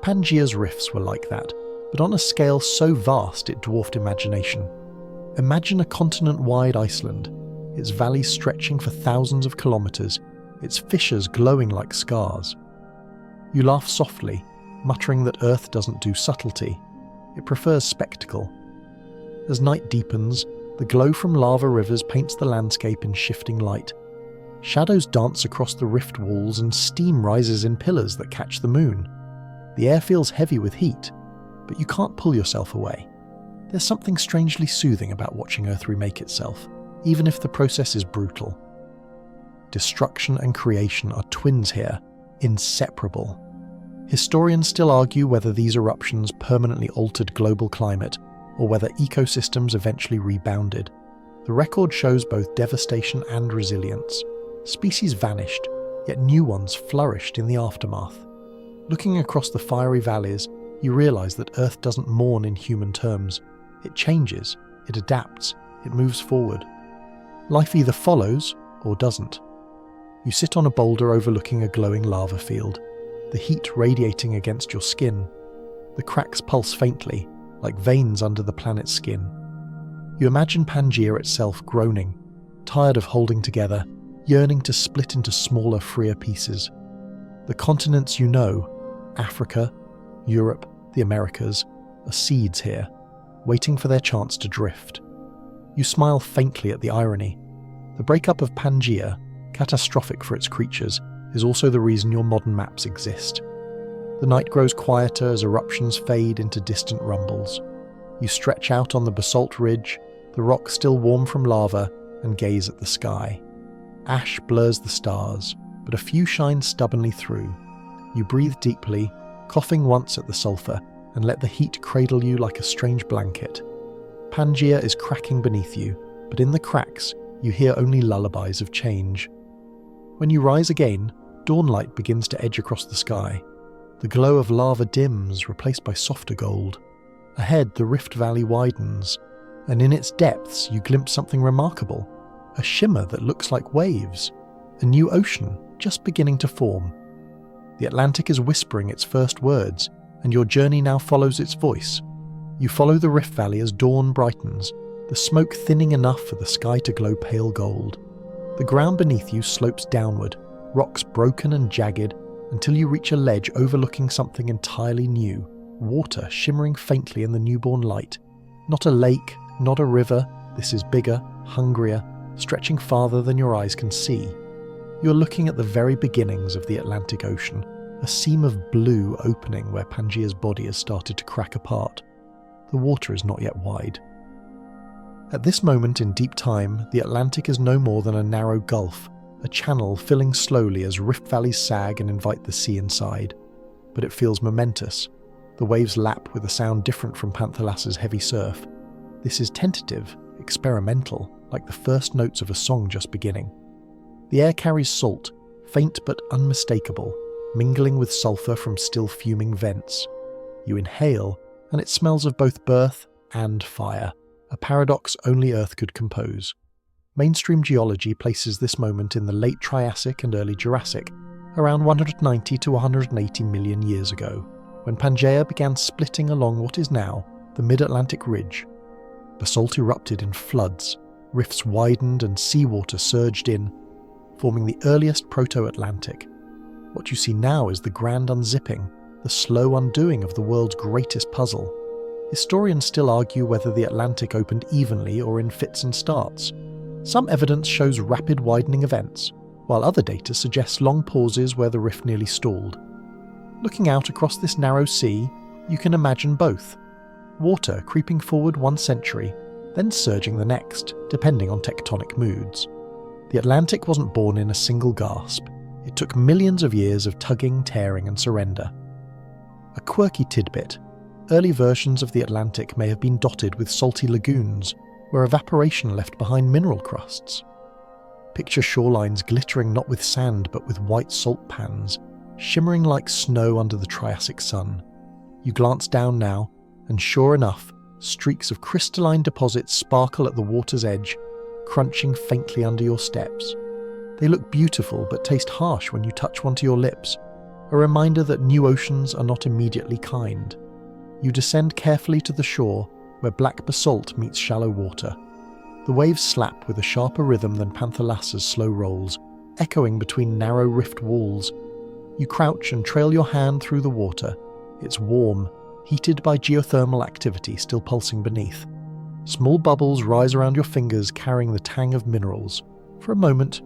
Pangea's rifts were like that, but on a scale so vast it dwarfed imagination. Imagine a continent-wide Iceland, its valleys stretching for thousands of kilometers, its fissures glowing like scars. You laugh softly, muttering that Earth doesn't do subtlety. It prefers spectacle. As night deepens, the glow from lava rivers paints the landscape in shifting light. Shadows dance across the rift walls and steam rises in pillars that catch the moon. The air feels heavy with heat, but you can't pull yourself away. There's something strangely soothing about watching Earth remake itself, even if the process is brutal. Destruction and creation are twins here, inseparable. Historians still argue whether these eruptions permanently altered global climate, or whether ecosystems eventually rebounded. The record shows both devastation and resilience. Species vanished, yet new ones flourished in the aftermath. Looking across the fiery valleys, you realize that Earth doesn't mourn in human terms. It changes, it adapts, it moves forward. Life either follows or doesn't. You sit on a boulder overlooking a glowing lava field, the heat radiating against your skin. The cracks pulse faintly, like veins under the planet's skin. You imagine Pangea itself groaning, tired of holding together, yearning to split into smaller, freer pieces. The continents you know, Africa, Europe, the Americas, are seeds here, waiting for their chance to drift. You smile faintly at the irony. The breakup of Pangea, catastrophic for its creatures, is also the reason your modern maps exist. The night grows quieter as eruptions fade into distant rumbles. You stretch out on the basalt ridge, the rock still warm from lava, and gaze at the sky. Ash blurs the stars, but a few shine stubbornly through. You breathe deeply, coughing once at the sulfur, and let the heat cradle you like a strange blanket. Pangea is cracking beneath you, but in the cracks, you hear only lullabies of change. When you rise again, dawnlight begins to edge across the sky. The glow of lava dims, replaced by softer gold. Ahead, the rift valley widens, and in its depths you glimpse something remarkable. A shimmer that looks like waves. A new ocean just beginning to form. The Atlantic is whispering its first words, and your journey now follows its voice. You follow the rift valley as dawn brightens, the smoke thinning enough for the sky to glow pale gold. The ground beneath you slopes downward, rocks broken and jagged, until you reach a ledge overlooking something entirely new, water shimmering faintly in the newborn light. Not a lake, not a river, this is bigger, hungrier, stretching farther than your eyes can see. You're looking at the very beginnings of the Atlantic Ocean, a seam of blue opening where Pangea's body has started to crack apart. The water is not yet wide. At this moment in deep time, the Atlantic is no more than a narrow gulf, a channel filling slowly as rift valleys sag and invite the sea inside. But it feels momentous. The waves lap with a sound different from Panthalassa's heavy surf. This is tentative, experimental, like the first notes of a song just beginning. The air carries salt, faint but unmistakable, mingling with sulfur from still fuming vents. You inhale, and it smells of both birth and fire, a paradox only Earth could compose. Mainstream geology places this moment in the late Triassic and early Jurassic, around 190 to 180 million years ago, when Pangea began splitting along what is now the Mid-Atlantic Ridge. Basalt erupted in floods, rifts widened and seawater surged in, forming the earliest Proto-Atlantic. What you see now is the grand unzipping, the slow undoing of the world's greatest puzzle. Historians still argue whether the Atlantic opened evenly or in fits and starts. Some evidence shows rapid widening events, while other data suggests long pauses where the rift nearly stalled. Looking out across this narrow sea, you can imagine both. Water creeping forward 1 century, then surging the next, depending on tectonic moods. The Atlantic wasn't born in a single gasp. It took millions of years of tugging, tearing, and surrender. A quirky tidbit: early versions of the Atlantic may have been dotted with salty lagoons, where evaporation left behind mineral crusts. Picture shorelines glittering not with sand but with white salt pans, shimmering like snow under the Triassic sun. You glance down now, and sure enough, streaks of crystalline deposits sparkle at the water's edge, crunching faintly under your steps. They look beautiful but taste harsh when you touch one to your lips, a reminder that new oceans are not immediately kind. You descend carefully to the shore, where black basalt meets shallow water. The waves slap with a sharper rhythm than Panthalassa's slow rolls, echoing between narrow rift walls. You crouch and trail your hand through the water. It's warm, heated by geothermal activity still pulsing beneath. Small bubbles rise around your fingers carrying the tang of minerals. For a moment,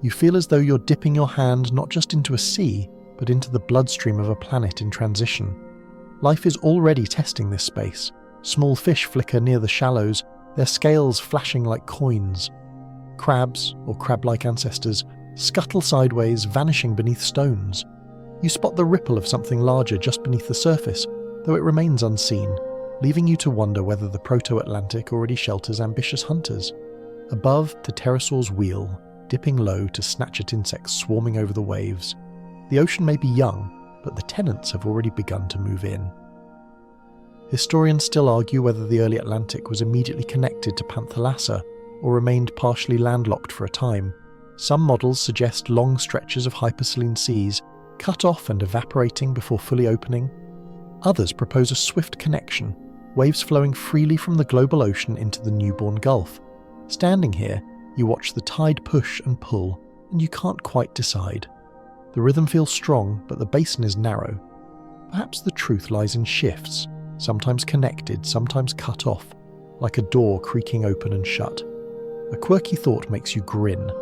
you feel as though you're dipping your hand not just into a sea, but into the bloodstream of a planet in transition. Life is already testing this space. Small fish flicker near the shallows, their scales flashing like coins. Crabs, or crab-like ancestors, scuttle sideways, vanishing beneath stones. You spot the ripple of something larger just beneath the surface, though it remains unseen, leaving you to wonder whether the Proto-Atlantic already shelters ambitious hunters. Above, the pterosaurs wheel, dipping low to snatch at insects swarming over the waves. The ocean may be young, but the tenants have already begun to move in. Historians still argue whether the early Atlantic was immediately connected to Panthalassa or remained partially landlocked for a time. Some models suggest long stretches of hypersaline seas, cut off and evaporating before fully opening. Others propose a swift connection, waves flowing freely from the global ocean into the newborn Gulf. Standing here, you watch the tide push and pull, and you can't quite decide. The rhythm feels strong, but the basin is narrow. Perhaps the truth lies in shifts, sometimes connected, sometimes cut off, like a door creaking open and shut. A quirky thought makes you grin.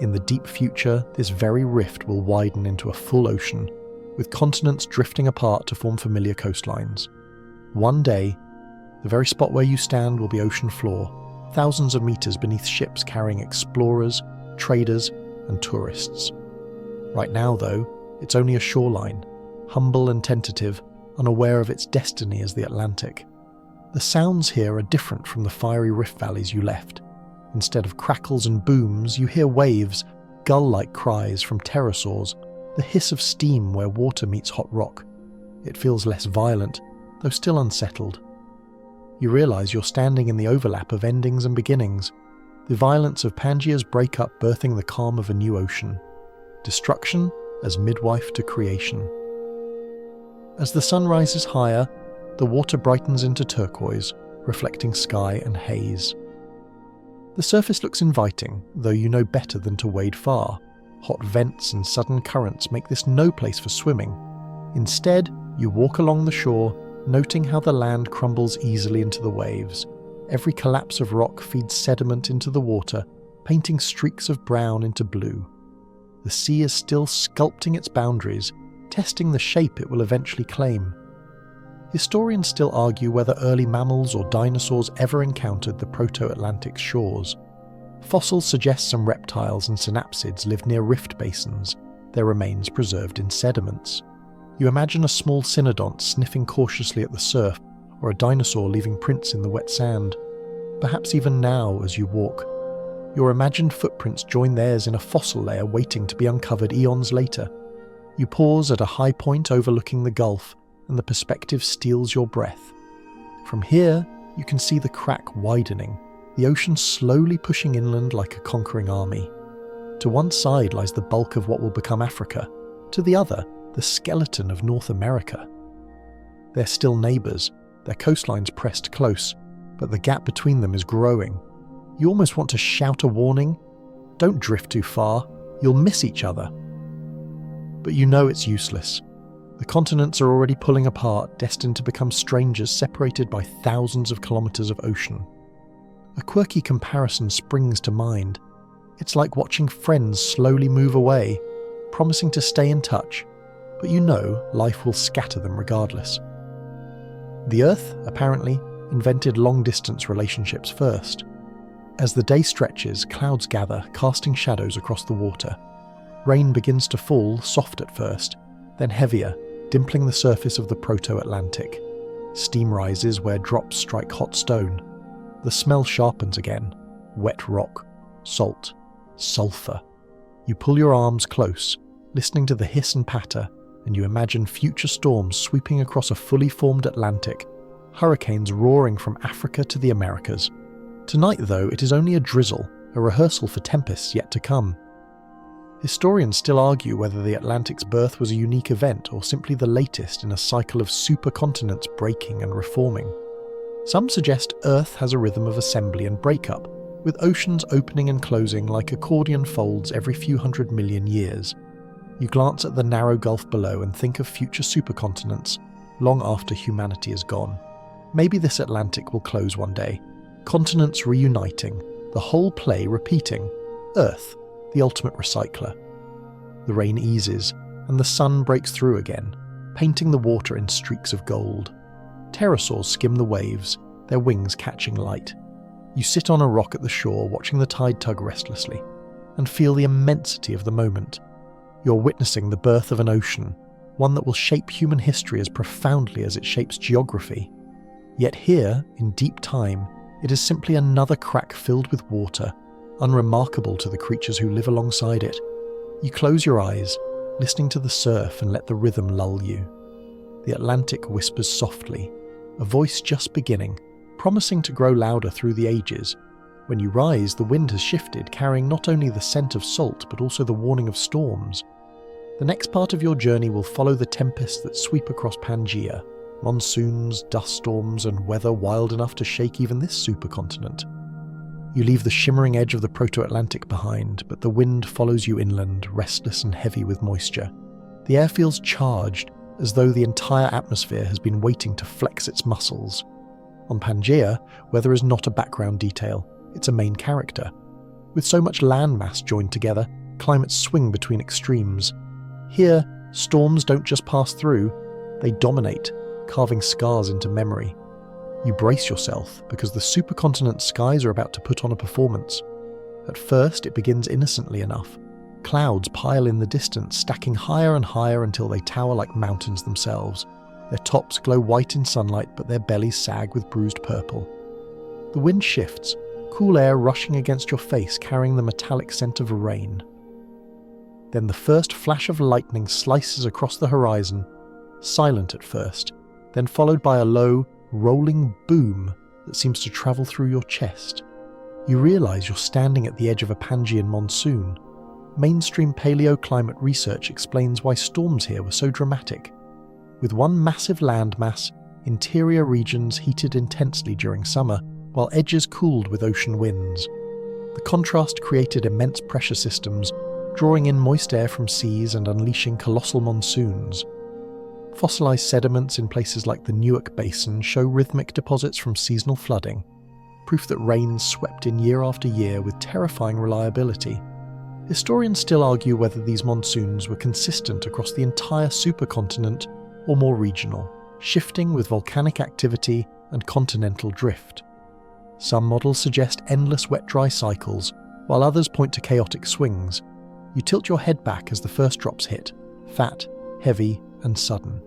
In the deep future, this very rift will widen into a full ocean, with continents drifting apart to form familiar coastlines. One day, the very spot where you stand will be ocean floor, thousands of meters beneath ships carrying explorers, traders, and tourists. Right now, though, it's only a shoreline, humble and tentative, unaware of its destiny as the Atlantic. The sounds here are different from the fiery rift valleys you left. Instead of crackles and booms, you hear waves, gull-like cries from pterosaurs, the hiss of steam where water meets hot rock. It feels less violent, though still unsettled. You realize you're standing in the overlap of endings and beginnings, the violence of Pangea's breakup birthing the calm of a new ocean. Destruction as midwife to creation. As the sun rises higher, the water brightens into turquoise, reflecting sky and haze. The surface looks inviting, though you know better than to wade far. Hot vents and sudden currents make this no place for swimming. Instead, you walk along the shore, noting how the land crumbles easily into the waves. Every collapse of rock feeds sediment into the water, painting streaks of brown into blue. The sea is still sculpting its boundaries, testing the shape it will eventually claim. Historians still argue whether early mammals or dinosaurs ever encountered the proto-Atlantic shores. Fossils suggest some reptiles and synapsids lived near rift basins, their remains preserved in sediments. You imagine a small cynodont sniffing cautiously at the surf, or a dinosaur leaving prints in the wet sand. Perhaps even now, as you walk, your imagined footprints join theirs in a fossil layer waiting to be uncovered eons later. You pause at a high point overlooking the Gulf, and the perspective steals your breath. From here, you can see the crack widening, the ocean slowly pushing inland like a conquering army. To one side lies the bulk of what will become Africa, to the other, the skeleton of North America. They're still neighbours, their coastlines pressed close, but the gap between them is growing. You almost want to shout a warning. Don't drift too far, you'll miss each other. But you know it's useless. The continents are already pulling apart, destined to become strangers separated by thousands of kilometers of ocean. A quirky comparison springs to mind. It's like watching friends slowly move away, promising to stay in touch, but you know life will scatter them regardless. The Earth, apparently, invented long-distance relationships first. As the day stretches, clouds gather, casting shadows across the water. Rain begins to fall, soft at first, then heavier, dimpling the surface of the proto-Atlantic. Steam rises where drops strike hot stone. The smell sharpens again. Wet rock, salt, sulfur. You pull your arms close, listening to the hiss and patter, and you imagine future storms sweeping across a fully formed Atlantic, hurricanes roaring from Africa to the Americas. Tonight, though, it is only a drizzle, a rehearsal for tempests yet to come. Historians still argue whether the Atlantic's birth was a unique event or simply the latest in a cycle of supercontinents breaking and reforming. Some suggest Earth has a rhythm of assembly and breakup, with oceans opening and closing like accordion folds every few 100 million years. You glance at the narrow gulf below and think of future supercontinents, long after humanity is gone. Maybe this Atlantic will close one day, continents reuniting, the whole play repeating. Earth, the ultimate recycler. The rain eases, and the sun breaks through again, painting the water in streaks of gold. Pterosaurs skim the waves, their wings catching light. You sit on a rock at the shore watching the tide tug restlessly, and feel the immensity of the moment. You're witnessing the birth of an ocean, one that will shape human history as profoundly as it shapes geography. Yet here, in deep time, it is simply another crack filled with water, unremarkable to the creatures who live alongside it. You close your eyes, listening to the surf and let the rhythm lull you. The Atlantic whispers softly, a voice just beginning, promising to grow louder through the ages. When you rise, the wind has shifted, carrying not only the scent of salt but also the warning of storms. The next part of your journey will follow the tempests that sweep across Pangea, monsoons, dust storms, and weather wild enough to shake even this supercontinent. You leave the shimmering edge of the proto-Atlantic behind, but the wind follows you inland, restless and heavy with moisture. The air feels charged, as though the entire atmosphere has been waiting to flex its muscles. On Pangea, weather is not a background detail, it's a main character. With so much landmass joined together, climates swing between extremes. Here, storms don't just pass through, they dominate, carving scars into memory. You brace yourself because the supercontinent skies are about to put on a performance. At first, it begins innocently enough. Clouds pile in the distance, stacking higher and higher until they tower like mountains themselves. Their tops glow white in sunlight, but their bellies sag with bruised purple. The wind shifts, cool air rushing against your face, carrying the metallic scent of rain. Then the first flash of lightning slices across the horizon, silent at first, then followed by a low, rolling boom that seems to travel through your chest. You realise you're standing at the edge of a Pangean monsoon. Mainstream paleoclimate research explains why storms here were so dramatic. With one massive landmass, interior regions heated intensely during summer, while edges cooled with ocean winds. The contrast created immense pressure systems, drawing in moist air from seas and unleashing colossal monsoons. Fossilised sediments in places like the Newark Basin show rhythmic deposits from seasonal flooding, proof that rain swept in year after year with terrifying reliability. Historians still argue whether these monsoons were consistent across the entire supercontinent or more regional, shifting with volcanic activity and continental drift. Some models suggest endless wet-dry cycles, while others point to chaotic swings. You tilt your head back as the first drops hit, fat, heavy, and sudden.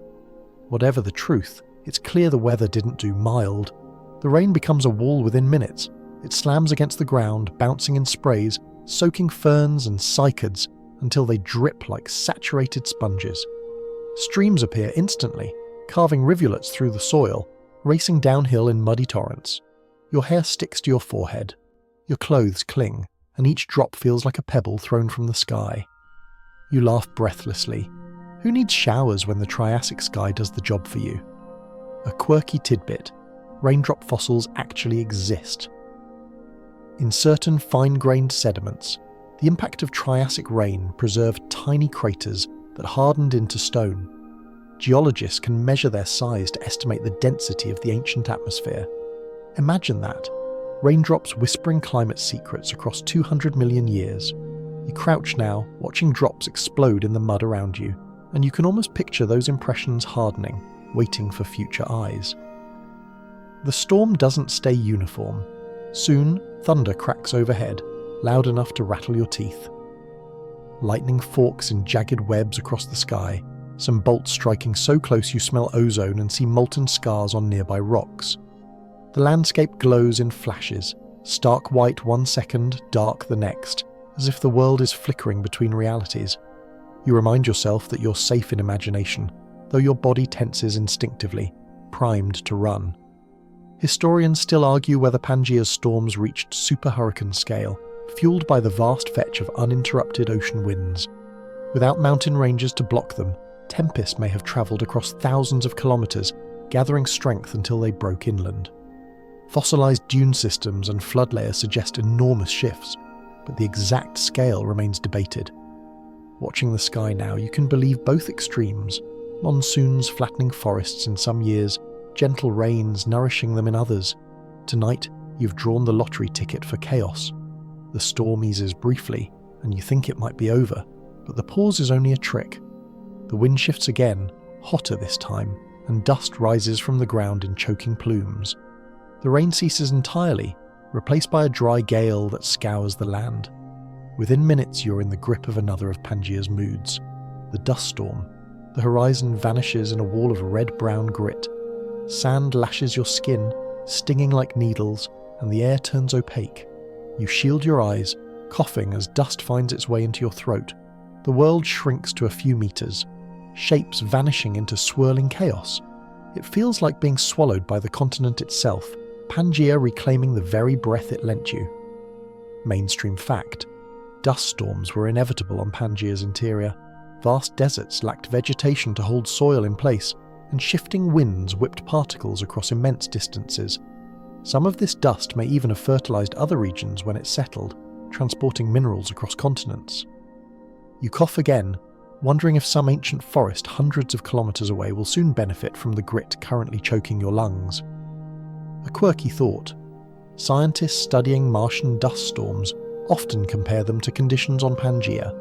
Whatever the truth, it's clear the weather didn't do mild. The rain becomes a wall within minutes. It slams against the ground, bouncing in sprays, soaking ferns and cycads until they drip like saturated sponges. Streams appear instantly, carving rivulets through the soil, racing downhill in muddy torrents. Your hair sticks to your forehead. Your clothes cling, and each drop feels like a pebble thrown from the sky. You laugh breathlessly. Who needs showers when the Triassic sky does the job for you? A quirky tidbit: raindrop fossils actually exist. In certain fine-grained sediments, the impact of Triassic rain preserved tiny craters that hardened into stone. Geologists can measure their size to estimate the density of the ancient atmosphere. Imagine that, raindrops whispering climate secrets across 200 million years. You crouch now, watching drops explode in the mud around you, and you can almost picture those impressions hardening, waiting for future eyes. The storm doesn't stay uniform. Soon, thunder cracks overhead, loud enough to rattle your teeth. Lightning forks in jagged webs across the sky, some bolts striking so close you smell ozone and see molten scars on nearby rocks. The landscape glows in flashes, stark white one second, dark the next, as if the world is flickering between realities. You remind yourself that you're safe in imagination, though your body tenses instinctively, primed to run. Historians still argue whether Pangea's storms reached super-hurricane scale, fueled by the vast fetch of uninterrupted ocean winds. Without mountain ranges to block them, tempests may have travelled across thousands of kilometres, gathering strength until they broke inland. Fossilised dune systems and flood layers suggest enormous shifts, but the exact scale remains debated. Watching the sky now, you can believe both extremes: monsoons flattening forests in some years, gentle rains nourishing them in others. Tonight, you've drawn the lottery ticket for chaos. The storm eases briefly, and you think it might be over, but the pause is only a trick. The wind shifts again, hotter this time, and dust rises from the ground in choking plumes. The rain ceases entirely, replaced by a dry gale that scours the land. Within minutes, you're in the grip of another of Pangea's moods, the dust storm. The horizon vanishes in a wall of red-brown grit. Sand lashes your skin, stinging like needles, and the air turns opaque. You shield your eyes, coughing as dust finds its way into your throat. The world shrinks to a few meters, shapes vanishing into swirling chaos. It feels like being swallowed by the continent itself, Pangea reclaiming the very breath it lent you. Mainstream fact: dust storms were inevitable on Pangea's interior. Vast deserts lacked vegetation to hold soil in place, and shifting winds whipped particles across immense distances. Some of this dust may even have fertilized other regions when it settled, transporting minerals across continents. You cough again, wondering if some ancient forest hundreds of kilometers away will soon benefit from the grit currently choking your lungs. A quirky thought. Scientists studying Martian dust storms often compare them to conditions on Pangea.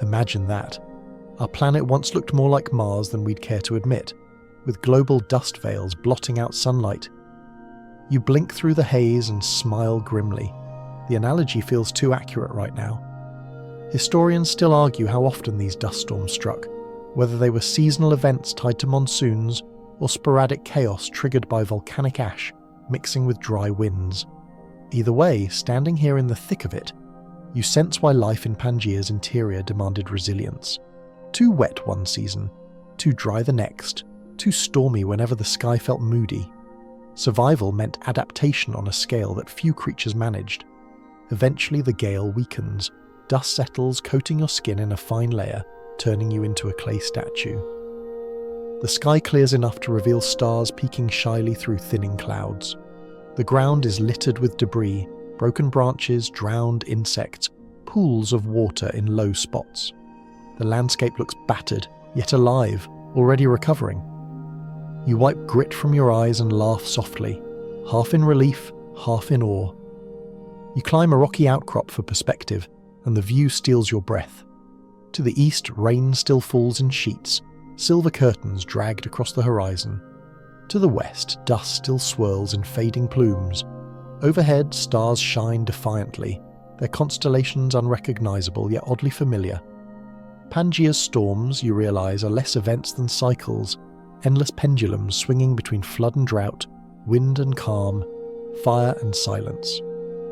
Imagine that. Our planet once looked more like Mars than we'd care to admit, with global dust veils blotting out sunlight. You blink through the haze and smile grimly. The analogy feels too accurate right now. Historians still argue how often these dust storms struck, whether they were seasonal events tied to monsoons or sporadic chaos triggered by volcanic ash mixing with dry winds. Either way, standing here in the thick of it, you sense why life in Pangea's interior demanded resilience. Too wet one season, too dry the next, too stormy whenever the sky felt moody. Survival meant adaptation on a scale that few creatures managed. Eventually the gale weakens, dust settles, coating your skin in a fine layer, turning you into a clay statue. The sky clears enough to reveal stars peeking shyly through thinning clouds. The ground is littered with debris, broken branches, drowned insects, pools of water in low spots. The landscape looks battered, yet alive, already recovering. You wipe grit from your eyes and laugh softly, half in relief, half in awe. You climb a rocky outcrop for perspective, and the view steals your breath. To the east, rain still falls in sheets, silver curtains dragged across the horizon. To the west, dust still swirls in fading plumes. Overhead, stars shine defiantly, their constellations unrecognizable yet oddly familiar. Pangea's storms, you realize, are less events than cycles, endless pendulums swinging between flood and drought, wind and calm, fire and silence.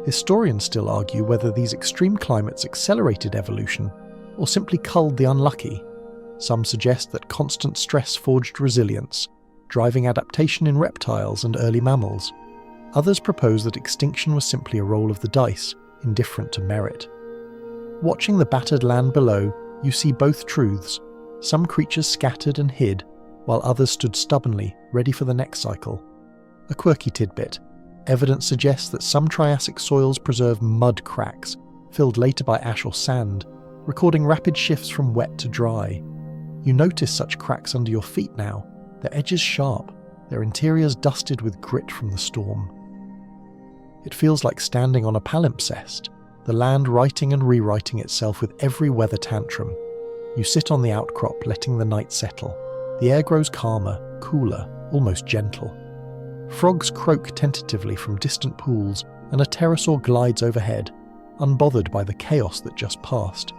Historians still argue whether these extreme climates accelerated evolution or simply culled the unlucky. Some suggest that constant stress forged resilience, driving adaptation in reptiles and early mammals. Others propose that extinction was simply a roll of the dice, indifferent to merit. Watching the battered land below, you see both truths. Some creatures scattered and hid, while others stood stubbornly, ready for the next cycle. A quirky tidbit. Evidence suggests that some Triassic soils preserve mud cracks, filled later by ash or sand, recording rapid shifts from wet to dry. You notice such cracks under your feet now, their edges sharp, their interiors dusted with grit from the storm. It feels like standing on a palimpsest, the land writing and rewriting itself with every weather tantrum. You sit on the outcrop, letting the night settle. The air grows calmer, cooler, almost gentle. Frogs croak tentatively from distant pools, and a pterosaur glides overhead, unbothered by the chaos that just passed.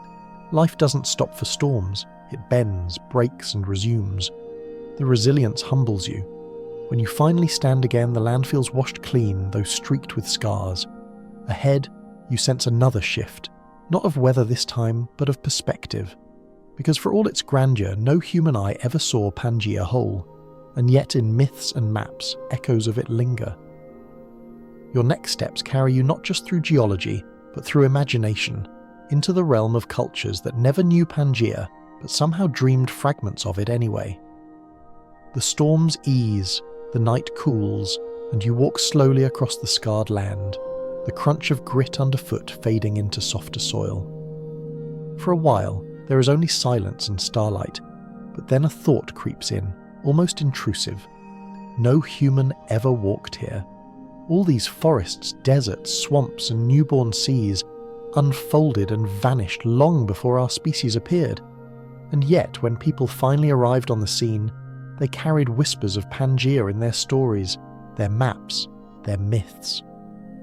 Life doesn't stop for storms. It bends, breaks, and resumes. The resilience humbles you. When you finally stand again, the land feels washed clean, though streaked with scars. Ahead, you sense another shift, not of weather this time, but of perspective. Because for all its grandeur, no human eye ever saw Pangea whole, and yet in myths and maps, echoes of it linger. Your next steps carry you not just through geology, but through imagination, into the realm of cultures that never knew Pangea, but somehow dreamed fragments of it anyway. The storms ease, the night cools, and you walk slowly across the scarred land, the crunch of grit underfoot fading into softer soil. For a while, there is only silence and starlight, but then a thought creeps in, almost intrusive. No human ever walked here. All these forests, deserts, swamps, and newborn seas unfolded and vanished long before our species appeared. And yet, when people finally arrived on the scene, they carried whispers of Pangea in their stories, their maps, their myths.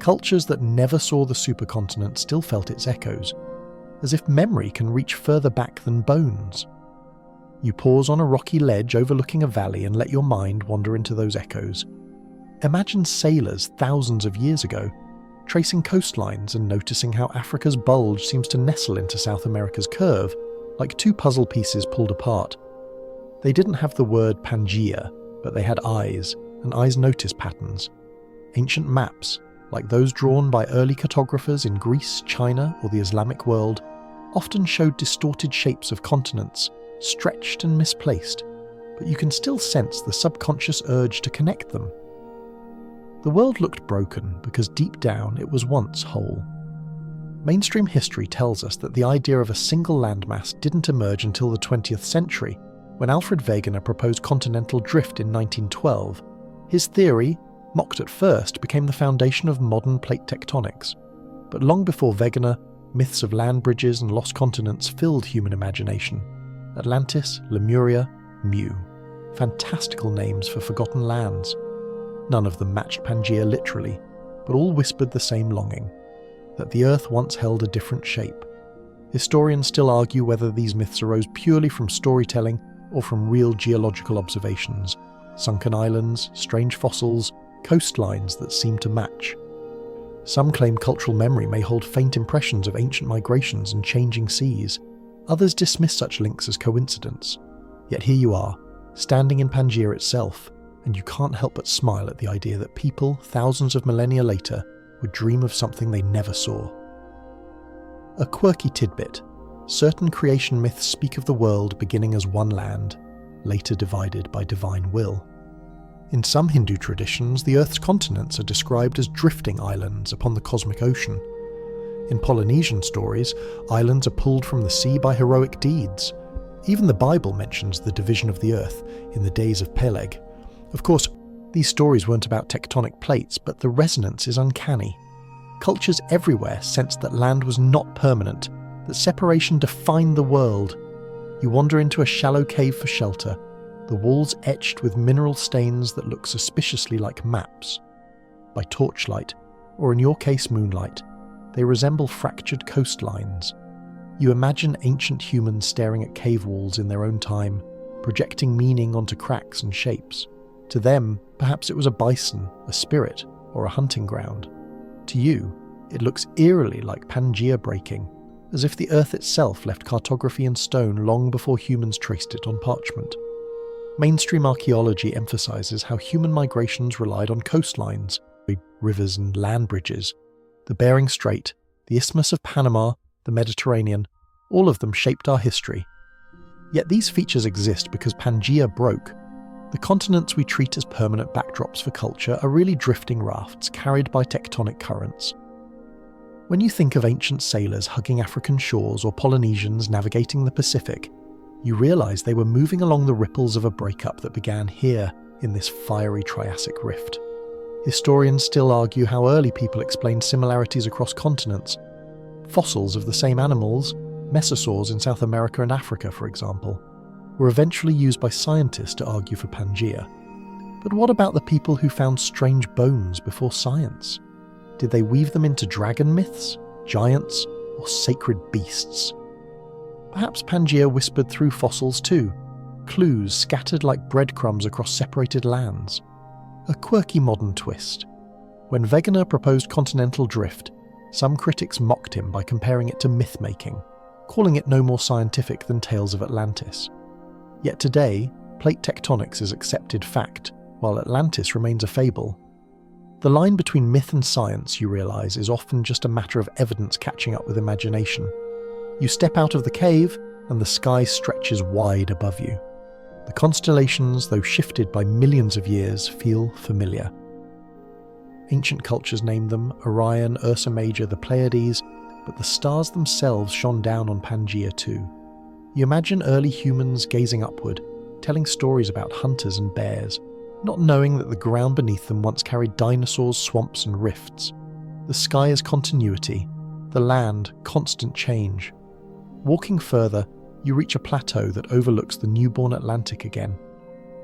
Cultures that never saw the supercontinent still felt its echoes, as if memory can reach further back than bones. You pause on a rocky ledge overlooking a valley and let your mind wander into those echoes. Imagine sailors thousands of years ago, tracing coastlines and noticing how Africa's bulge seems to nestle into South America's curve, like two puzzle pieces pulled apart. They didn't have the word Pangea, but they had eyes, and eyes notice patterns. Ancient maps, like those drawn by early cartographers in Greece, China, or the Islamic world, often showed distorted shapes of continents, stretched and misplaced, but you can still sense the subconscious urge to connect them. The world looked broken because deep down it was once whole. Mainstream history tells us that the idea of a single landmass didn't emerge until the 20th century, when Alfred Wegener proposed continental drift in 1912. His theory, mocked at first, became the foundation of modern plate tectonics. But long before Wegener, myths of land bridges and lost continents filled human imagination. Atlantis, Lemuria, Mu. Fantastical names for forgotten lands. None of them matched Pangea literally, but all whispered the same longing, that the Earth once held a different shape. Historians still argue whether these myths arose purely from storytelling or from real geological observations, sunken islands, strange fossils, coastlines that seem to match. Some claim cultural memory may hold faint impressions of ancient migrations and changing seas. Others dismiss such links as coincidence. Yet here you are, standing in Pangea itself, and you can't help but smile at the idea that people, thousands of millennia later, would dream of something they never saw. A quirky tidbit: certain creation myths speak of the world beginning as one land, later divided by divine will. In some Hindu traditions, the Earth's continents are described as drifting islands upon the cosmic ocean. In Polynesian stories, islands are pulled from the sea by heroic deeds. Even the Bible mentions the division of the Earth in the days of Peleg. Of course, these stories weren't about tectonic plates, but the resonance is uncanny. Cultures everywhere sensed that land was not permanent, that separation defined the world. You wander into a shallow cave for shelter, the walls etched with mineral stains that look suspiciously like maps. By torchlight, or in your case moonlight, they resemble fractured coastlines. You imagine ancient humans staring at cave walls in their own time, projecting meaning onto cracks and shapes. To them, perhaps it was a bison, a spirit, or a hunting ground. To you, it looks eerily like Pangea breaking, as if the Earth itself left cartography in stone long before humans traced it on parchment. Mainstream archaeology emphasizes how human migrations relied on coastlines, rivers and land bridges. The Bering Strait, the Isthmus of Panama, the Mediterranean, all of them shaped our history. Yet these features exist because Pangea broke. The continents we treat as permanent backdrops for culture are really drifting rafts carried by tectonic currents. When you think of ancient sailors hugging African shores or Polynesians navigating the Pacific, you realize they were moving along the ripples of a breakup that began here in this fiery Triassic rift. Historians still argue how early people explained similarities across continents. Fossils of the same animals, mesosaurs in South America and Africa, for example, were eventually used by scientists to argue for Pangea. But what about the people who found strange bones before science? Did they weave them into dragon myths, giants, or sacred beasts? Perhaps Pangea whispered through fossils too, clues scattered like breadcrumbs across separated lands. A quirky modern twist. When Wegener proposed continental drift, some critics mocked him by comparing it to myth-making, calling it no more scientific than tales of Atlantis. Yet today, plate tectonics is accepted fact, while Atlantis remains a fable. The line between myth and science, you realise, is often just a matter of evidence catching up with imagination. You step out of the cave, and the sky stretches wide above you. The constellations, though shifted by millions of years, feel familiar. Ancient cultures named them Orion, Ursa Major, the Pleiades, but the stars themselves shone down on Pangea too. You imagine early humans gazing upward, telling stories about hunters and bears, not knowing that the ground beneath them once carried dinosaurs, swamps and rifts. The sky is continuity, the land constant change. Walking further, you reach a plateau that overlooks the newborn Atlantic again.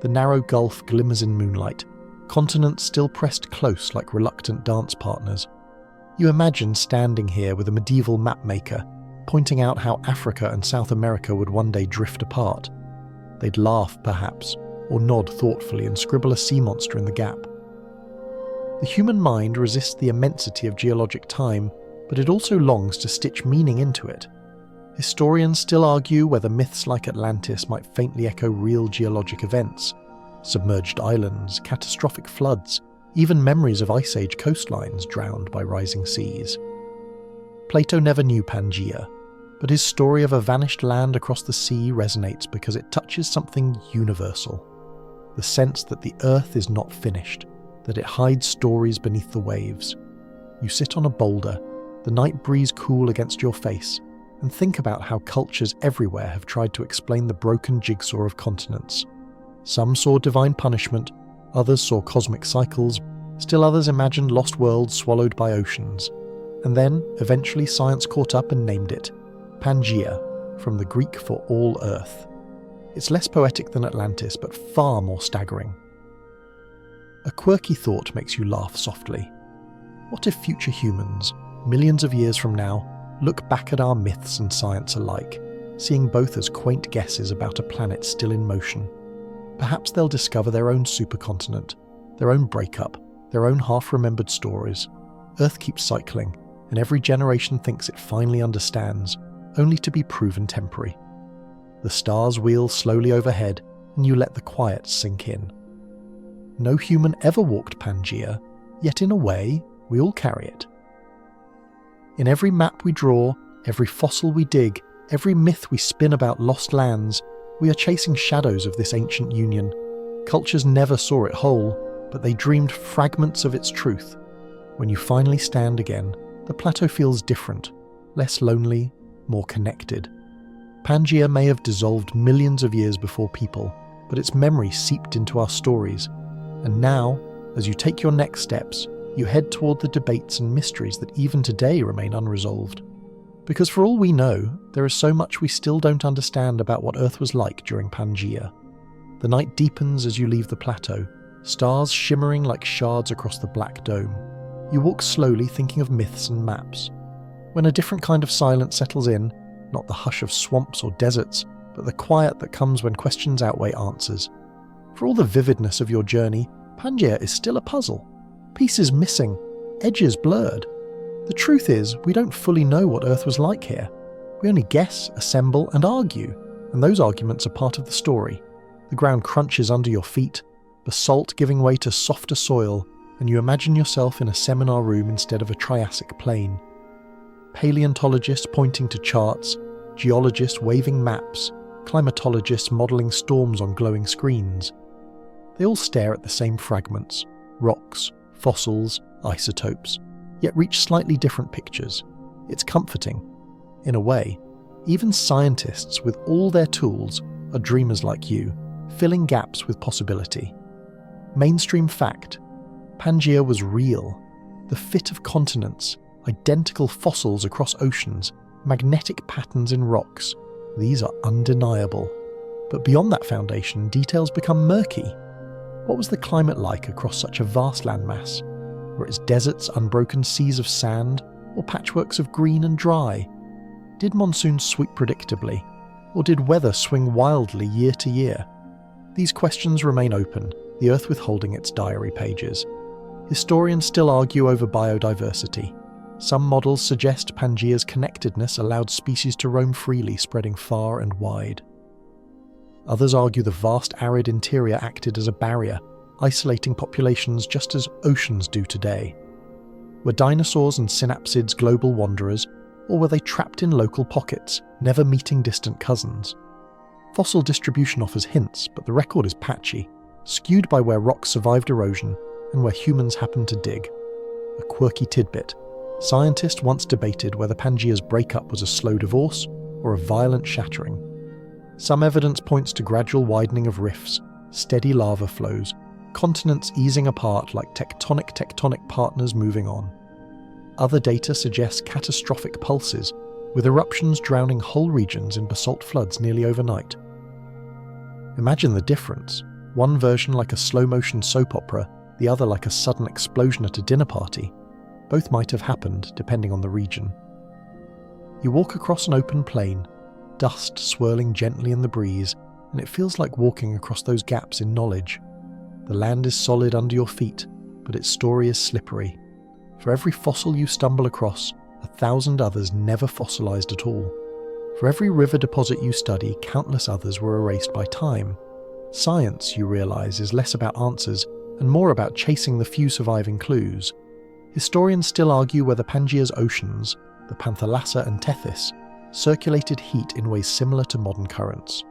The narrow gulf glimmers in moonlight, continents still pressed close like reluctant dance partners. You imagine standing here with a medieval mapmaker, pointing out how Africa and South America would one day drift apart. They'd laugh, perhaps, or nod thoughtfully and scribble a sea monster in the gap. The human mind resists the immensity of geologic time, but it also longs to stitch meaning into it. Historians still argue whether myths like Atlantis might faintly echo real geologic events. Submerged islands, catastrophic floods, even memories of Ice Age coastlines drowned by rising seas. Plato never knew Pangea, but his story of a vanished land across the sea resonates because it touches something universal. The sense that the earth is not finished, that it hides stories beneath the waves. You sit on a boulder, the night breeze cool against your face, and think about how cultures everywhere have tried to explain the broken jigsaw of continents. Some saw divine punishment, others saw cosmic cycles, still others imagined lost worlds swallowed by oceans. And then, eventually, science caught up and named it Pangea, from the Greek for all Earth. It's less poetic than Atlantis, but far more staggering. A quirky thought makes you laugh softly. What if future humans, millions of years from now, look back at our myths and science alike, seeing both as quaint guesses about a planet still in motion? Perhaps they'll discover their own supercontinent, their own breakup, their own half-remembered stories. Earth keeps cycling, and every generation thinks it finally understands, only to be proven temporary. The stars wheel slowly overhead, and you let the quiet sink in. No human ever walked Pangea, yet in a way, we all carry it. In every map we draw, every fossil we dig, every myth we spin about lost lands, we are chasing shadows of this ancient union. Cultures never saw it whole, but they dreamed fragments of its truth. When you finally stand again, the plateau feels different, less lonely, more connected. Pangea may have dissolved millions of years before people, but its memory seeped into our stories. And now, as you take your next steps, you head toward the debates and mysteries that even today remain unresolved. Because for all we know, there is so much we still don't understand about what Earth was like during Pangea. The night deepens as you leave the plateau, stars shimmering like shards across the black dome. You walk slowly, thinking of myths and maps. When a different kind of silence settles in, not the hush of swamps or deserts, but the quiet that comes when questions outweigh answers. For all the vividness of your journey, Pangea is still a puzzle. Pieces missing, edges blurred. The truth is, we don't fully know what Earth was like here. We only guess, assemble, and argue, and those arguments are part of the story. The ground crunches under your feet, basalt giving way to softer soil, and you imagine yourself in a seminar room instead of a Triassic plain. Paleontologists pointing to charts, geologists waving maps, climatologists modelling storms on glowing screens. They all stare at the same fragments, rocks, fossils, isotopes, yet reach slightly different pictures. It's comforting. In a way, even scientists with all their tools are dreamers like you, filling gaps with possibility. Mainstream fact: Pangea was real. The fit of continents, identical fossils across oceans, magnetic patterns in rocks. These are undeniable. But beyond that foundation, details become murky. What was the climate like across such a vast landmass? Were its deserts unbroken seas of sand, or patchworks of green and dry? Did monsoons sweep predictably, or did weather swing wildly year to year? These questions remain open, the Earth withholding its diary pages. Historians still argue over biodiversity. Some models suggest Pangea's connectedness allowed species to roam freely, spreading far and wide. Others argue the vast arid interior acted as a barrier, isolating populations just as oceans do today. Were dinosaurs and synapsids global wanderers, or were they trapped in local pockets, never meeting distant cousins? Fossil distribution offers hints, but the record is patchy, skewed by where rocks survived erosion and where humans happened to dig. A quirky tidbit: scientists once debated whether Pangea's breakup was a slow divorce or a violent shattering. Some evidence points to gradual widening of rifts, steady lava flows, continents easing apart like tectonic partners moving on. Other data suggests catastrophic pulses, with eruptions drowning whole regions in basalt floods nearly overnight. Imagine the difference: one version like a slow-motion soap opera, the other like a sudden explosion at a dinner party. Both might have happened, depending on the region. You walk across an open plain, dust swirling gently in the breeze, and it feels like walking across those gaps in knowledge. The land is solid under your feet, but its story is slippery. For every fossil you stumble across, 1,000 others never fossilized at all. For every river deposit you study, countless others were erased by time. Science, you realize, is less about answers and more about chasing the few surviving clues. Historians still argue whether Pangea's oceans, the Panthalassa and Tethys, circulated heat in ways similar to modern currents.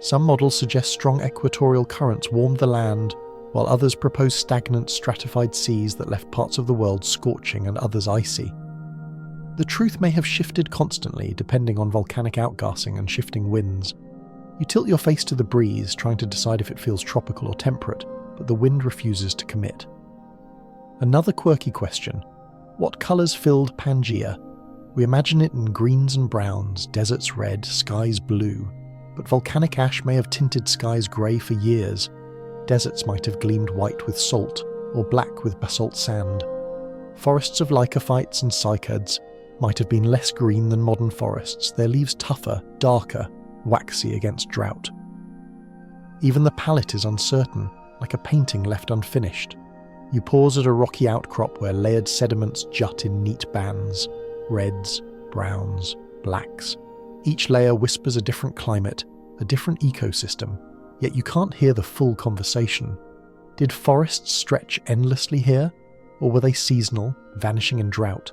Some models suggest strong equatorial currents warmed the land, while others propose stagnant, stratified seas that left parts of the world scorching and others icy. The truth may have shifted constantly depending on volcanic outgassing and shifting winds. You tilt your face to the breeze, trying to decide if it feels tropical or temperate, but the wind refuses to commit. Another quirky question: what colours filled Pangea? We imagine it in greens and browns, deserts red, skies blue, but volcanic ash may have tinted skies grey for years. Deserts might have gleamed white with salt, or black with basalt sand. Forests of lycophytes and cycads might have been less green than modern forests, their leaves tougher, darker, waxy against drought. Even the palette is uncertain, like a painting left unfinished. You pause at a rocky outcrop where layered sediments jut in neat bands: reds, browns, blacks. Each layer whispers a different climate, a different ecosystem, yet you can't hear the full conversation. Did forests stretch endlessly here, or were they seasonal, vanishing in drought?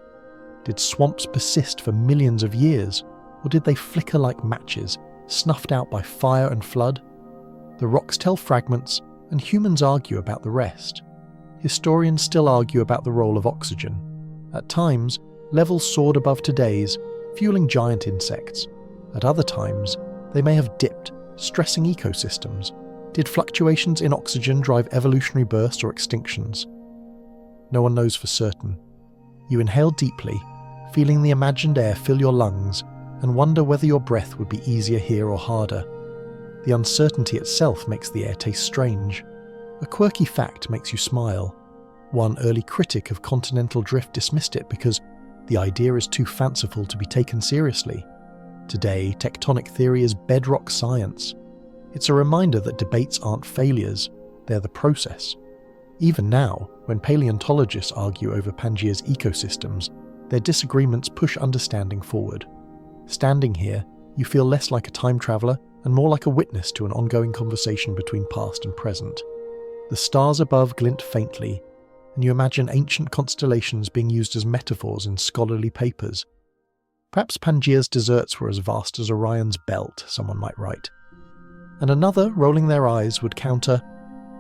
Did swamps persist for millions of years, or did they flicker like matches, snuffed out by fire and flood? The rocks tell fragments, and humans argue about the rest. Historians still argue about the role of oxygen. At times, levels soared above today's, fueling giant insects. At other times, they may have dipped, stressing ecosystems. Did fluctuations in oxygen drive evolutionary bursts or extinctions? No one knows for certain. You inhale deeply, feeling the imagined air fill your lungs, and wonder whether your breath would be easier here or harder. The uncertainty itself makes the air taste strange. A quirky fact makes you smile. One early critic of continental drift dismissed it because the idea is too fanciful to be taken seriously. Today, tectonic theory is bedrock science. It's a reminder that debates aren't failures, they're the process. Even now, when paleontologists argue over Pangea's ecosystems, their disagreements push understanding forward. Standing here, you feel less like a time traveller and more like a witness to an ongoing conversation between past and present. The stars above glint faintly, and you imagine ancient constellations being used as metaphors in scholarly papers. Perhaps Pangea's deserts were as vast as Orion's belt, someone might write. And another, rolling their eyes, would counter,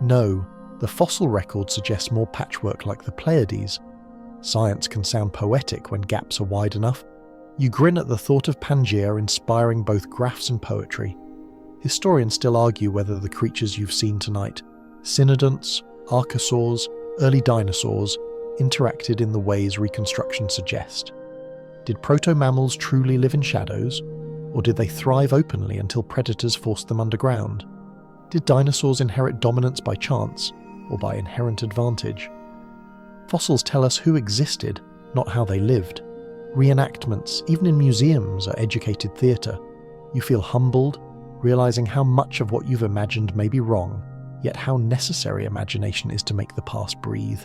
no, the fossil record suggests more patchwork like the Pleiades. Science can sound poetic when gaps are wide enough. You grin at the thought of Pangea inspiring both graphs and poetry. Historians still argue whether the creatures you've seen tonight, cynodonts, archosaurs, early dinosaurs, interacted in the ways reconstruction suggest. Did proto-mammals truly live in shadows, or did they thrive openly until predators forced them underground? Did dinosaurs inherit dominance by chance, or by inherent advantage? Fossils tell us who existed, not how they lived. Reenactments, even in museums, are educated theatre. You feel humbled, realising how much of what you've imagined may be wrong, yet how necessary imagination is to make the past breathe.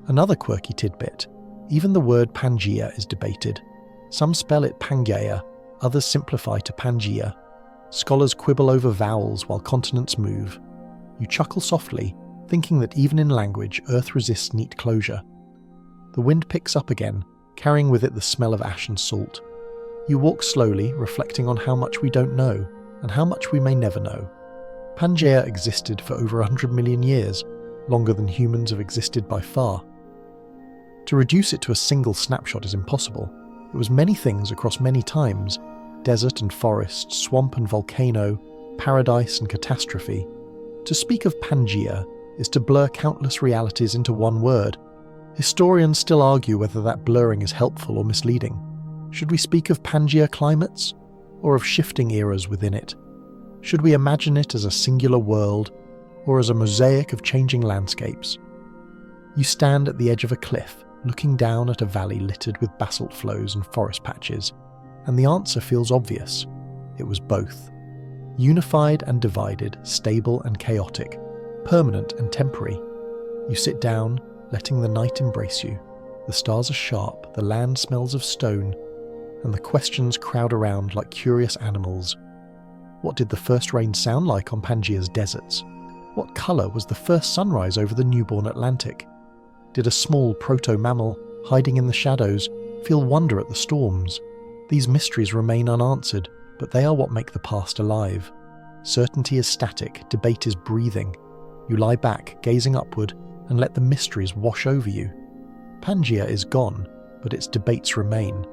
Another quirky tidbit: even the word Pangea is debated. Some spell it Pangea, others simplify to Pangea. Scholars quibble over vowels while continents move. You chuckle softly, thinking that even in language, Earth resists neat closure. The wind picks up again, carrying with it the smell of ash and salt. You walk slowly, reflecting on how much we don't know, and how much we may never know. Pangea existed for over 100 million years, longer than humans have existed by far. To reduce it to a single snapshot is impossible. It was many things across many times: desert and forest, swamp and volcano, paradise and catastrophe. To speak of Pangea is to blur countless realities into one word. Historians still argue whether that blurring is helpful or misleading. Should we speak of Pangea climates, or of shifting eras within it? Should we imagine it as a singular world, or as a mosaic of changing landscapes? You stand at the edge of a cliff, looking down at a valley littered with basalt flows and forest patches, and the answer feels obvious. It was both. Unified and divided, stable and chaotic, permanent and temporary. You sit down, letting the night embrace you. The stars are sharp, the land smells of stone, and the questions crowd around like curious animals. What did the first rain sound like on Pangea's deserts? What colour was the first sunrise over the newborn Atlantic? Did a small proto-mammal, hiding in the shadows, feel wonder at the storms? These mysteries remain unanswered, but they are what make the past alive. Certainty is static, debate is breathing. You lie back, gazing upward, and let the mysteries wash over you. Pangea is gone, but its debates remain.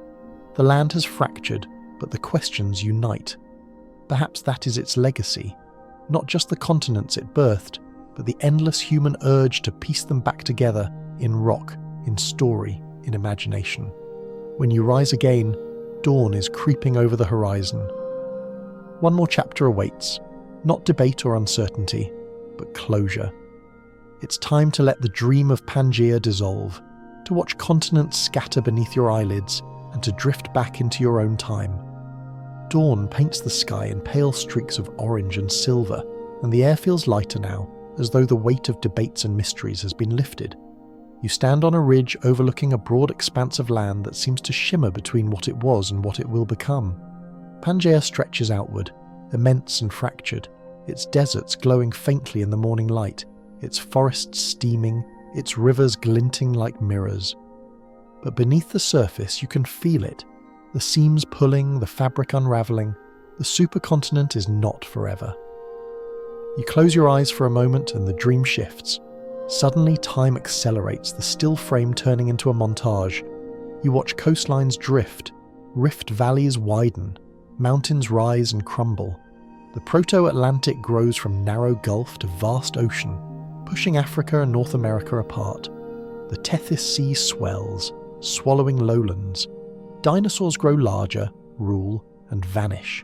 The land has fractured, but the questions unite. Perhaps that is its legacy, not just the continents it birthed, but the endless human urge to piece them back together in rock, in story, in imagination. When you rise again, dawn is creeping over the horizon. One more chapter awaits, not debate or uncertainty, but closure. It's time to let the dream of Pangea dissolve, to watch continents scatter beneath your eyelids, and to drift back into your own time. Dawn paints the sky in pale streaks of orange and silver, and the air feels lighter now, as though the weight of debates and mysteries has been lifted. You stand on a ridge overlooking a broad expanse of land that seems to shimmer between what it was and what it will become. Pangea stretches outward, immense and fractured, its deserts glowing faintly in the morning light, its forests steaming, its rivers glinting like mirrors. But beneath the surface you can feel it, the seams pulling, the fabric unravelling. The supercontinent is not forever. You close your eyes for a moment and the dream shifts. Suddenly time accelerates, the still frame turning into a montage. You watch coastlines drift, rift valleys widen, mountains rise and crumble. The proto-Atlantic grows from narrow gulf to vast ocean, pushing Africa and North America apart. The Tethys Sea swells, swallowing lowlands. Dinosaurs grow larger, rule, and vanish.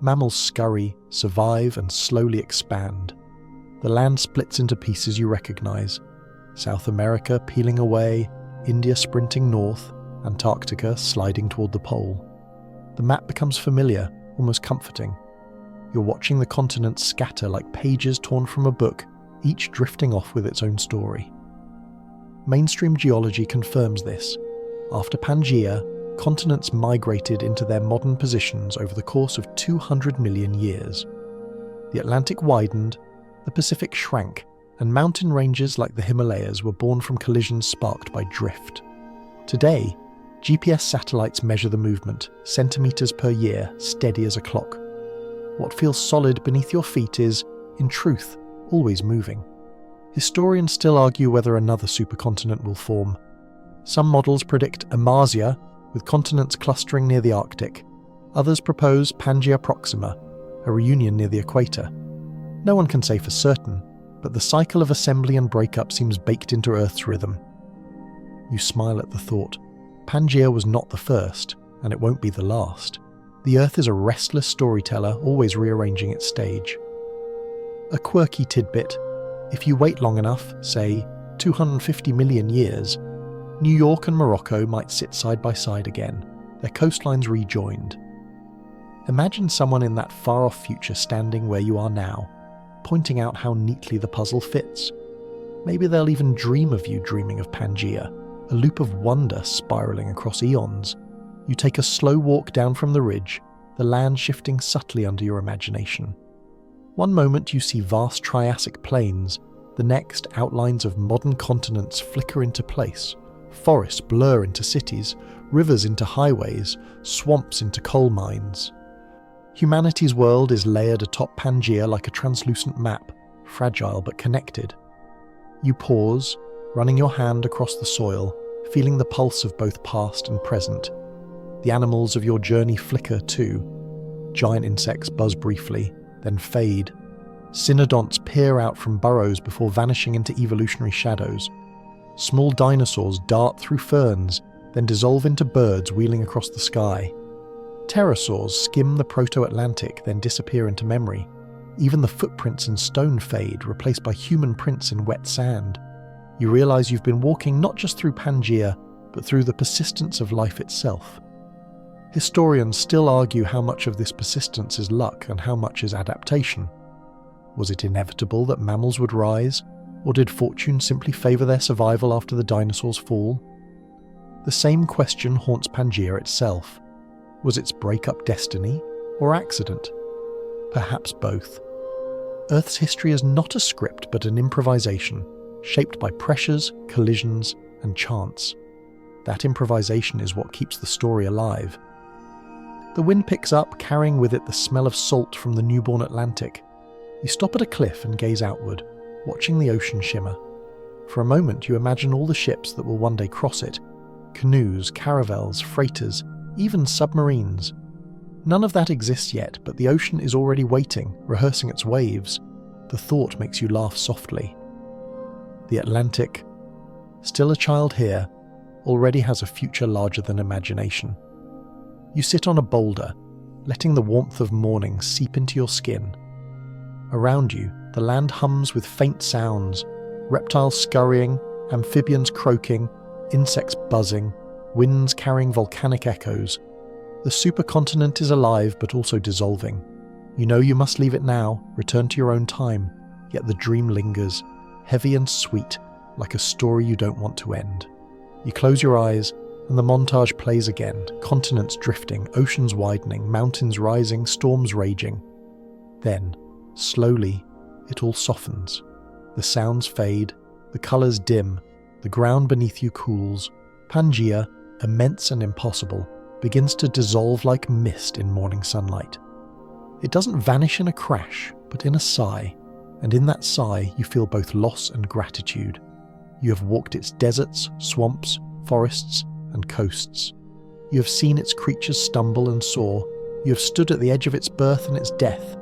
Mammals scurry, survive, and slowly expand. The land splits into pieces you recognize. South America peeling away, India sprinting north, Antarctica sliding toward the pole. The map becomes familiar, almost comforting. You're watching the continents scatter like pages torn from a book, each drifting off with its own story. Mainstream geology confirms this. After Pangea, continents migrated into their modern positions over the course of 200 million years. The Atlantic widened, the Pacific shrank, and mountain ranges like the Himalayas were born from collisions sparked by drift. Today, GPS satellites measure the movement, centimetres per year, steady as a clock. What feels solid beneath your feet is, in truth, always moving. Historians still argue whether another supercontinent will form. Some models predict Himalayas, with continents clustering near the Arctic. Others propose Pangea Proxima, a reunion near the equator. No one can say for certain, but the cycle of assembly and breakup seems baked into Earth's rhythm. You smile at the thought. Pangea was not the first, and it won't be the last. The Earth is a restless storyteller, always rearranging its stage. A quirky tidbit: if you wait long enough, say 250 million years, New York and Morocco might sit side by side again, their coastlines rejoined. Imagine someone in that far-off future standing where you are now, pointing out how neatly the puzzle fits. Maybe they'll even dream of you dreaming of Pangea, a loop of wonder spiralling across eons. You take a slow walk down from the ridge, the land shifting subtly under your imagination. One moment you see vast Triassic plains, the next outlines of modern continents flicker into place. Forests blur into cities, rivers into highways, swamps into coal mines. Humanity's world is layered atop Pangea like a translucent map, fragile but connected. You pause, running your hand across the soil, feeling the pulse of both past and present. The animals of your journey flicker too. Giant insects buzz briefly, then fade. Cynodonts peer out from burrows before vanishing into evolutionary shadows. Small dinosaurs dart through ferns, then dissolve into birds wheeling across the sky. Pterosaurs skim the proto-Atlantic, then disappear into memory. Even the footprints in stone fade, replaced by human prints in wet sand. You realize you've been walking not just through Pangea, but through the persistence of life itself. Historians still argue how much of this persistence is luck and how much is adaptation. Was it inevitable that mammals would rise, or did fortune simply favour their survival after the dinosaurs' fall? The same question haunts Pangea itself. Was its breakup destiny, or accident? Perhaps both. Earth's history is not a script but an improvisation, shaped by pressures, collisions, and chance. That improvisation is what keeps the story alive. The wind picks up, carrying with it the smell of salt from the newborn Atlantic. You stop at a cliff and gaze outward, watching the ocean shimmer. For a moment you imagine all the ships that will one day cross it. Canoes, caravels, freighters, even submarines. None of that exists yet, but the ocean is already waiting, rehearsing its waves. The thought makes you laugh softly. The Atlantic, still a child here, already has a future larger than imagination. You sit on a boulder, letting the warmth of morning seep into your skin. Around you, the land hums with faint sounds, reptiles scurrying, amphibians croaking, insects buzzing, winds carrying volcanic echoes. The supercontinent is alive but also dissolving. You know you must leave it now, return to your own time, yet the dream lingers, heavy and sweet, like a story you don't want to end. You close your eyes, and the montage plays again, continents drifting, oceans widening, mountains rising, storms raging. Then, slowly, it all softens. The sounds fade, the colours dim, the ground beneath you cools. Pangea, immense and impossible, begins to dissolve like mist in morning sunlight. It doesn't vanish in a crash, but in a sigh, and in that sigh you feel both loss and gratitude. You have walked its deserts, swamps, forests, and coasts. You have seen its creatures stumble and soar. You have stood at the edge of its birth and its death.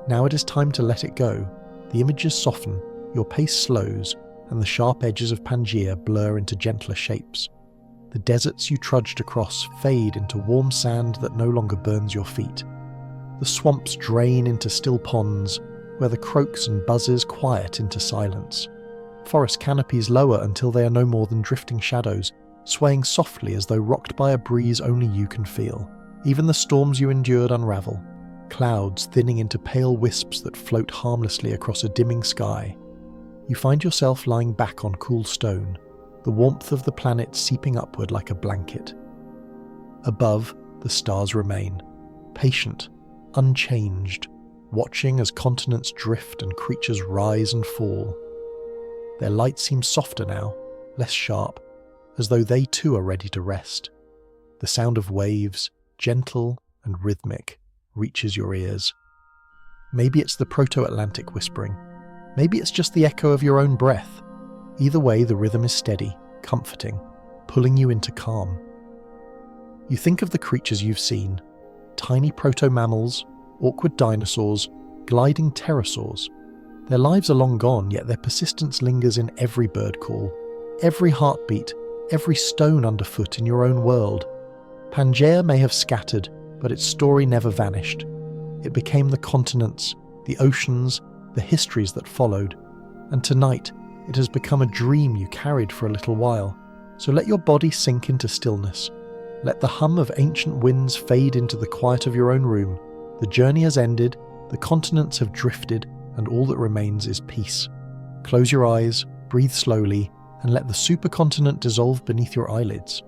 Now it is time to let it go. The images soften, your pace slows, and the sharp edges of Pangea blur into gentler shapes. The deserts you trudged across fade into warm sand that no longer burns your feet. The swamps drain into still ponds, where the croaks and buzzes quiet into silence. Forest canopies lower until they are no more than drifting shadows, swaying softly as though rocked by a breeze only you can feel. Even the storms you endured unravel, clouds thinning into pale wisps that float harmlessly across a dimming sky. You find yourself lying back on cool stone, the warmth of the planet seeping upward like a blanket. Above, the stars remain, patient, unchanged, watching as continents drift and creatures rise and fall. Their light seems softer now, less sharp, as though they too are ready to rest. The sound of waves, gentle and rhythmic, reaches your ears. Maybe it's the proto-Atlantic whispering. Maybe it's just the echo of your own breath. Either way, the rhythm is steady, comforting, pulling you into calm. You think of the creatures you've seen: tiny proto-mammals, awkward dinosaurs, gliding pterosaurs. Their lives are long gone, yet their persistence lingers in every bird call, every heartbeat, every stone underfoot in your own world. Pangea may have scattered, but its story never vanished. It became the continents, the oceans, the histories that followed. And tonight, it has become a dream you carried for a little while. So let your body sink into stillness. Let the hum of ancient winds fade into the quiet of your own room. The journey has ended, the continents have drifted, and all that remains is peace. Close your eyes, breathe slowly, and let the supercontinent dissolve beneath your eyelids.